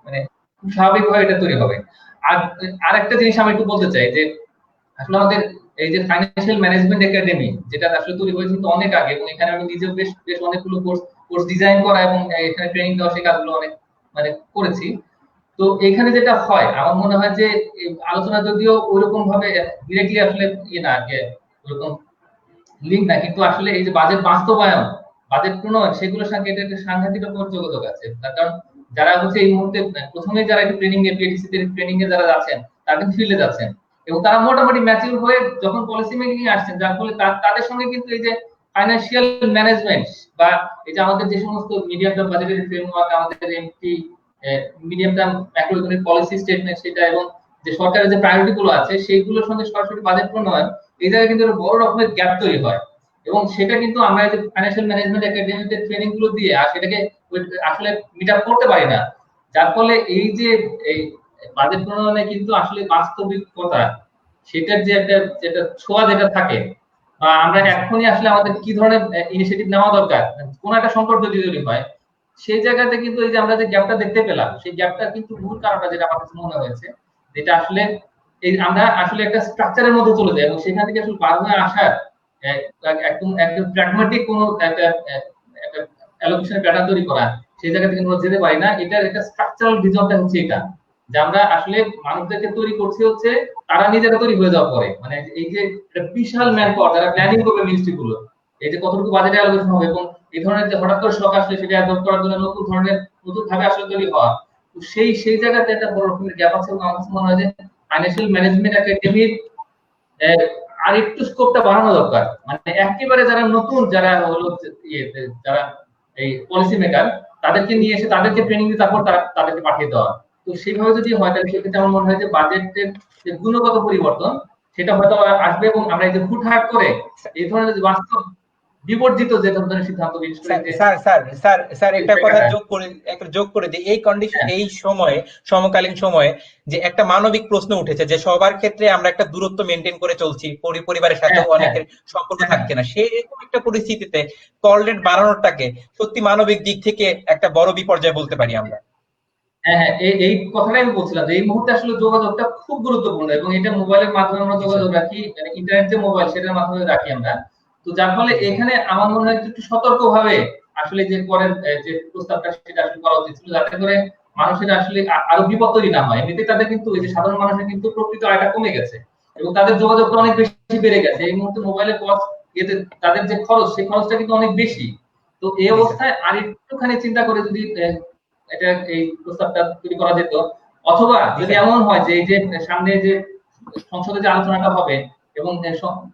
মানে খুব স্বাভাবিকভাবে এটা তৈরি হবে। আর আরেকটা জিনিস আমি একটু বলতে চাই যে আসলে আমাদের এই যে ফাইন্যান্সিয়াল ম্যানেজমেন্ট একাডেমি, যেটা আসলে তৈরি হয়েছে কিন্তু অনেক আগে, এবং এখানে আমি নিজেও বেশ বেশ অনেকগুলো কোর্স ডিজাইন করা এবং এখানে ট্রেনিং দেওয়া, সেই কাজগুলো অনেক মানে করেছি। তো এখানে যেটা হয় আমার মনে হয় যে আলোচনা যদিও ওইরকম ভাবে ডিরেক্টলি আসলে ইয়ে না, ওরকম লিঙ্ক না, কিন্তু আসলে এই যে বাজেট বাস্তবায়ন, বাজেট প্রণয়ন, সেগুলোর সঙ্গে এটা একটা সাংঘাতিক রকম যোগাযোগ আছে। তার কারণ যারা হচ্ছে এই মুহূর্তে প্রথমে যারা একটু ট্রেনিং এ পিএডিসি তে ট্রেনিং এ যারা যাচ্ছেন, তারা কিন্তু ফিল্ডে যাচ্ছেন এবং তারা মোটামুটি ম্যাচিউর হয়ে যখন পলিসি মেকিং এ আসছেন, যার ফলে তাদের সঙ্গে কিন্তু এই যে ফাইন্যান্সিয়াল ম্যানেজমেন্ট বা এই যে আমাদের যে সমস্ত মিডিয়াম টার্ম বাজেটের ফ্রেমওয়ার্ক, আমাদের MP medium term macro economic policy statement, সেটা এবং যে সরকারের যে প্রায়োরিটি গুলো আছে সেইগুলোর সঙ্গে সরাসরি বাজেট প্রণয়ন, এই জায়গায় কিন্তু বড় রকমের গ্যাপ তৈরি হয়। এবং সেটা কিন্তু আমরা এই যে ফাইন্যান্সিয়াল ম্যানেজমেন্ট একাডেমিতে ট্রেনিং গুলো দিয়ে আর সেটাকে আসলে মিট আপ করতে পারি না, যার ফলে এই যে এই বাজেট প্রণয়নে কিন্তু আসলে বাস্তবিকতা, সেটার যে একটা যেটা ছোঁয়া যেটা থাকে, বা আমরা এখনই আসলে আমাদের কি ধরনের ইনিশিয়েটিভ নেওয়া দরকার, কোন একটা সংকট যদি তৈরি হয়, সেই জায়গাতে কিন্তু এই যে আমরা যে গ্যাপটা দেখতে পেলাম, সেই গ্যাপটা কিন্তু মূল কারণটা যেটা আমার কাছে মনে হয়েছে, যেটা আসলে এই আমরা আসলে একটা স্ট্রাকচারের মধ্যে চলে যাই এবং সেখান থেকে আসলে বার হয়ে আসার একদম একদম প্র্যাগম্যাটিক কোনো একটা অ্যালোকেশনের প্যাটার্ন তৈরি করা, সেই জায়গা থেকে আমরা যেতে পারি না। এটার একটা স্ট্রাকচারাল রিজনটা হচ্ছে এটা, যে আমরা আসলে মানুষদেরকে তৈরি করছি হচ্ছে তারা নিজেরা তৈরি হয়ে যাওয়ার পরে, মানে এই যে একটা বিশাল ম্যান পাওয়ার, যারা প্ল্যানিং করবে মিনিস্ট্রি গুলো, এই যে কতটুকু বাজেটে অ্যালোকেশন হবে, এবং এই ধরনের যে হঠাৎ করে শখ আসলে সেটা অ্যাডপ্ট করার জন্য নতুন ধরনের নতুন ভাবে আসলে তৈরি হওয়া, তো সেই জায়গাতে একটা বড় রকমের গ্যাপ আছে। এবং আমার কাছে মনে হয় যে ফাইন্যান্সিয়াল ম্যানেজমেন্ট একাডেমির আর একটু স্কোপটা বাড়ানো দরকার। মানে একেবারে যারা নতুন, যারা হলো যারা এই পলিসি মেকার, তাদেরকে নিয়ে এসে তাদেরকে ট্রেনিং দিয়ে তারপর তাদেরকে পাঠিয়ে দেওয়া। তো সেইভাবে যদি হয়, তাহলে সেক্ষেত্রে আমার মনে হয় যে বাজেটের যে গুণগত পরিবর্তন, সেটা হয়তো আসবে। এবং আমরা এই যে হুটহাট করে এই ধরনের বাস্তব বিবর্জিত যে ধরনের সিদ্ধান্ত, স্যার একটা কথা যোগ করে দিই, এই কন্ডিশন, এই সময়ে সমকালীন সময়ে যে একটা মানবিক প্রশ্ন উঠেছে, যে সবার ক্ষেত্রে আমরা একটা দূরত্ব মেনটেন করে চলছি, পরিবারের সাথে অনেকের সম্পর্ক থাকছে না, সেই এরকম একটা পরিস্থিতিতে কল রেট বাড়ানোটাকে সত্যি মানবিক দিক থেকে একটা বড় বিপর্যয় বলতে পারি আমরা। হ্যাঁ, এই কথাটাই আমি বলছিলাম যে এই মুহূর্তে আসলে যোগাযোগটা খুব গুরুত্বপূর্ণ, এবং এটা মোবাইলের মাধ্যমে আমরা যোগাযোগ রাখি, মানে ইন্টারনেট যে মোবাইল সেটার মাধ্যমে রাখি আমরা। তো যার ফলে এখানে আমার মনে হয় একটু সতর্ক ভাবে আসলে যে করেন যে প্রস্তাবটা, সেটা আসলে করা উচিত ছিল, যাতে করে মানুষের আসলে আরো বিপদ তৈরি না হয়। এমনিতে তাদের কিন্তু এই যে সাধারণ মানুষের কিন্তু প্রকৃত আয়টা কমে গেছে এবং তাদের যোগাযোগটা অনেক বেশি বেড়ে গেছে। এই মুহূর্তে মোবাইলের কস্ট, এতে তাদের যে খরচ, সেই খরচটা কিন্তু অনেক বেশি। তো এই অবস্থায় আর একটুখানি চিন্তা করে যদি এটা এই প্রস্তাবটা তৈরি করা যেত, অথবা যদি এমন হয় যে এই যে সামনে যে সংসদে যে আলোচনাটা হবে এবং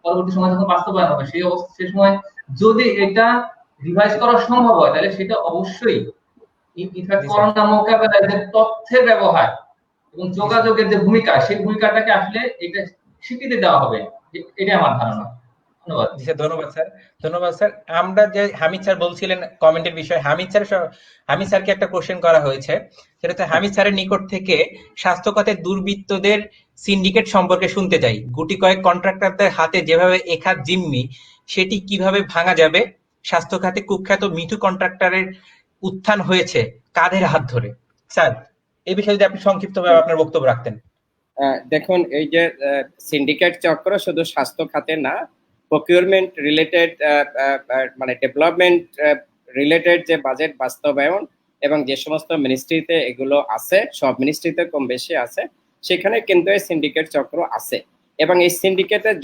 পরবর্তী সময় যখন বাস্তবায়ন হবে সেই সময় যদি এটা রিভাইজ করা সম্ভব হয় তাহলে সেটা অবশ্যই ইনফ্যাক্ট করোনা মোকাবেলায় যে তথ্যের ব্যবহার এবং যোগাযোগের যে ভূমিকা সেই ভূমিকাটাকে আসলে এটা স্বীকৃতি দেওয়া হবে, এটাই আমার ধারণা। ধন্যবাদ। ধন্যবাদ স্যার, ধন্যবাদ স্যার। আমরা যে হামিদ স্যার বলছিলেন কমেন্টের বিষয়ে, হামিদ স্যারকে একটা কোশ্চেন করা হয়েছে, সেটা হচ্ছে হামিদ স্যারের নিকট থেকে স্বাস্থ্য খাতের দুর্বৃত্তদের সিন্ডিকেট সম্পর্কে শুনতে চাই। গুটি কয়েক কন্ট্রাক্টরদের হাতে যেভাবে একাত জিম্মি, সেটি কিভাবে ভাঙা যাবে? স্বাস্থ্য খাতে কুখ্যাত মিঠু কন্ট্রাক্টরের উত্থান হয়েছে কাদের হাত ধরে? স্যার, এই বিষয়ে যদি আপনি সংক্ষিপ্তভাবে আপনার বক্তব্য রাখতেন। দেখুন, এই যে সিন্ডিকেট চক্র শুধু স্বাস্থ্য খাতে না, প্রকিউরমেন্ট রিলেটেড মানে ডেভেলপমেন্ট রিলেটেড যে বাজেট বাস্তবায়ন এবং যে সমস্ত মিনিস্ট্রিতে এগুলো আছে, সব মিনিস্ট্রিতে কম বেশি আছে, সেখানে কিন্তু এই সিন্ডিকেট চক্র আছে। এবং এই সিন্ডিকেটের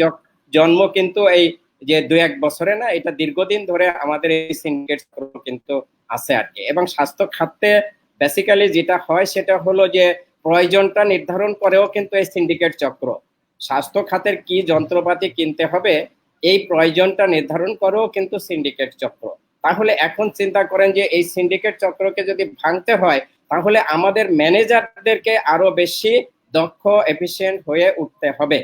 জন্ম কিন্তু এই যে 2-1 বছরে না, এটা দীর্ঘদিন ধরে আমাদের এই সিন্ডিকেট চক্র কিন্তু আছে আর কি। এবং স্বাস্থ্য খাতে বেসিক্যালি যেটা হয় সেটা হলো যে প্রয়োজনটা নির্ধারণ করেও কিন্তু এই সিন্ডিকেট চক্র, স্বাস্থ্য খাতের কি যন্ত্রপাতি কিনতে হবে এই প্রয়োজনটা নির্ধারণ করেও কিন্তু সিন্ডিকেট চক্র। তাহলে এখন চিন্তা করেন যে এই সিন্ডিকেট চক্রকে যদি ভাঙতে হয় তাহলে আমাদের ম্যানেজারদেরকে আরো বেশি দক্ষ, এফিশিয়েন্ট হয়ে উঠতে হবে।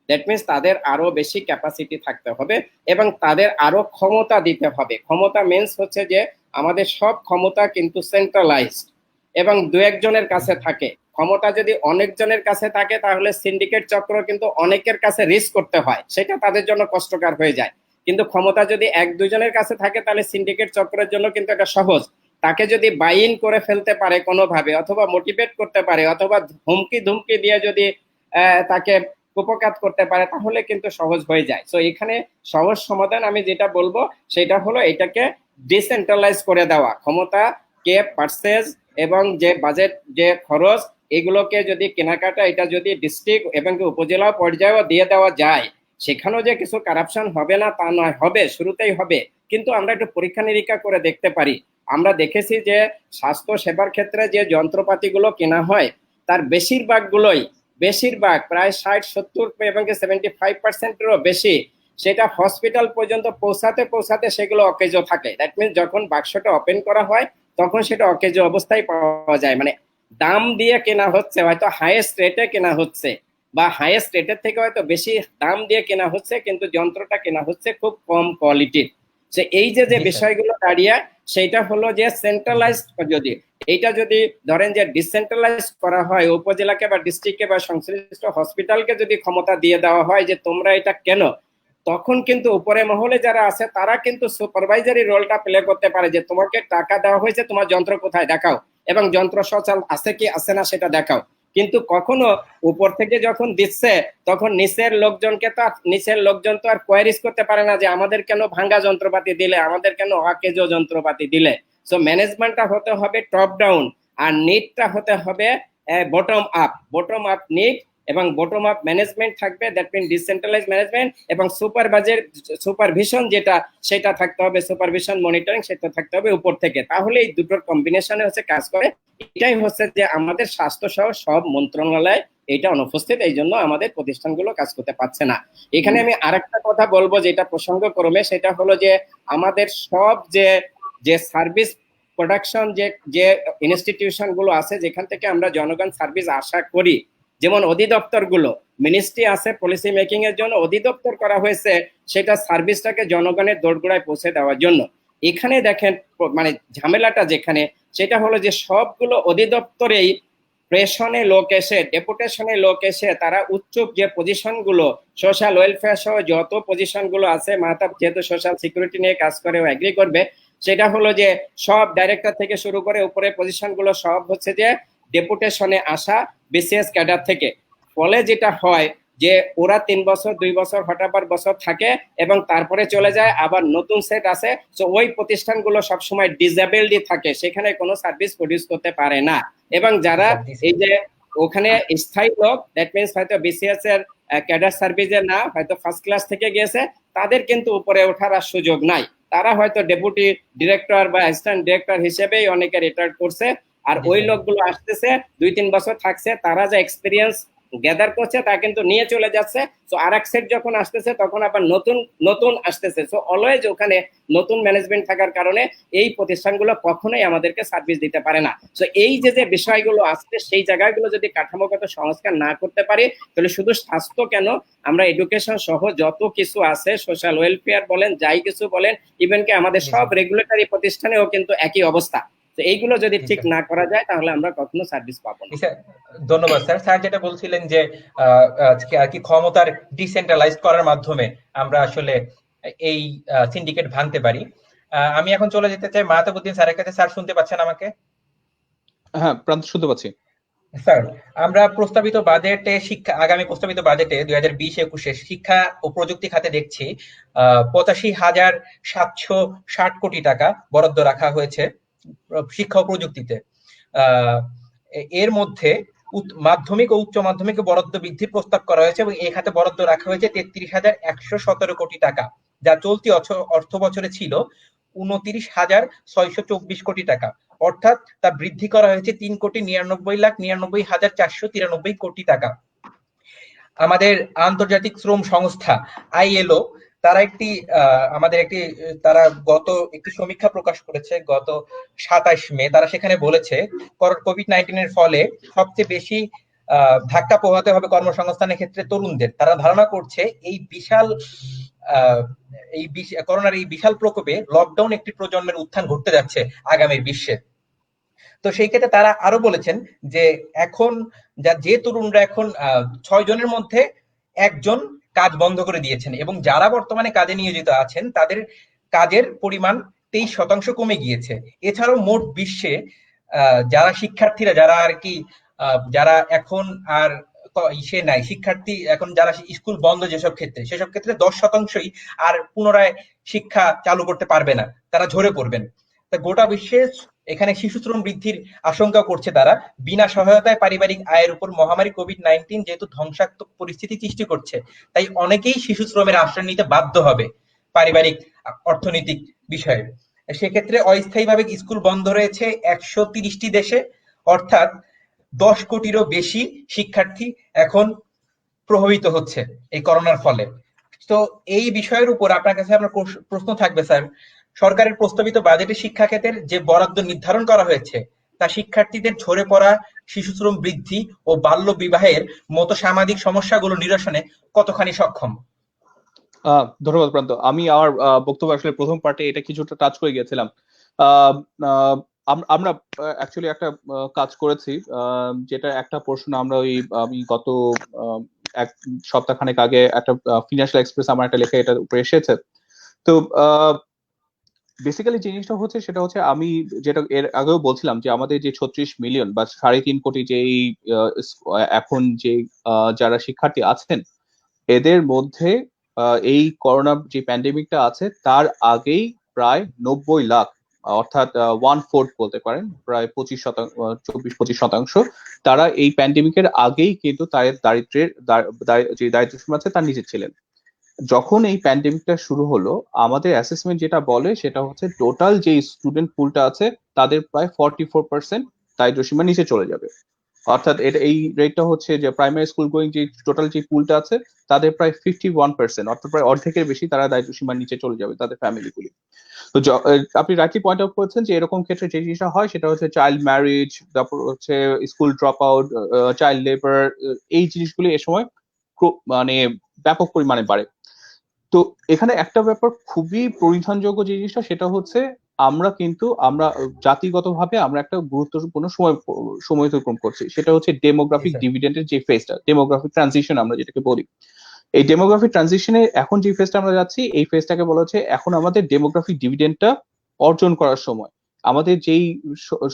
দ্যাট মিনস তাদের আরো বেশি ক্যাপাসিটি থাকতে হবে এবং তাদের আরো ক্ষমতা দিতে হবে। ক্ষমতা মিনস হচ্ছে যে আমাদের সব ক্ষমতা কিন্তু সেন্ট্রালাইজড এবং 2-1 জনের কাছে থাকে। ক্ষমতা যদি অনেকজনের কাছে থাকে তাহলে সিন্ডিকেট চক্র কিন্তু অনেকের কাছে রিস্ক করতে হয়, সেটা তাদের জন্য কষ্টকর হয়ে যায়। কিন্তু ক্ষমতা যদি 1-2 জনের কাছে থাকে তাহলে সিন্ডিকেট চক্রের জন্য কিন্তু এটা সহজ। তাকে যদি বাইন করে ফেলতে পারে কোনোভাবে, অথবা মোটিভেট করতে পারে, অথবা হুমকি ধুমকি দিয়ে যদি তাকে কুপকাত করতে পারে তাহলে কিন্তু সহজ হয়ে যায়। তো এখানে সহজ সমাধান আমি যেটা বলবো সেটা হলো এটাকে ডিসেন্ট্রালাইজ করে দেওয়া। ক্ষমতা কে পারচেজ এবং যে বাজেট যে খরচ এগুলোকে যদি কেনাকাটা এটা যদি ডিস্ট্রিক্ট এবং উপজেলা পর্যায়েও দিয়ে দেওয়া যায়, সেখানেও যে কিছু কারাপশন হবে না তা নয়, হবে, শুরুতেই হবে। কিন্তু আমরা একটু পরীক্ষা নিরীক্ষা করে দেখতে পারি। আমরা দেখেছি যে স্বাস্থ্য সেবার ক্ষেত্রে যে যন্ত্রপাতিগুলো কেনা হয় তার বেশিরভাগ প্রায় 60-70 এবং 75%-এরও বেশি সেটা হসপিটাল পর্যন্ত পৌঁছাতে সেগুলো অকেজো থাকে। দ্যাট মিনস যখন বাক্সটা ওপেন করা হয় তখন সেটা অকেজো অবস্থায় পাওয়া যায়। মানে দাম দিয়ে কেনা হচ্ছে, হয়তো হাইয়েস্ট রেটে কেনা হচ্ছে বা হাইয়েস্ট রেটের থেকে হয়তো বেশি দাম দিয়ে কেনা হচ্ছে, কিন্তু যন্ত্রটা কেনা হচ্ছে খুব কম কোয়ালিটির। যে এই যে বিষয়গুলো দাঁড়িয়ে সেটা হলো যে সেন্ট্রালাইজড, যদি এইটা যদি ধরেন যে ডিসেন্ট্রালাইজ করা হয়, উপজেলাকে বা ডিস্ট্রিক্টকে বা সংশ্লিষ্ট হসপিটালকে যদি ক্ষমতা দিয়ে দেওয়া হয় যে তোমরা এটা কেন, তখন কিন্তু উপরে মহলে যারা আছে তারা কিন্তু সুপারভাইজারি রোলটা প্লে করতে পারে যে তোমাকে টাকা দেওয়া হয়েছে, তোমার যন্ত্র কোথায় দেখাও এবং যন্ত্র সচল আছে কি আছে না সেটা দেখাও। কিন্তু কখনো উপর থেকে যখন দিচ্ছে তখন নিচের লোকজন তো আর কোয়ারিজ করতে পারে না যে আমাদের কেন ভাঙ্গা যন্ত্রপাতি দিলে, আমাদের কেন অকেজো যন্ত্রপাতি দিলে। সো ম্যানেজমেন্টটা হতে হবে টপ ডাউন আর নিডটা হতে হবে বটম আপ নিড এবং বটম আপ ম্যানেজমেন্ট থাকবে। দ্যাট মিন ডিসেন্ট্রালাইজ ম্যানেজমেন্ট এবং সুপারভিশন যেটা সেটা থাকতে হবে, সুপারভিশন মনিটরিং সেটা থাকতে হবে উপর থেকে। তাহলে এই দুটোর কম্বিনেশনে হচ্ছে কাজ করে। এটাই হচ্ছে যে আমাদের স্বাস্থ্য সহ সব মন্ত্রণালয় এটা অনুপস্থিত, এই জন্য আমাদের প্রতিষ্ঠানগুলো কাজ করতে পারছে না। এখানে আমি আরেকটা কথা বলবো যেটা প্রসঙ্গক্রমে, সেটা হলো যে আমাদের সব যে সার্ভিস প্রোডাকশন যে ইনস্টিটিউশন গুলো আছে যেখান থেকে আমরা জনগণ সার্ভিস আশা করি, যেমন অধিদপ্তর গুলো, মিনিস্ট্রি আছে পলিসি মেকিং এর জন্য, অধিদপ্তর করা হয়েছে সেটা সার্ভিসটাকে জনগণের দোরগোড়ায় পৌঁছে দেওয়ার জন্য। এখানে দেখেন মানে ঝামেলাটা যেখানে, সেটা হলো যে সবগুলো অধিদপ্তরেই প্রেশনে লোক এসে, ডেপুটেশনে লোক এসে তারা উচ্চ যে পজিশন গুলো, সোশ্যাল ওয়েলফেয়ার সহ যত পজিশন গুলো আছে, মাহতাব যেহেতু সোশ্যাল সিকিউরিটি নিয়ে কাজ করে ও এগ্রি করবে, সেটা হলো যে সব ডাইরেক্টর থেকে শুরু করে উপরে পজিশন গুলো সব হচ্ছে যে ডেপুটেশনে আসা বিসিএস ক্যাডার থেকে। ফলে যেটা হয় যে ওরা 3 বছর 2 বছর হঠাৎ বছর থাকে এবং তারপরে চলে যায়, আবার নতুন সেট আছে। তো ওই প্রতিষ্ঠানগুলো সবসময় ডিসেবলডই থাকে, সেখানে কোনো সার্ভিস প্রডিউস করতে পারে না। এবং যারা এই যে ওখানে স্থায়ী লোক, দ্যাট মিনস হয়তো বিসিএস এর ক্যাডার সার্ভিসে না, হয়তো ফার্স্ট ক্লাস থেকে গিয়েছে, তাদের কিন্তু উপরে ওঠার আর সুযোগ নাই। তারা হয়তো ডেপুটি ডিরেক্টর বা অ্যাসিস্ট্যান্ট ডিরেক্টর হিসেবেই অনেকে রিটায়ার করছে। আর ওই লোকগুলো আসতেছে 2-3 বছর থাকছে, তারা যা এক্সপিরিয়েন্স গ্যাদার করছে তা কিন্তু নিয়ে চলে যাচ্ছে। তো আর এক সেট যখন আসতেছে তখন আবার নতুন নতুন আসতেছে। সো অলওয়েজ ওখানে নতুন ম্যানেজমেন্ট থাকার কারণে এই প্রতিষ্ঠানগুলো কখনোই আমাদেরকে সার্ভিস দিতে পারে না। তো এই যে যে বিষয়গুলো আসছে সেই জায়গাগুলো যদি কাঠামোগত সংস্কার না করতে পারি তাহলে শুধু স্বাস্থ্য কেন, আমরা এডুকেশন সহ যত কিছু আছে, সোশ্যাল ওয়েলফেয়ার বলেন, যাই কিছু বলেন, ইভেন কি আমাদের সব রেগুলেটরি প্রতিষ্ঠানেও কিন্তু একই অবস্থা। তো এইগুলো যদি ঠিক না করা যায় তাহলে আমরা কখনো সার্ভিস পাবো না। ধন্যবাদ স্যার। স্যার যেটা বলছিলেন যে আর কি ক্ষমতার ডিসেন্ট্রালাইজ করার মাধ্যমে আমরা আসলে এই সিন্ডিকেট ভাঙতে পারি। আমি এখন চলে যেতে চাই মাহতাবউদ্দিন স্যারের কাছে। স্যার শুনতে পাচ্ছেন আমাকে? হ্যাঁ প্রান্ত, শুনতে পাচ্ছি স্যার। আমরা প্রস্তাবিত বাজেটে আগামী প্রস্তাবিত বাজেটে 2020-21 শিক্ষা ও প্রযুক্তি খাতে দেখছি 85,760 কোটি টাকা বরাদ্দ রাখা হয়েছে শিক্ষা ও প্রযুক্তিতে। এর মধ্যে মাধ্যমিক ও উচ্চ মাধ্যমিকে বরাদ্দ বৃদ্ধির প্রস্তাব করা হয়েছে এবং এই খাতে বরাদ্দ রাখা হয়েছে 33,117 কোটি টাকা, যা চলতি অর্থ বছরে ছিল 29,624 কোটি টাকা। অর্থাৎ তা বৃদ্ধি করা হয়েছে 3,99,99,493 কোটি টাকা। আমাদের আন্তর্জাতিক শ্রম সংস্থা ILO তারা গত একটি সমীক্ষা প্রকাশ করেছে গত 27 মে। তারা সেখানে বলেছে কোভিড-19 এর ফলে সবচেয়ে বেশি ধাক্কা পোহাতে হবে কর্মসংস্থানের ক্ষেত্রে তরুণদের। তারা ধারণা করছে এই করোনার এই বিশাল প্রকোপে লকডাউন একটি প্রজন্মের উত্থান ঘটতে যাচ্ছে আগামীর বিশ্বে। তো সেই ক্ষেত্রে তারা আরো বলেছেন যে এখন যে তরুণরা এখন 6 জনের মধ্যে একজন কাজ বন্ধ করে দিয়েছেন এবং যারা বর্তমানে কাজে নিয়োজিত আছেন তাদের কাজের পরিমাণ 23% কমে গিয়েছে। এছাড়াও মোট বিশ্বে যারা শিক্ষার্থীরা যারা এখন আর শিক্ষার্থী এখন যারা স্কুল বন্ধ সেসব ক্ষেত্রে 10%ই আর পুনরায় শিক্ষা চালু করতে পারবে না, তারা ঝরে পড়বেন। তা গোটা বিশ্বে এখানে শিশু শ্রম বৃদ্ধির আশঙ্কা করছে তারা। বিনা সহায়তায় পারিবারিক আয়ের উপর মহামারী কোভিড-19 যেহেতু ধ্বংসাত্মক পরিস্থিতি সৃষ্টি করছে, তাই অনেকেই শিশু শ্রমের আশ্রয় নিতে বাধ্য হবে পারিবারিক অর্থনৈতিক বিষয়ে। সেক্ষেত্রে অস্থায়ীভাবে স্কুল বন্ধ রয়েছে 130টি দেশে, অর্থাৎ 10 কোটিরও বেশি শিক্ষার্থী এখন প্রভাবিত হচ্ছে এই করোনার ফলে। তো এই বিষয়ের উপর আপনার কাছে আমার প্রশ্ন থাকবে স্যার, সরকারের প্রস্তাবিত বাজেটে শিক্ষা খাতের যে বরাদ্দ নির্ধারণ করা হয়েছে তা শিক্ষার্থীদের ঝরে পড়া শিশুশ্রম বৃদ্ধি ও বাল্য বিবাহের মতো সামাজিক সমস্যাগুলো নিরসনে কতখানি সক্ষম? ধন্যবাদ প্রান্ত। আমি আমার বক্তব্য আসলে প্রথম পার্টে এটা কিছুটা টাচ করে গিয়েছিলাম। আমরা অ্যাকচুয়ালি একটা কাজ করেছি, যেটা একটা প্রশ্ন আমরা আমি গত এক সপ্তাহখানেক আগে একটা ফিনান্সিয়াল এক্সপ্রেস আমার একটা লেখা এটার উপরে এসেছে। তো বেসিক্যালি জিনিসটা হচ্ছে সেটা হচ্ছে আমি যেটা এর আগেও বলছিলাম যে আমাদের যে 36 মিলিয়ন বা 3.5 কোটি যে এখন যে যারা শিক্ষার্থী আছেন এদের মধ্যে এই করোনা যে প্যান্ডেমিকটা আছে তার আগেই প্রায় 90 লাখ, অর্থাৎ 1/4 বলতে পারেন, প্রায় 24-25% তারা এই প্যান্ডেমিকের আগেই কিন্তু তাদের যে দারিদ্র্য সীমা আছে তার নিচে ছিলেন। যখন এই প্যান্ডেমিকটা শুরু হলো আমাদের অ্যাসেসমেন্ট যেটা বলে সেটা হচ্ছে টোটাল যে স্টুডেন্ট পুলটা আছে তাদের প্রায় 44% দারিদ্র্য সীমার নিচে চলে যাবে। অর্থাৎ এই রেটটা হচ্ছে যে প্রাইমারি স্কুল গোয়িং যে টোটাল যে পুলটা আছে তাদের প্রায় 51%, অর্থাৎ প্রায় অর্ধেকের বেশি তারা দারিদ্র্য সীমার নিচে চলে যাবে তাদের ফ্যামিলিগুলি। তো আপনি রাইটলি পয়েন্ট আউট করেছেন যে এরকম ক্ষেত্রে যে জিনিসটা হয় সেটা হচ্ছে চাইল্ড ম্যারেজ, তারপর হচ্ছে school drop out, child labour, এই জিনিসগুলি এ সময় মানে ব্যাপক পরিমাণে বাড়ে। তো এখানে একটা ব্যাপার খুবই পরিধানযোগ্য জিনিসটা সেটা হচ্ছে আমরা জাতিগতভাবে আমরা একটা গুরুত্বপূর্ণ সময় অতিক্রম করছি, সেটা হচ্ছে ডেমোগ্রাফিক ডিভিডেন্ডের যে ফেজটা, ডেমোগ্রাফিক ট্রানজিশন আমরা যেটাকে বলি। এই ডেমোগ্রাফিক ট্রানজিশনে এখন যে ফেজটা আমরা যাচ্ছি এই ফেজটাকে বলা হচ্ছে এখন আমাদের ডেমোগ্রাফিক ডিভিডেন্ডটা অর্জন করার সময়। আমাদের যেই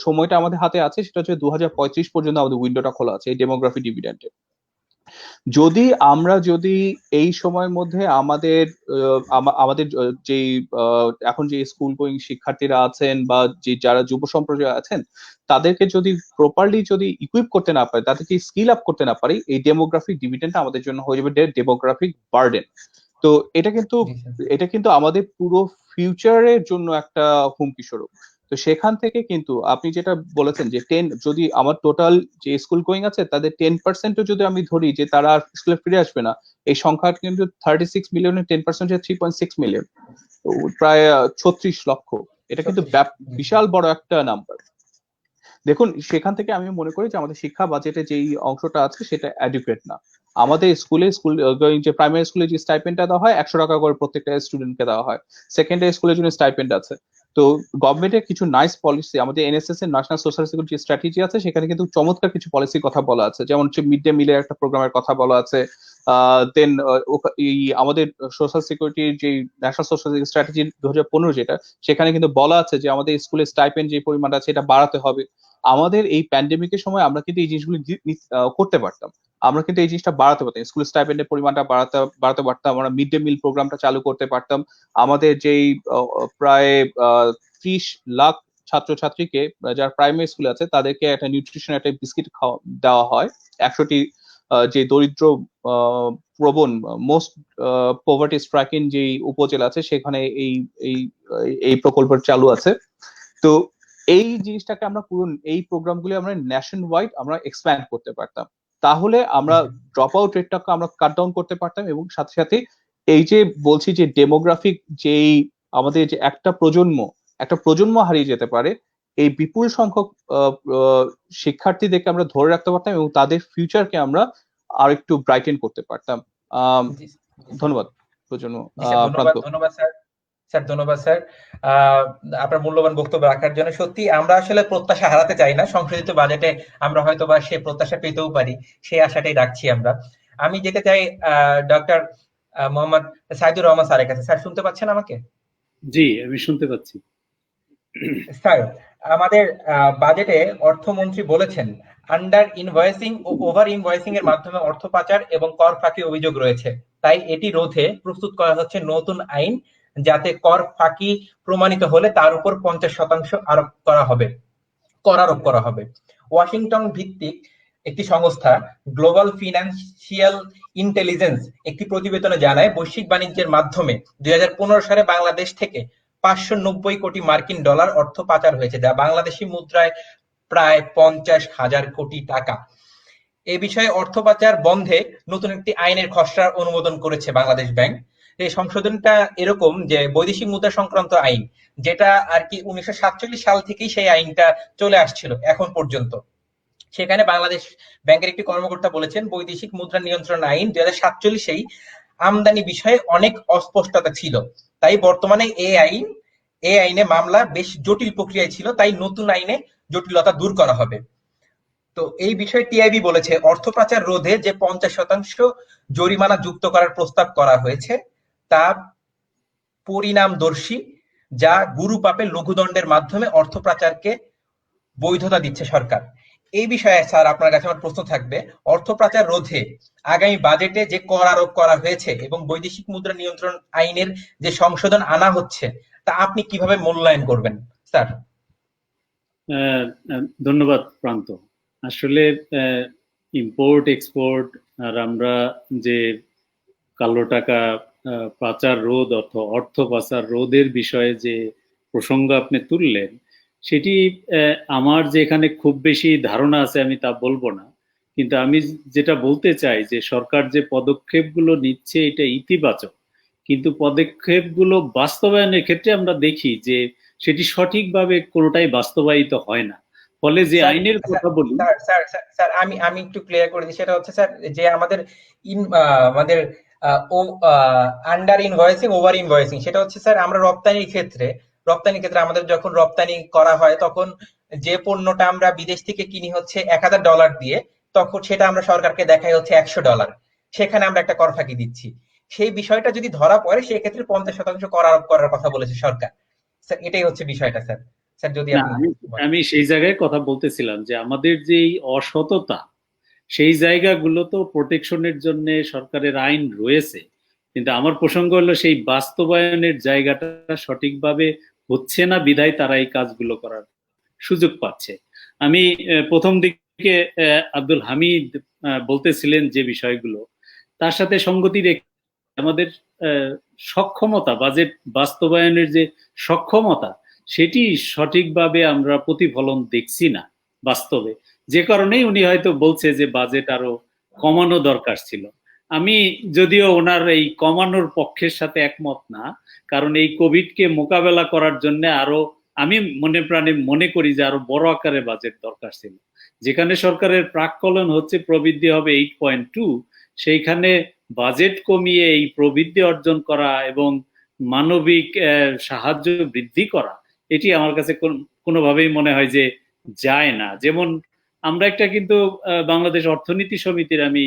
সময়টা আমাদের হাতে আছে সেটা হচ্ছে 2035 পর্যন্ত আমাদের উইন্ডোটা খোলা আছে এই ডেমোগ্রাফিক ডিভিডেন্ডে। আমরা যদি এই সময়ের মধ্যে আমাদের যে এখন যে স্কুল গোয়িং শিক্ষার্থীরা আছেন বা যে যারা যুব সম্প্রদায় আছেন তাদেরকে যদি প্রপারলি যদি ইকুইপ করতে না পারে, তাদেরকে স্কিল আপ করতে না পারি, এই ডেমোগ্রাফিক ডিভিডেন্ডটা আমাদের জন্য হয়ে যাবে ডেমোগ্রাফিক বার্ডেন। তো এটা কিন্তু আমাদের পুরো ফিউচারের জন্য একটা হুমকি স্বরূপ। তো সেখান থেকে কিন্তু আপনি যেটা বলেছেন যে 10, যদি আমার টোটাল যে স্কুল গোয়িং আছে তাদের 10%ও যদি আমি ধরি যে তারা আর স্কুলে ফিরে আসবে না, এই সংখ্যা কিন্তু 36 মিলিয়নের 10% 3.6 মিলিয়ন, তো প্রায় 36 লক্ষ। এটা কিন্তু বিশাল বড় একটা নাম্বার। দেখুন, সেখান থেকে আমি মনে করি যে আমাদের শিক্ষা বাজেটে যেই অংশটা আছে সেটা অ্যাডিকুয়েট না। আমাদের স্কুল যে প্রাইমারি স্কুলে যে স্টাইপেন্ডটা দেওয়া হয় 100 টাকা করে প্রত্যেকটা স্টুডেন্টকে দেওয়া হয়। সেকেন্ডারি স্কুলের জন্য স্টাইপেন্ড আছে। তো গভর্নমেন্টের কিছু নাইস পলিসি, আমাদের এনএসএস এর ন্যাশনাল সোশ্যাল সিকিউরিটি স্ট্র্যাটেজি আছে, সেখানে কিন্তু চমৎকার কিছু পলিসির কথা বলা আছে, যেমন হচ্ছে মিড ডে মিলের একটা প্রোগ্রামের কথা বলা আছে। দেন আমাদের সোশ্যাল সিকিউরিটির যে ন্যাশনাল সোশ্যাল সিকিউরিটি স্ট্র্যাটেজি 2015 যেটা, সেখানে কিন্তু বলা আছে যে আমাদের স্কুলের স্টাইপেন্ড যে পরিমাণটা আছে এটা বাড়াতে হবে। আমাদের এই প্যান্ডেমিকের সময় আমরা কিন্তু এই জিনিসগুলো করতে পারতাম, আমরা কিন্তু এই জিনিসটা বাড়াতে পারতাম, স্কুল স্টাইপেন্ডের পরিমাণটা বাড়াতে পারতাম, আমরা মিড ডে মিল প্রোগ্রামটা চালু করতে পারতাম। আমাদের যেই প্রায় 30 লাখ ছাত্রছাত্রীকে যারা প্রাইমারি স্কুলে আছে তাদেরকে একটা নিউট্রিশন একটা বিস্কিট দেওয়া হয়। 100টি যে দরিদ্র প্রবণ মোস্ট পভার্টি স্ট্রাইকিং যে উপজেলা আছে সেখানে এই এই এই প্রকল্প চালু আছে। তো এই জিনিসটাকে আমরা পুরো এই প্রোগ্রামগুলি আমরা ন্যাশন ওয়াইড আমরা এক্সপ্যান্ড করতে পারতাম, তাহলে আমরা ড্রপ আউট রেটটাকে আমরা কাট ডাউন করতে পারতাম। এবং সাথে সাথে এই যে বলছি যে ডেমোগ্রাফিক যেই আমাদের যে একটা প্রজন্ম হারিয়ে যেতে পারে, এই বিপুল সংখ্যক শিক্ষার্থীদেরকে আমরা ধরে রাখতে পারতাম এবং তাদের ফিউচারকে আমরা আর একটু ব্রাইটেন করতে পারতাম। ধন্যবাদ প্রজন্ম। ধন্যবাদ স্যার। ধন্যবাদ স্যার আপনার মূল্যবান বক্তব্য রাখার জন্য। সত্যি আমরা আসলে প্রত্যাশা হারাতে চাই না, সংশোধিত বাজেটে আমরা হয়তো বা সে প্রত্যাশা পেতেও পারি, সেই আশাটাই রাখছি আমরা। আমি যেতে চাই ডক্টর মোহাম্মদ সাইদুর রহমান স্যারের কাছে। স্যার শুনতে পাচ্ছেন আমাকে? জি, আমি শুনতে পাচ্ছি। স্যার, আমাদের বাজেটে অর্থমন্ত্রী বলেছেন আন্ডার ইনভয়েসিং ও ওভার ইনভয়েসিং এর মাধ্যমে অর্থ পাচার এবং কর ফাঁকি অভিযোগ রয়েছে, তাই এটি রোধে প্রস্তুত করা হচ্ছে নতুন আইন, যাতে কর ফাঁকি প্রমাণিত হলে তার উপর 50% কর আরোপ করা হবে। ওয়াশিংটন ভিত্তিক একটি সংস্থা গ্লোবাল ফিনান্সিয়াল ইন্টেলিজেন্স একটি প্রতিবেদনে জানায় বৈশ্বিক বাণিজ্যের মাধ্যমে 2015 সালে বাংলাদেশ থেকে 590 কোটি মার্কিন ডলার অর্থ পাচার হয়েছে, যা বাংলাদেশি মুদ্রায় প্রায় 50,000 কোটি টাকা। এ বিষয়ে অর্থ পাচার বন্ধে নতুন একটি আইনের খসড়া অনুমোদন করেছে বাংলাদেশ ব্যাংক। এই সংশোধনটা এরকম যে বৈদেশিক মুদ্রা সংক্রান্ত আইন, যেটা আর কি 1947 সাল থেকেই সেই আইনটা চলে আসছিল এখন পর্যন্ত। সেখানে বাংলাদেশ ব্যাংকের একটি কর্মকর্তা বলেছেন বৈদেশিক মুদ্রা নিয়ন্ত্রণ আইন 2047 আমদানি বিষয়ে অনেক অস্পষ্টতা ছিল, তাই বর্তমানে এই আইনে মামলা বেশ জটিল প্রক্রিয়ায় ছিল, তাই নতুন আইনে জটিলতা দূর করা হবে। তো এই বিষয়ে টিআইবি বলেছে অর্থ পাচার রোধে যে 50% জরিমানা যুক্ত করার প্রস্তাব করা হয়েছে তা পরিণামদর্শী, যা গুরু পাপে লঘুদণ্ডের মাধ্যমে অর্থ পাচারকে বৈধতা দিচ্ছে সরকার। এই বিষয়ে স্যার আপনার কাছে আমার প্রশ্ন থাকবে, অর্থ পাচার রোধে আগামী বাজেটে যে কর আরোপ করা হয়েছে এবং বৈদেশিক মুদ্রা নিয়ন্ত্রণ আইনের যে সংশোধন আনা হচ্ছে তা আপনি কিভাবে মূল্যায়ন করবেন স্যার? ধন্যবাদ প্রান্ত। আসলে ইম্পোর্ট এক্সপোর্ট আর আমরা যে কালো টাকা পাচার রোধ অর্থ পাচার রোধের বিষয়ে যে প্রসঙ্গ আপনি তুললেন, সেটি আমার যে এখানে খুব বেশি ধারণা আছে আমি তা বলবো না, কিন্তু আমি যেটা বলতে চাই যে সরকার যে পদক্ষেপগুলো নিচ্ছে এটা ইতিবাচক, কিন্তু পদক্ষেপগুলো বাস্তবায়নের ক্ষেত্রে আমরা দেখি যে সেটি সঠিকভাবে কোনোটাই বাস্তবায়িত হয় না। ফলে যে আইনের কথা বলি স্যার আমি একটু ক্লিয়ার করে দিই, সেটা হচ্ছে স্যার যে আমাদের আন্ডার ইনভয়েসিং ওভার ইনভয়েসিং, সেটা হচ্ছে স্যার আমরা রপ্তানির ক্ষেত্রে আমাদের যখন রপ্তানি করা হয় তখন যে পণ্যটা আমরা বিদেশ থেকে কিনি হচ্ছে $1000 দিয়ে, তখন সেটা আমরা সরকারকে দেখাই হচ্ছে $100, সেখানে আমরা একটা কর ফাঁকি দিচ্ছি। সেই বিষয়টা যদি ধরা পড়ে সেক্ষেত্রে 50% কর আরোপ করার কথা বলেছে সরকার। স্যার এটাই হচ্ছে বিষয়টা স্যার। স্যার যদি আমি সেই জায়গায় কথা বলতেছিলাম যে আমাদের যে অসততা সেই জায়গাগুলো তো প্রোটেকশনের জন্য সরকারের আইন রয়েছে, কিন্তু আমার প্রসঙ্গ হলো সেই বাস্তবায়নের জায়গাটা সঠিকভাবে হচ্ছে না, বিধায় তারা এই কাজগুলো করার সুযোগ পাচ্ছে। আমি প্রথম দিকে আব্দুল হামিদ বলতেছিলেন যে বিষয়গুলো, তার সাথে সঙ্গতি রেখে আমাদের সক্ষমতা, বাজেট বাস্তবায়নের যে সক্ষমতা, সেটি সঠিকভাবে আমরা প্রতিফলন দেখছি না বাস্তবে, যে কারণেই উনি হয়তো বলছে যে বাজেট আরো কমানো দরকার ছিল। আমি যদিও ওনার এই কমানোর পক্ষের সাথে একমত না, কারণ এই কোভিডকে মোকাবেলা করার জন্য আরো, আমি মনে প্রাণে মনে করি যে আরো বড় আকারে বাজেট দরকার ছিল। যেখানে সরকারের প্রাক্কলন হচ্ছে প্রবৃদ্ধি হবে 8.2, সেইখানে বাজেট কমিয়ে এই প্রবৃদ্ধি অর্জন করা এবং মানবিক সাহায্য বৃদ্ধি করা, এটি আমার কাছে কোনোভাবেই মনে হয় যে যায় না। যেমন আমরা একটা কিন্তু বাংলাদেশ অর্থনীতি সমিতির আমি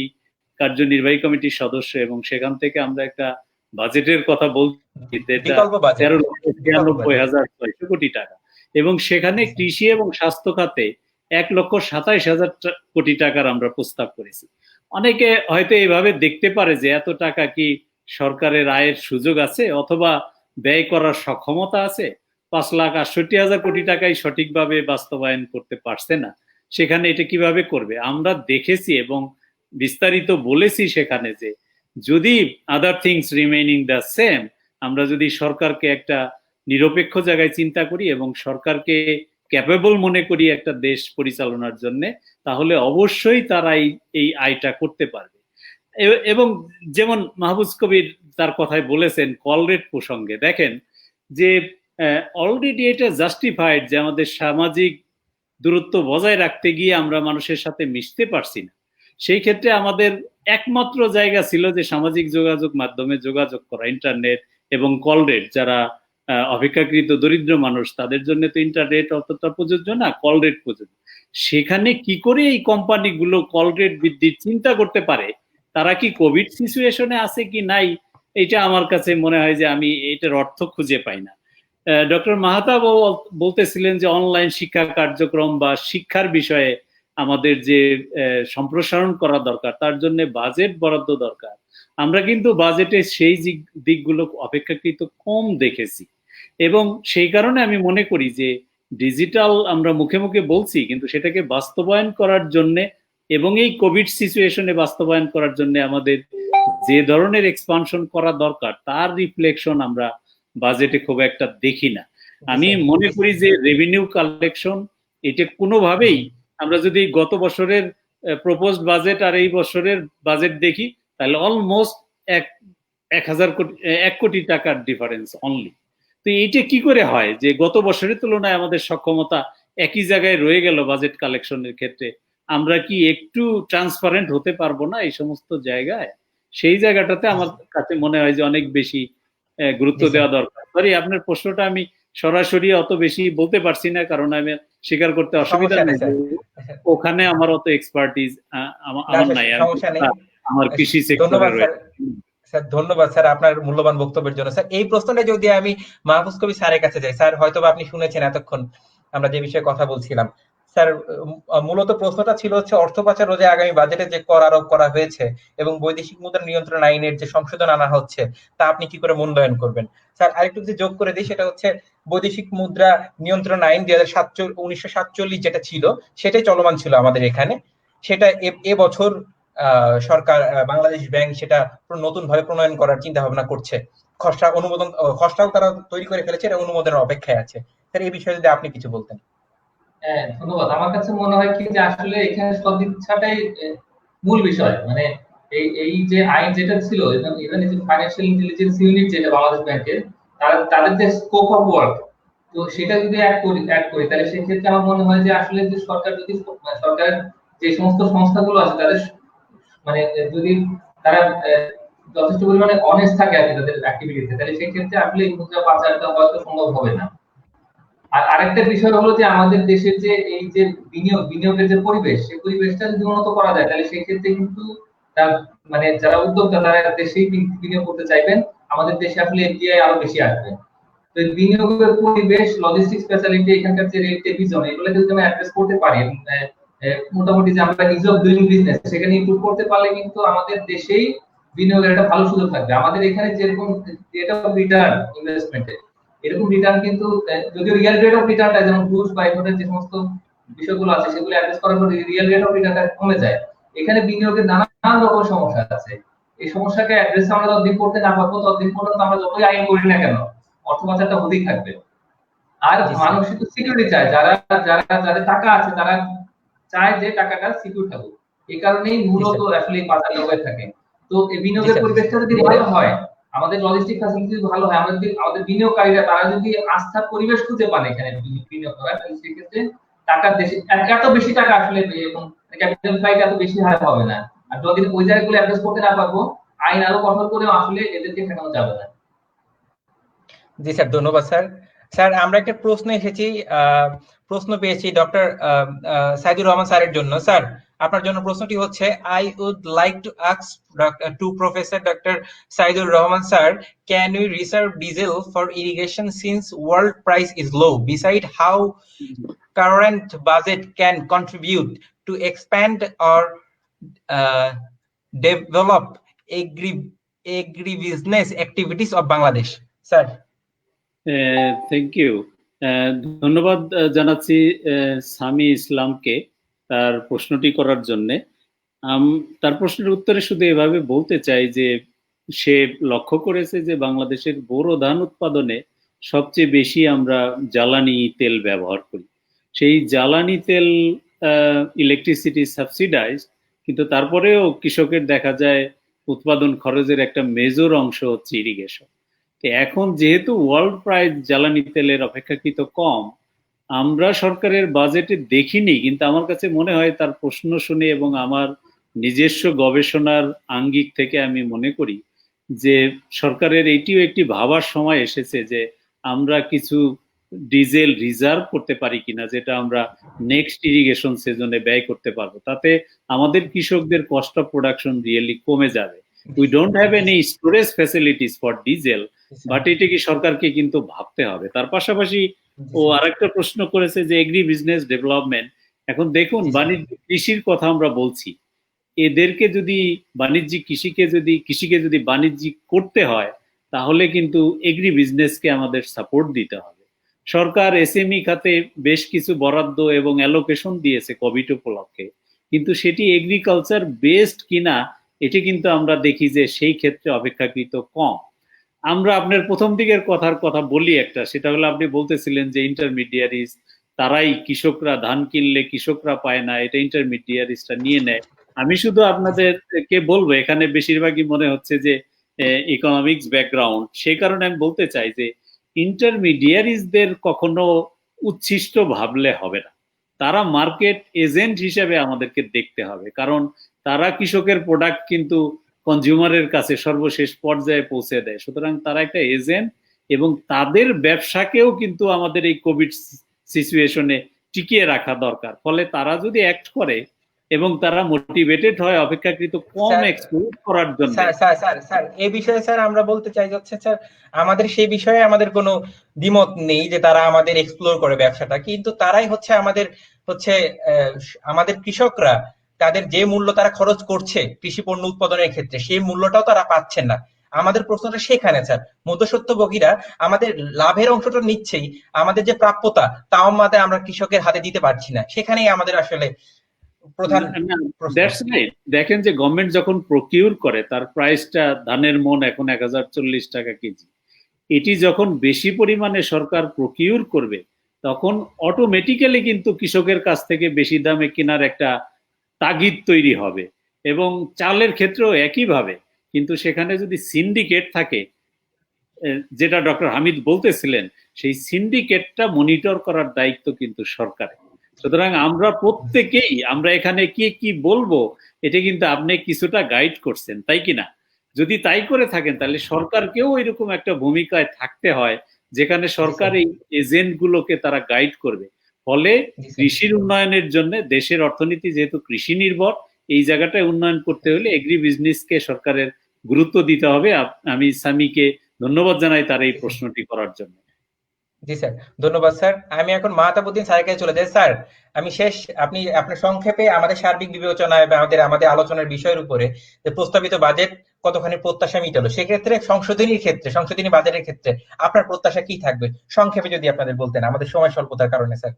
কার্যনির্বাহী কমিটির সদস্য, এবং সেখান থেকে আমরা একটা বাজেটের কথা বলছি, 13,96,600 কোটি টাকা, এবং সেখানে কৃষি এবং স্বাস্থ্য খাতে 1,27,000 কোটি টাকার আমরা প্রস্তাব করেছি। অনেকে হয়তো এইভাবে দেখতে পারে যে এত টাকা কি সরকারের আয়ের সুযোগ আছে অথবা ব্যয় করার সক্ষমতা আছে? 5,68,000 কোটি টাকাই সঠিকভাবে বাস্তবায়ন করতে পারছে না, সেখানে এটা কিভাবে করবে? আমরা দেখেছি এবং বিস্তারিত বলেছি সেখানে যে যদি other things remaining the same, আমরা যদি সরকারকে একটা নিরপেক্ষ জায়গায় চিন্তা করি এবং সরকারকে ক্যাপেবল মনে করি একটা দেশ পরিচালনার জন্য, তাহলে অবশ্যই তারা এই আয়টা করতে পারবে। এবং যেমন মাহফুজ কবির তার কথায় বলেছেন কল রেট প্রসঙ্গে, দেখেন যে অলরেডি এটা জাস্টিফাইড যে আমাদের সামাজিক দূরত্ব বজায় রাখতে গিয়ে আমরা মানুষের সাথে মিশতে পারছি না। সেই ক্ষেত্রে আমাদের একমাত্র জায়গা ছিল যে সামাজিক যোগাযোগ মাধ্যমে যোগাযোগ করা, ইন্টারনেট এবং কল রেট। যারা অপেক্ষাকৃত দরিদ্র মানুষ, তাদের জন্য তো ইন্টারনেট অতটা প্রযোজ্য না, কল রেট প্রযোজ্য। সেখানে কি করে এই কোম্পানিগুলো কল রেট বৃদ্ধির চিন্তা করতে পারে? তারা কি কোভিড সিচুয়েশনে আছে কি নাই, এটা আমার কাছে মনে হয় যে আমি এটার অর্থ খুঁজে পাই না। ডক্টর মাহতাব বলতেছিলেন যে অনলাইন শিক্ষা কার্যক্রম বা শিক্ষার বিষয়ে আমাদের যে সম্প্রসারণ করা দরকার, তার জন্য বাজেট বরাদ্দ দরকার। আমরা কিন্তু বাজেটে সেই দিকগুলো অপেক্ষাকৃত কম দেখেছি, এবং সেই কারণে আমি মনে করি যে ডিজিটাল আমরা মুখে মুখে বলছি, কিন্তু সেটাকে বাস্তবায়ন করার জন্য এবং এই কোভিড সিচুয়েশনে বাস্তবায়ন করার জন্য আমাদের যে ধরনের এক্সপানশন করা দরকার, তার রিফ্লেকশন আমরা বাজেটে খুব একটা দেখি না। আমি মনে করি যে রেভিনিউ কালেকশন এটা কোনোভাবেই, আমরা যদি গত বছরের প্রপোজড বাজেট আর এই বছরের বাজেট দেখি, তাহলে অলমোস্ট 1 কোটি টাকার ডিফারেন্স অনলি। তো এইটা কি করে হয় যে গত বছরের তুলনায় আমাদের সক্ষমতা একই জায়গায় রয়ে গেল বাজেট কালেকশনের ক্ষেত্রে? আমরা কি একটু ট্রান্সপারেন্ট হতে পারবো না এই সমস্ত জায়গায়? সেই জায়গাটাতে আমার কাছে মনে হয় যে অনেক বেশি গুরুত্ব দেওয়া দরকার। সরি, আপনার প্রশ্নটা আমি সরাসরি অত বেশি বলতে পারছি না, কারণ আমি স্বীকার করতে অসুবিধা নেই, ওখানে আমার অত এক্সপার্টিজ আমার নাই, আমার কৃষি সেক্টরে রয়েছে। স্যার ধন্যবাদ স্যার আপনার মূল্যবান বক্তব্যের জন্য। স্যার এই প্রশ্নটা যদি আমি মাহফুজ কবির স্যারের কাছে যাই, স্যার হয়তো আপনি শুনেছেন এতক্ষণ আমরা যে বিষয়ে কথা বলছিলাম। স্যার মূলত প্রশ্নটা ছিল হচ্ছে অর্থ পাচার রোধে আগামী বাজেটে যে কর আরোপ করা হয়েছে এবং বৈদেশিক মুদ্রা নিয়ন্ত্রণ আইনের যে সংশোধন আনা হচ্ছে, তা আপনি কি করে মূল্যায়ন করবেন? স্যার আরেকটু যদি যোগ করে দিই, সেটা হচ্ছে বৈদেশিক মুদ্রা নিয়ন্ত্রণ আইন 1947 যেটা ছিল, সেটাই চলমান ছিল আমাদের এখানে। সেটা এবছর সরকার, বাংলাদেশ ব্যাংক সেটা নতুন ভাবে প্রণয়ন করার চিন্তা ভাবনা করছে। খসড়াও তারা তৈরি করে ফেলেছে, এটা অনুমোদনের অপেক্ষায় আছে। স্যার এই বিষয়ে যদি আপনি কিছু বলতেন। হ্যাঁ ধন্যবাদ। আমার কাছে মনে হয় কি যে আসলে এখানে সদিচ্ছাটাই মূল বিষয়। মানে এই যে আইন যেটা ছিল, ইভেন এই যে ফাইন্যান্সিয়াল ইন্টেলিজেন্স ইউনিট যেটা বাংলাদেশ ব্যাংকের, তাদের যে স্কোপ অফ ওয়ার্ক, তো সেটা যদি অ্যাড করি তাহলে সেক্ষেত্রে আমার মনে হয় যে আসলে যে সরকার যদি সরকারের যে সমস্ত সংস্থাগুলো আছে তাদের মানে যদি তারা যথেষ্ট পরিমাণে অনেস্ট থাকে আর তাদের অ্যাক্টিভিটিতে, তাহলে সেক্ষেত্রে আসলে এই মুদ্রা পাচারটা হয়তো সম্ভব হবে না। আর আরেকটা বিষয় হলো যে আমাদের দেশের যে এই যে বিনিয়োগের যে পরিবেশ, সেই পরিবেশটা যদি উন্নত করা যায়, তাহলে সেই ক্ষেত্রে কিন্তু মানে যারা উদ্যোক্তা তারা দেশেই বিনিয়োগ করতে চাইবেন, আমাদের দেশে আসলে এফডিআই আরো বেশি আসবে। তো বিনিয়োগের পরিবেশ, লজিস্টিক্স ফ্যাসিলিটি, এখানকার যে রেট টেভিজন, এগুলো যদি আমরা অ্যাড্রেস করতে পারি, মোটামুটি যে আমরা ইজ অফ ডুইং বিজনেস সেখানে ইমপ্রুভ করতে পারলে কিন্তু আমাদের দেশেই বিনিয়োগের একটা ভালো সুযোগ থাকবে। আমাদের এখানে যেরকম রেট অফ রিটার্ন ইনভেস্টমেন্টে, এরকম রিটার্ন কিন্তু যদিও রিয়েল রেট অফ রিটার্নটা যেমন ঘুষ বা এই ধরনের যে সমস্ত বিষয়গুলো আছে সেগুলো অ্যাড্রেস করার পর রিয়েল রেট অফ রিটার্নটা কমে যায়। এখানে বিনিয়োগের নানান রকম সমস্যা আছে। এই সমস্যাকে অ্যাড্রেস আমরা যতদিন করতে না পারবো ততদিন পর্যন্ত আমরা যতই আইন করি না কেন অর্থ পাচারটা হতেই থাকবে। আর জি স্যার। মানুষ কিন্তু সিকিউরিটি চায়, যারা যারা যাদের টাকা আছে তারা চায় যে টাকাটা সিকিউর থাকুক। এই কারণেই জি মূলত স্যার। আসলে এই বাজারটা হয়ে থাকে। তো এই জি বিনিয়োগের স্যার। জি পরিবেশটা স্যার। যদি ভালো হয়, আমাদের লজিস্টিক ফ্যাসিলিটি যদি ভালো হয়, আমরা যদি আমাদের বিনিয়োগকারীরা তারা যদি আস্থার পরিবেশ খুঁজে পান এখানে বিনিয়োগ করার, তাহলে সেক্ষেত্রে টাকা দেশে এত বেশি টাকা আসলে এবং ক্যাপিটাল ফ্লাইট এত বেশি হারে হবে না। আর যতদিন ওই জায়গাগুলো অ্যাড্রেস করতে না পারবো, আইন আরো কঠোর করেও আসলে এদেরকে ঠেকানো যাবে না। জি স্যার, ধন্যবাদ স্যার। স্যার আমরা একটা প্রশ্ন এসেছি, প্রশ্ন পেয়েছি ডক্টর সাইদুর রহমান স্যারের জন্য। স্যার আপনার জন্য প্রশ্নটি হচ্ছে, I would like to ask to professor doctor Saidur Rahman sir, can we reserve diesel for irrigation since world price is low, beside how current budget can contribute to expand or develop agribusiness activities of Bangladesh? Sir. Thank you. ধন্যবাদ জানাচ্ছি সামি ইসলামকে তার প্রশ্নটি করার জন্যে। তার প্রশ্নের উত্তরে শুধু এভাবে বলতে চাই যে সে লক্ষ্য করেছে যে বাংলাদেশের বোরো ধান উৎপাদনে সবচেয়ে বেশি আমরা জ্বালানি তেল ব্যবহার করি। সেই জ্বালানি তেল ইলেকট্রিসিটি সাবসিডাইজ, কিন্তু তারপরেও কৃষকের দেখা যায় উৎপাদন খরচের একটা মেজর অংশ হচ্ছে ইরিগেশন। এখন যেহেতু ওয়ার্ল্ড প্রাইস জ্বালানি তেলের অপেক্ষাকৃত কম, আমরা সরকারের বাজেটে দেখিনি, কিন্তু আমার কাছে মনে হয় তার প্রশ্ন শুনে এবং আমার নিজস্ব গবেষণার আঙ্গিক থেকে আমি মনে করি যে সরকারের এটিও একটি ভাবার সময় এসেছে যে আমরা কিছু ডিজেল রিজার্ভ করতে পারি কিনা, যেটা আমরা নেক্সট ইরিগেশন সিজনে ব্যয় করতে পারবো। তাতে আমাদের কৃষকদের কস্ট অফ প্রোডাকশন রিয়েলি কমে যাবে। We don't have any storage facilities for diesel, but এটা কি সরকারকে কিন্তু ভাবতে হবে। তার পাশাপাশি ও আরেকটা প্রশ্ন করেছে যে এগ্রি বিজনেস ডেভেলপমেন্ট। এখন দেখুন, বাণিজ্য কৃষির কথা আমরা বলছি, এদেরকে যদি কৃষিকে যদি বাণিজ্যিক করতে হয়, তাহলে কিন্তু এগ্রি বিজনেসকে আমাদের সাপোর্ট দিতে হবে। সরকার এসএমই খাতে বেশ কিছু বরাদ্দ এবং অ্যালোকেশন দিয়েছে কোভিড উপলক্ষে, কিন্তু সেটি এগ্রিকালচার বেসড কিনা এটি কিন্তু আমরা দেখি যে সেই ক্ষেত্রে অপেক্ষাকৃত কম। আমরা আপনার প্রথম দিকের কথা বলি একটা, সেটা হলো আপনি বলতেছিলেন যে ইন্টারমিডিয়ারিজ তারাই, কৃষকরা ধান কিনলে কৃষকরা পায় না, এটা ইন্টারমিডিয়ারিজটা নিয়ে নেয়। আমি শুধু আপনাদেরকে বলবো, এখানে বেশিরভাগই মনে হচ্ছে যে ইকোনমিক্স ব্যাকগ্রাউন্ড, সেই কারণে আমি বলতে চাই যে ইন্টারমিডিয়ারিজদের কখনো উচ্ছিষ্ট ভাবলে হবে না। তারা মার্কেট এজেন্ট হিসেবে আমাদেরকে দেখতে হবে, কারণ তারা কৃষকের প্রোডাক্ট কিন্তু কনজিউমারের কাছে সর্বশেষ পর্যায়ে পৌঁছে দেয়। সুতরাং তারা একটা এজেন্ট, এবং তাদের ব্যবসাকেও কিন্তু আমাদের এই কোভিড সিচুয়েশনে টিকিয়ে রাখা দরকার। ফলে তারা যদি অ্যাক্ট করে এবং তারা মোটিভেটেড হয় অপেক্ষাকৃত কম এক্সপোর্ট করার জন্য। স্যার এই বিষয়ে স্যার আমরা বলতে চাই যাচ্ছে স্যার, আমাদের সেই বিষয়ে আমাদের কোনো দ্বিমত নেই যে তারা আমাদের এক্সপ্লোর করে ব্যবসাটা, কিন্তু তারাই হচ্ছে আমাদের কৃষকরা তাদের যে মূল্য তারা খরচ করছে কৃষি পণ্য উৎপাদনের ক্ষেত্রে, সেই মূল্যটাও তারা পাচ্ছেন না। আমাদের প্রশ্নটা সেখানে স্যার, মধ্যস্বত্বভোগীরা আমাদের লাভের অংশটা নিচ্ছেই, আমাদের যে প্রাপ্যতা তাও আমাদের আমরা কৃষকের হাতে দিতে পারছি না। সেখানেই আমাদের আসলে প্রধান প্রশ্ন। দেখেন যে গভর্নমেন্ট যখন প্রকিউর করে, তার প্রাইসটা ধানের মন এখন 1040 টাকা কেজি। এটি যখন বেশি পরিমাণে সরকার প্রকিউর করবে, তখন অটোমেটিক্যালি কিন্তু কৃষকের কাছ থেকে বেশি দামে কেনার একটা তাগিদ তৈরি হবে। এবং চালের ক্ষেত্রেও একইভাবে। কিন্তু সেখানে যদি সিন্ডিকেট থাকে, যেটা ডক্টর হামিদ বলতেছিলেন, সেই সিন্ডিকেটটা মনিটর করার দায়িত্ব কিন্তু সরকারের। সুতরাং আমরা প্রত্যেকেই, আমরা এখানে কি বলবো, এটা কিন্তু আপনি কিছুটা গাইড করছেন, তাই কিনা? যদি তাই করে থাকেন, তাহলে সরকারকেও এরকম একটা ভূমিকায় থাকতে হয়, যেখানে সরকার এই এজেন্ট গুলোকে তারা গাইড করবে। ফলে কৃষির উন্নয়নের জন্য, দেশের অর্থনীতি যেহেতু কৃষি নির্ভর, এই জায়গাটায় উন্নয়ন করতে হলে এগ্রি বিজনেসকে সরকারের গুরুত্ব দিতে হবে। আমি সামিকে ধন্যবাদ জানাই তার এই প্রশ্নটি করার জন্য। জি স্যার, ধন্যবাদ স্যার। আমি এখন মাহতাবউদ্দিন স্যারের কাছে চলে যাই। স্যার আমি আপনি আপনার সংক্ষেপে আমাদের সার্বিক বিবেচনায় বা আমাদের আলোচনার বিষয়ের উপরে যে প্রস্তাবিত বাজেট কতখানি প্রত্যাশা মিটালো, সেক্ষেত্রে সংশোধনী বাজেটের ক্ষেত্রে আপনার প্রত্যাশা কি থাকবে, সংক্ষেপে যদি আপনাদের বলতেন, আমাদের সময় স্বল্পতার কারণে স্যার।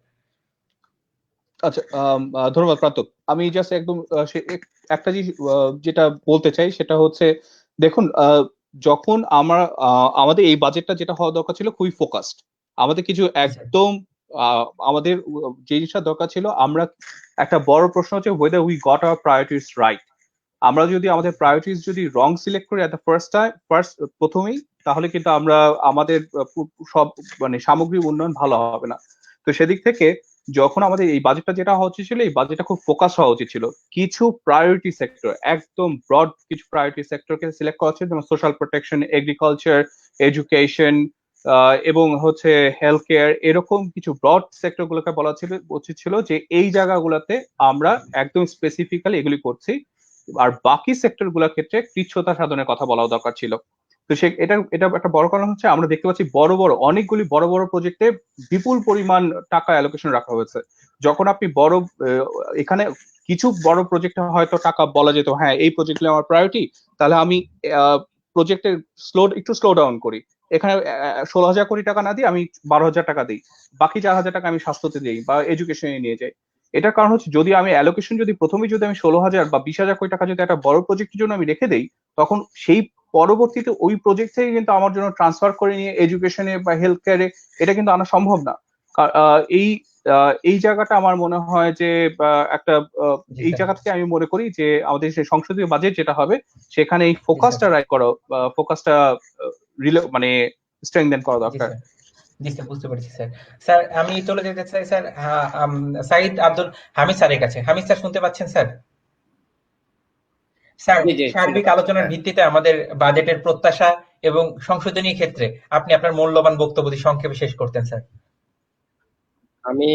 আচ্ছা, ধন্যবাদ প্রান্তক। আমি জাস্ট একদম একটা জিনিস যেটা বলতে চাই সেটা হচ্ছে, দেখুন, যখন আমাদের এই বাজেটটা যেটা হওয়া দরকার ছিল খুবই ফোকাসড, আমাদের কিছু একদম আমাদের যে জিনিসটা দরকার ছিল, আমরা একটা বড় প্রশ্ন হচ্ছে whether we got our priorities right. আমরা যদি আমাদের প্রায়োরিটিস যদি রং সিলেক্ট করি এট দ্য প্রথমেই, তাহলে কিন্তু আমরা আমাদের সব মানে সামগ্রিক উন্নয়ন ভালো হবে না। তো সেদিক থেকে যখন আমাদের এই বাজেটটা যেটা হওয়া উচিত ছিল, এই বাজেটটা খুব ফোকাস হওয়া উচিত ছিল। কিছু প্রায়োরিটি সেক্টর, একদম ব্রড কিছু প্রায়োরিটি সেক্টরকে সিলেক্ট করা হচ্ছে, যেমন সোশ্যাল প্রোটেকশন, এগ্রিকালচার, এডুকেশন এবং হচ্ছে হেলথ কেয়ার, এরকম কিছু ব্রড সেক্টর গুলোকে বলা উচিত ছিল যে এই জায়গাগুলোতে আমরা একদম স্পেসিফিক্যালি এগুলি করছি, আর বাকি সেক্টর গুলোর ক্ষেত্রে কৃচ্ছ্রতা সাধনের কথা বলা দরকার ছিল। তো এটা একটা বড় কারণ হচ্ছে আমরা দেখতে পাচ্ছি অনেকগুলি বড় বড় প্রজেক্টে বিপুল পরিমাণ টাকা অ্যালোকেশন রাখা হয়েছে। যখন আপনি এখানে কিছু বড় প্রজেক্টে হয়তো টাকা বলা যেত, হ্যাঁ এই প্রজেক্টগুলো আমার প্রায়োরিটি, তাহলে আমি প্রজেক্টের একটু স্লো ডাউন করি, এখানে 16,000 কোটি টাকা না দিয়ে আমি 12,000 টাকা দিই, বাকি 4,000 টাকা আমি স্বাস্থ্যতে দিই বা এডুকেশনে নিয়ে যাই। এটার কারণ হচ্ছে যদি আমি অ্যালোকেশন প্রথমেই যদি আমি 16,000 বা 20,000 কোটি টাকা যদি একটা বড় প্রজেক্টের জন্য আমি রেখে দেই, তখন সেই পরবর্তীতে ওই প্রজেক্ট থেকে কিন্তু আমার জন্য ট্রান্সফার করে নিয়ে এডুকেশনে বা হেলথ কেয়ারে এটা কিন্তু আনা সম্ভব না। এই জায়গাটা আমার মনে হয় যে এই জায়গা থেকে আমি মনে করি যে আমাদের যে সংসদীয় বাজেট যেটা হবে সেখানে এই ফোকাসটা রাইট করা, ফোকাসটা মানে স্ট্রেংথেন করা দরকার। জি স্যার, বুঝতে পারছি স্যার। স্যার আমি চলে যেতে চাই স্যার সাইদ আব্দুল হামিদ স্যারের কাছে। হামিদ স্যার শুনতে পাচ্ছেন স্যার? স্যার, সার্বিক আলোচনার ভিত্তিতে আমাদের বাজেটের প্রত্যাশা এবং সংশোধনী ক্ষেত্রে আপনি আপনার মূল্যবান বক্তব্যটি সংক্ষেপে শেষ করতেন স্যার। আমি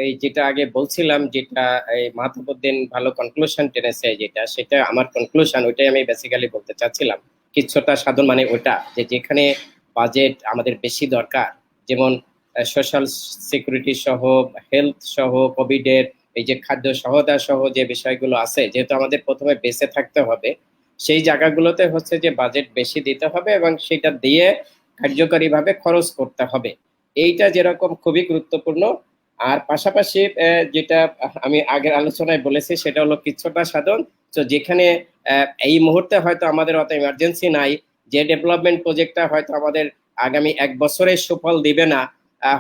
এই যেটা আগে বলছিলাম, যেটা এই মাহতাবউদ্দিন ভালো কনক্লুশন টেনেছে, সেটা আমার কনক্লুশন, ওইটাই আমি বেসিক্যালি বলতে চাচ্ছিলাম। কৃচ্ছ্রতা সাধন মানে ওটা যে যেখানে বাজেট আমাদের বেশি দরকার, যেমন সোশ্যাল সিকিউরিটি সহ, হেলথ সহ, কোভিডের এই যে খাদ্য সহায়তা সহ যে বিষয়গুলো আছে, যেহেতু আমাদের প্রথমে বেঁচে থাকতে হবে, সেই জায়গাগুলোতে হচ্ছে যে বাজেট বেশি দিতে হবে এবং সেটা দিয়ে কার্যকরীভাবে খরচ করতে হবে। এইটা যেরকম খুবই গুরুত্বপূর্ণ। আর পাশাপাশি যেটা আমি আগের আলোচনায় বলেছি সেটা হলো কৃচ্ছ্রতা সাধন। তো যেখানে এই মুহূর্তে হয়তো আমাদের অত ইমার্জেন্সি নাই, যে ডেভেলপমেন্ট প্রজেক্টটা হয়তো আমাদের আগামী 1 বছরে সুফল দিবে না,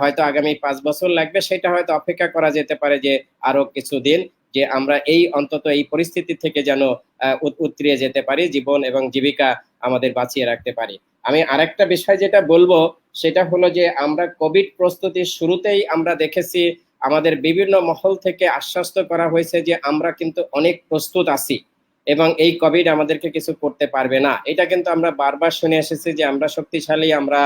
হয়তো আগামী 5 বছর লাগবে, সেটা হয়তো অপেক্ষা করা যেতে পারে যে আরো কিছুদিন, যে আমরা অন্তত এই পরিস্থিতি থেকে যেন উতরিয়ে যেতে পারি, জীবন এবং জীবিকা আমাদের বাঁচিয়ে রাখতে পারি। আমি আরেকটা বিষয় যেটা বলবো সেটা হলো যে আমরা কোভিড প্রস্তুতির শুরুতেই আমরা দেখেছি আমাদের বিভিন্ন মহল থেকে আশ্বস্ত করা হয়েছে যে আমরা কিন্তু অনেক প্রস্তুত আছি এবং এই কোভিড আমাদেরকে কিছু করতে পারবে না। এটা কিন্তু আমরা বারবার শুনে এসেছি যে আমরা শক্তিশালী, আমরা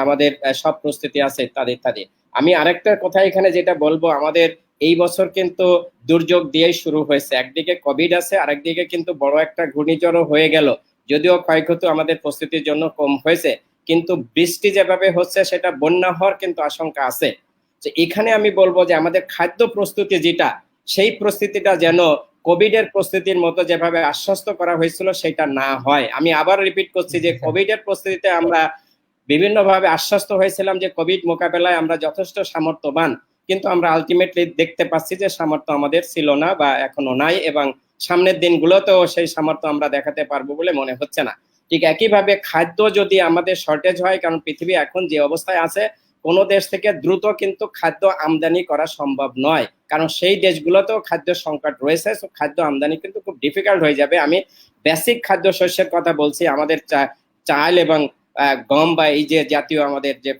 আমাদের সব প্রস্তুতি আছে ইত্যাদি। আমি আরেকটা কথা এখানে যেটা বলবো, আমাদের এই বছর কিন্তু দুর্যোগ দিয়েই শুরু হয়েছে। একদিকে কোভিড আছে, আরেকদিকে কিন্তু বড় একটা ঘূর্ণিঝড়ও হয়ে গেল। যদিও ক্ষয়ক্ষতি আমাদের প্রস্তুতির জন্য কম হয়েছে, কিন্তু বৃষ্টি যেভাবে হচ্ছে সেটা বন্যা হওয়ার কিন্তু আশঙ্কা আছে। তো এখানে আমি বলবো যে আমাদের খাদ্য প্রস্তুতি যেটা, সেই প্রস্তুতিটা যেন কোভিড এর প্রস্তুতির মতো যেভাবে আশ্বস্ত করা হয়েছিল সেটা না হয়। আমি আবার রিপিট করছি যে কোভিড এর প্রস্তুতিতে আমরা বিভিন্নভাবে আশ্বস্ত হয়েছিলাম যে কোভিড মোকাবেলায় আমরা যথেষ্ট সামর্থ্যবান, কিন্তু আমরা আলটিমেটলি দেখতে পাচ্ছি যে সামর্থ্য আমাদের ছিল না বা এখনো নাই, এবং সামনের দিনগুলোতেও সেই সামর্থ্য আমরা দেখাতে পারবো বলে মনে হচ্ছে না। ঠিক একইভাবে খাদ্য যদি আমাদের শর্টেজ হয়, কারণ পৃথিবী এখন যে অবস্থায় আছে, কোনো দেশ থেকে দ্রুত কিন্তু খাদ্য আমদানি করা সম্ভব নয়, কারণ সেই দেশগুলোতেও খাদ্য সংকট রয়েছে। খাদ্য আমদানি কিন্তু খুব ডিফিকাল্ট হয়ে যাবে। আমি বেসিক খাদ্য শস্যের কথা বলছি, আমাদের চাল এবং গম বা এই যে জাতীয় আমাদের যে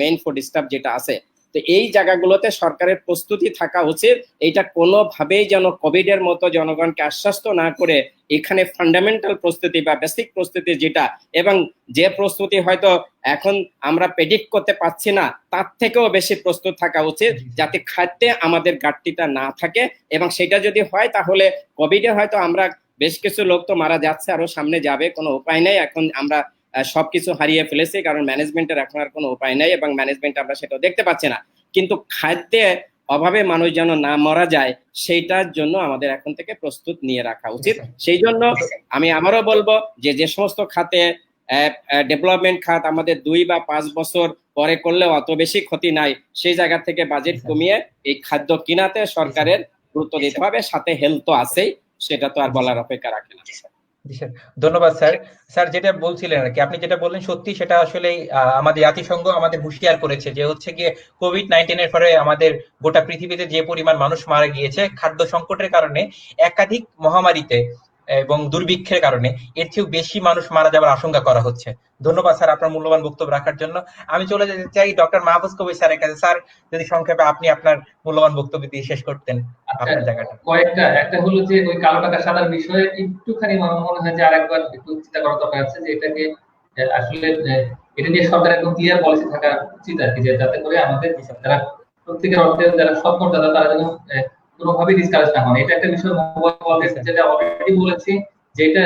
মেইন ফুড স্টাফ যেটা আছে, তো এই জায়গাগুলোতে সরকারের প্রস্তুতি থাকা উচিত। এইটা কোনোভাবেই যেন কোভিড এর মতো জনগণকে আশ্বস্ত না করে এখানে ফান্ডামেন্টাল প্রস্তুতি বা বেসিক প্রস্তুতি যেটা, এবং যে প্রস্তুতি হয়তো এখন আমরা প্রেডিক্ট করতে পারছি না, তার থেকেও বেশি প্রস্তুত থাকা উচিত, যাতে খাদ্যে আমাদের ঘাটতিটা না থাকে। এবং সেটা যদি হয় তাহলে কোভিডে হয়তো আমরা বেশ কিছু লোক তো মারা যাচ্ছে, আরো সামনে যাবে, কোনো উপায় নেই। এখন আমরা সবকিছু হারিয়ে ফেলেছি, কারণ ম্যানেজমেন্টের এখন আর কোনো উপায় নেই এবং ম্যানেজমেন্ট আমরা সেটা দেখতে পাচ্ছি না। কিন্তু খাদ্যে অভাবে মানুষ যেন না মারা যায়, সেইটার জন্য আমাদের এখন থেকে প্রস্তুত নিয়ে রাখা উচিত। সেই জন্য আমি আবারও বলবো যে সমস্ত খাতে ডেভেলপমেন্ট খাত আমাদের 2 বা 5 বছর পরে করলেও অত বেশি ক্ষতি নাই, সেই জায়গা থেকে বাজেট কমিয়ে এই খাদ্য কিনাতে সরকারের গুরুত্ব দিতে হবে। সাথে হেলথ তো আছেই, সেটা তো আর বলার অপেক্ষা রাখে না। জি স্যার, ধন্যবাদ স্যার। স্যার যেটা বলছিলেন আর কি, আপনি যেটা বললেন সত্যি, সেটা আসলে আমাদের জাতিসংঘ আমাদের হুঁশিয়ার করেছে যে হচ্ছে গিয়ে কোভিড-19 এর ফলে আমাদের গোটা পৃথিবীতে যে পরিমাণ মানুষ মারা গিয়েছে খাদ্য সংকটের কারণে, একাধিক মহামারীতে এবং দুর্ভিক্ষের কারণে এর চেয়েও বেশি মানুষ মারা যাওয়ার আশঙ্কা করা হচ্ছে। ধন্যবাদ স্যার আপনার মূল্যবান বক্তব্য রাখার জন্য। আমি চলে যেতে চাই ডক্টর মাহফুজ কবির স্যারের কাছে। স্যার, যদি সংক্ষেপে আপনি আপনার মূল্যবান বক্তব্য দিয়ে শেষ করতেন আচ্ছা, আপনার জায়গাটা। একটা হলো যে ওই কালো টাকা সাদার বিষয়ে একটুখানি আমার মনে হয় যে আরেকবার একটু চিন্তা করা দরকার আছে, যে এটাকে আসলে এটা নিয়ে সরকার একদম ক্লিয়ার পলিসি থাকা উচিত আর কি, যে যাতে করে আমাদের জি স্যার। যারা প্রত্যেকের অর্থে যারা সৎ করদাতা তারা যেন কোনোভাবেই ডিসকারেজ না হন। এটা একটা বিষয় মোবাইল জি স্যার। যেটা অলরেডি বলেছি, যে এটা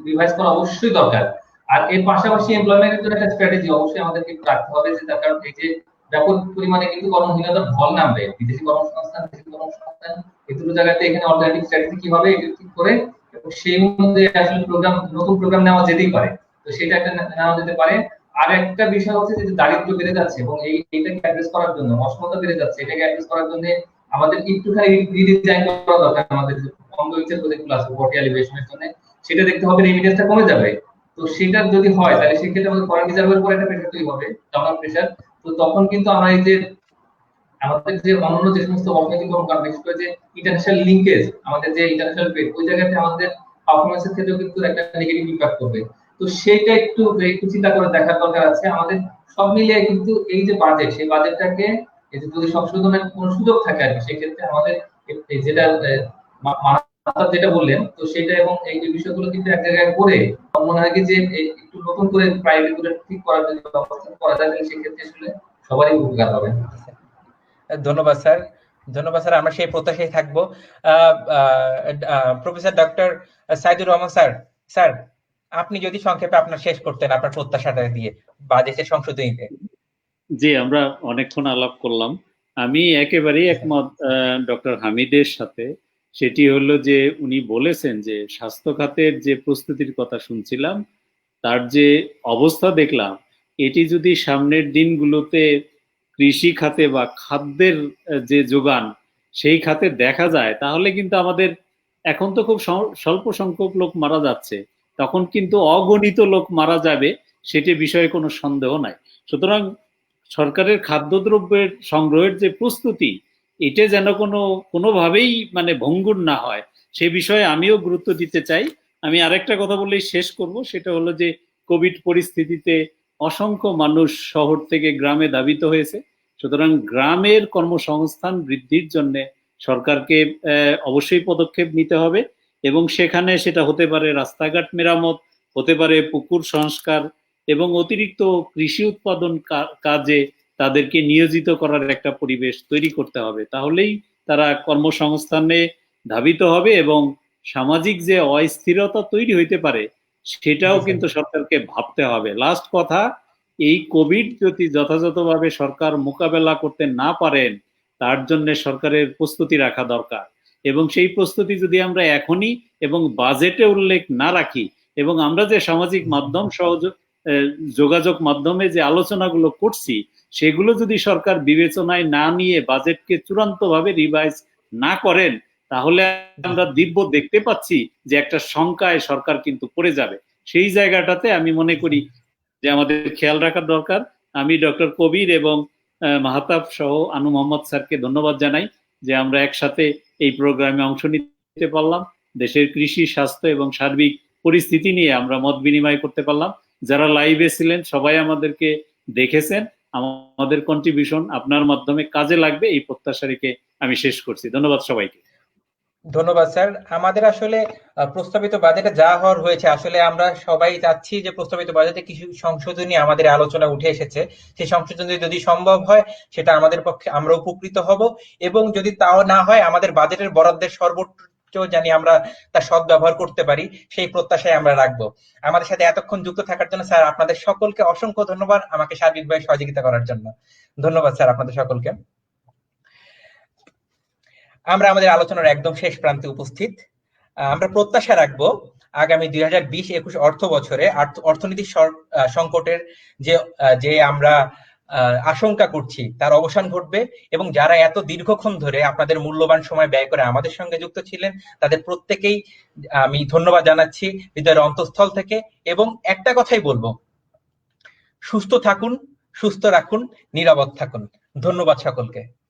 রিভাইজ করা অবশ্যই দরকার। আর এর পাশাপাশি এমপ্লয়মেন্টের জন্য একটা স্ট্র্যাটেজি অবশ্যই আমাদেরকে একটু রাখতে হবে, যে তার কারণ এই যে ব্যাপক পরিমাণে কিন্তু কর্মহীনতার ঢল নামবে, বিদেশি কর্মসংস্থান, দেশি কর্মসংস্থান, এই দুটো জায়গাতে এখানে অল্টারনেটিভ স্ট্র্যাটেজি কি হবে এটা ঠিক করে, এবং সেই অনুযায়ী আসলে নতুন প্রোগ্রাম নেওয়া যেতেই পারে। তো সেটা একটা নেওয়া যেতে পারে। আর একটা বিষয় হচ্ছে যে দারিদ্র বেড়ে যাচ্ছে, এবং এইটাকে অ্যাড্রেস করার জন্য, অসমতা বেড়ে যাচ্ছে, এটাকে অ্যাড্রেস করার জন্য আমাদের একটুখানি রিডিজাইন করা দরকার। আমাদের যে অঙ্গইচ্ছের প্রজেক্টগুলো আছে পোভার্টি এলিভেশনের জন্য, সেটা দেখতে হবে রেমিটেন্সটা কমে যাবে। তো সেটা যদি হয় তাহলে সেক্ষেত্রে আমাদের ফরেন রিজার্ভের উপর একটা প্রেশার তৈরি হবে, ডাউন প্রেশার। তো তখন কিন্তু আমরা এই যে আমাদের যে অন্যান্য যে সমস্ত অর্থনৈতিক কর্মকাণ্ড, বিশেষ করে যে ইন্টারন্যাশনাল লিঙ্কেজ, আমাদের যে ইন্টারন্যাশনাল ট্রেড, ওই জায়গাতে আমাদের পারফরমেন্সের ক্ষেত্রেও কিন্তু একটা নেগেটিভ ইম্প্যাক্ট করবে। তো সেটা একটু চিন্তা করে দেখার দরকার আছে আমাদের। সব মিলিয়ে কিন্তু এই যে বাজেট, সেই বাজেটটাকে যদি সংশোধনের কোনো সুযোগ থাকে আর কি, সেক্ষেত্রে আমাদের যেটা যেটা বললেন, তো সেটা এবং এই বিষয়গুলো কিন্তু এক জায়গায় করে আমার মনে হয় কি যে একটু নতুন করে প্রাইভেট করে ঠিক করার জন্য ব্যবস্থা করা যায়, সেক্ষেত্রে আসলে সবারই উপকার হবে। ধন্যবাদ স্যার। ধন্যবাদ স্যার, আমরা সেই প্রত্যাশায় থাকবো। Professor doctor Saidur Rahman sir, sir আপনি যদি সংক্ষেপে আপনার শেষ করতেন আপনার প্রত্যাশাটা দিয়ে বাজেটের সংশোধনীতে। জি, আমরা অনেকক্ষণ আলাপ করলাম। আমি একেবারেই একমত ডক্টর হামিদের সাথে। সেটি হলো যে উনি বলেছেন যে স্বাস্থ্য খাতের যে প্রস্তুতির কথা শুনছিলাম, তার যে অবস্থা দেখলাম, এটি যদি সামনের দিনগুলোতে কৃষি খাতে বা খাদ্যের যে যোগান সেই খাতে দেখা যায়, তাহলে কিন্তু আমাদের এখন তো খুব স্বল্প সংখ্যক লোক মারা যাচ্ছে, তখন কিন্তু অগণিত লোক মারা যাবে, সেটি বিষয়ে কোনো সন্দেহ নাই। সুতরাং সরকারের খাদ্যদ্রব্যের সংগ্রহের যে প্রস্তুতি, এটা যেন কোনোভাবেই মানে ভঙ্গুর না হয়, সে বিষয়ে আমিও গুরুত্ব দিতে চাই। আমি আরেকটা কথা বলেই শেষ করব, সেটা হলো যে কোভিড পরিস্থিতিতে অসংখ্য মানুষ শহর থেকে গ্রামে ধাবিত হয়েছে। সুতরাং গ্রামের কর্মসংস্থান বৃদ্ধির জন্য সরকারকে অবশ্যই পদক্ষেপ নিতে হবে, এবং সেখানে সেটা হতে পারে রাস্তাঘাট মেরামত, হতে পারে পুকুর সংস্কার, এবং অতিরিক্ত কৃষি উৎপাদন কাজে তাদেরকে নিয়োজিত করার একটা পরিবেশ তৈরি করতে হবে। তাহলেই তারা কর্মসংস্থানে ধাবিত হবে, এবং সামাজিক যে অস্থিরতা তৈরি হইতে পারে সেটাও কিন্তু সরকারকে ভাবতে হবে। লাস্ট কথা, এই কোভিড যদি যথাযথভাবে সরকার মোকাবেলা করতে না পারেন, তার জন্য সরকারের প্রস্তুতি রাখা দরকার, এবং সেই প্রস্তুতি যদি আমরা এখনই এবং বাজেটে উল্লেখ না রাখি, এবং আমরা যে সামাজিক মাধ্যম যোগাযোগ মাধ্যমে যে আলোচনাগুলো করছি, সেগুলো যদি সরকার বিবেচনায় না নিয়ে বাজেটকে চূড়ান্তভাবে রিভাইজ না করেন, তাহলে আমরা দিব্য দেখতে পাচ্ছি যে একটা শঙ্কায় সরকার কিন্তু পড়ে যাবে। সেই জায়গাটাতে আমি মনে করি যে আমাদের খেয়াল রাখার দরকার। আমি ডক্টর কবির এবং মাহতাব সহ আনু মোহাম্মদ স্যারকে ধন্যবাদ জানাই যে আমরা একসাথে এই প্রোগ্রামে অংশ নিতে পারলাম। দেশের কৃষি, স্বাস্থ্য এবং সার্বিক পরিস্থিতি নিয়ে আমরা মত বিনিময় করতে পারলাম। যারা লাইভে ছিলেন সবাই আমাদেরকে দেখেছেন। আমাদের কন্ট্রিবিউশন আপনার মাধ্যমে কাজে লাগবে, এই প্রত্যাশা রেখে আমি শেষ করছি। ধন্যবাদ সবাইকে। ধন্যবাদ স্যার। আমাদের আসলে প্রস্তাবিত বাজেটে যা হওয়ার হয়েছে, আসলে আমরা সবাই চাচ্ছি যে প্রস্তাবিত বাজেটে কিছু সংশোধনী আমাদের আলোচনা উঠে এসেছে, সেই সংশোধনী যদি সম্ভব হয় সেটা আমাদের পক্ষে আমরা উপকৃত হব, এবং যদি তাও না হয় আমাদের বাজেটের বরাদ্দের সর্বোচ্চ জানি আমরা তার সদ্ব্যবহার করতে পারি, সেই প্রত্যাশায় আমরা রাখবো। আমাদের সাথে এতক্ষণ যুক্ত থাকার জন্য স্যার আপনাদের সকলকে অসংখ্য ধন্যবাদ, আমাকে সার্বিকভাবে সহযোগিতা করার জন্য। ধন্যবাদ স্যার আপনাদের সকলকে। আমরা আমাদের আলোচনার একদম শেষ প্রান্তে উপস্থিত। আমরা প্রত্যাশা রাখবো আগামী 2020-21 অর্থ বছরে অর্থনৈতিক সংকটের যে আমরা আশঙ্কা করছি তার অবসান ঘটবে, এবং যারা এত দীর্ঘক্ষণ ধরে আপনাদের মূল্যবান সময় ব্যয় করে আমাদের সঙ্গে যুক্ত ছিলেন তাদের প্রত্যেকেই আমি ধন্যবাদ জানাচ্ছি হৃদয়ের অন্তঃস্থল থেকে। এবং একটা কথাই বলবো, সুস্থ থাকুন, সুস্থ রাখুন, নিরাপদ থাকুন। ধন্যবাদ সকলকে।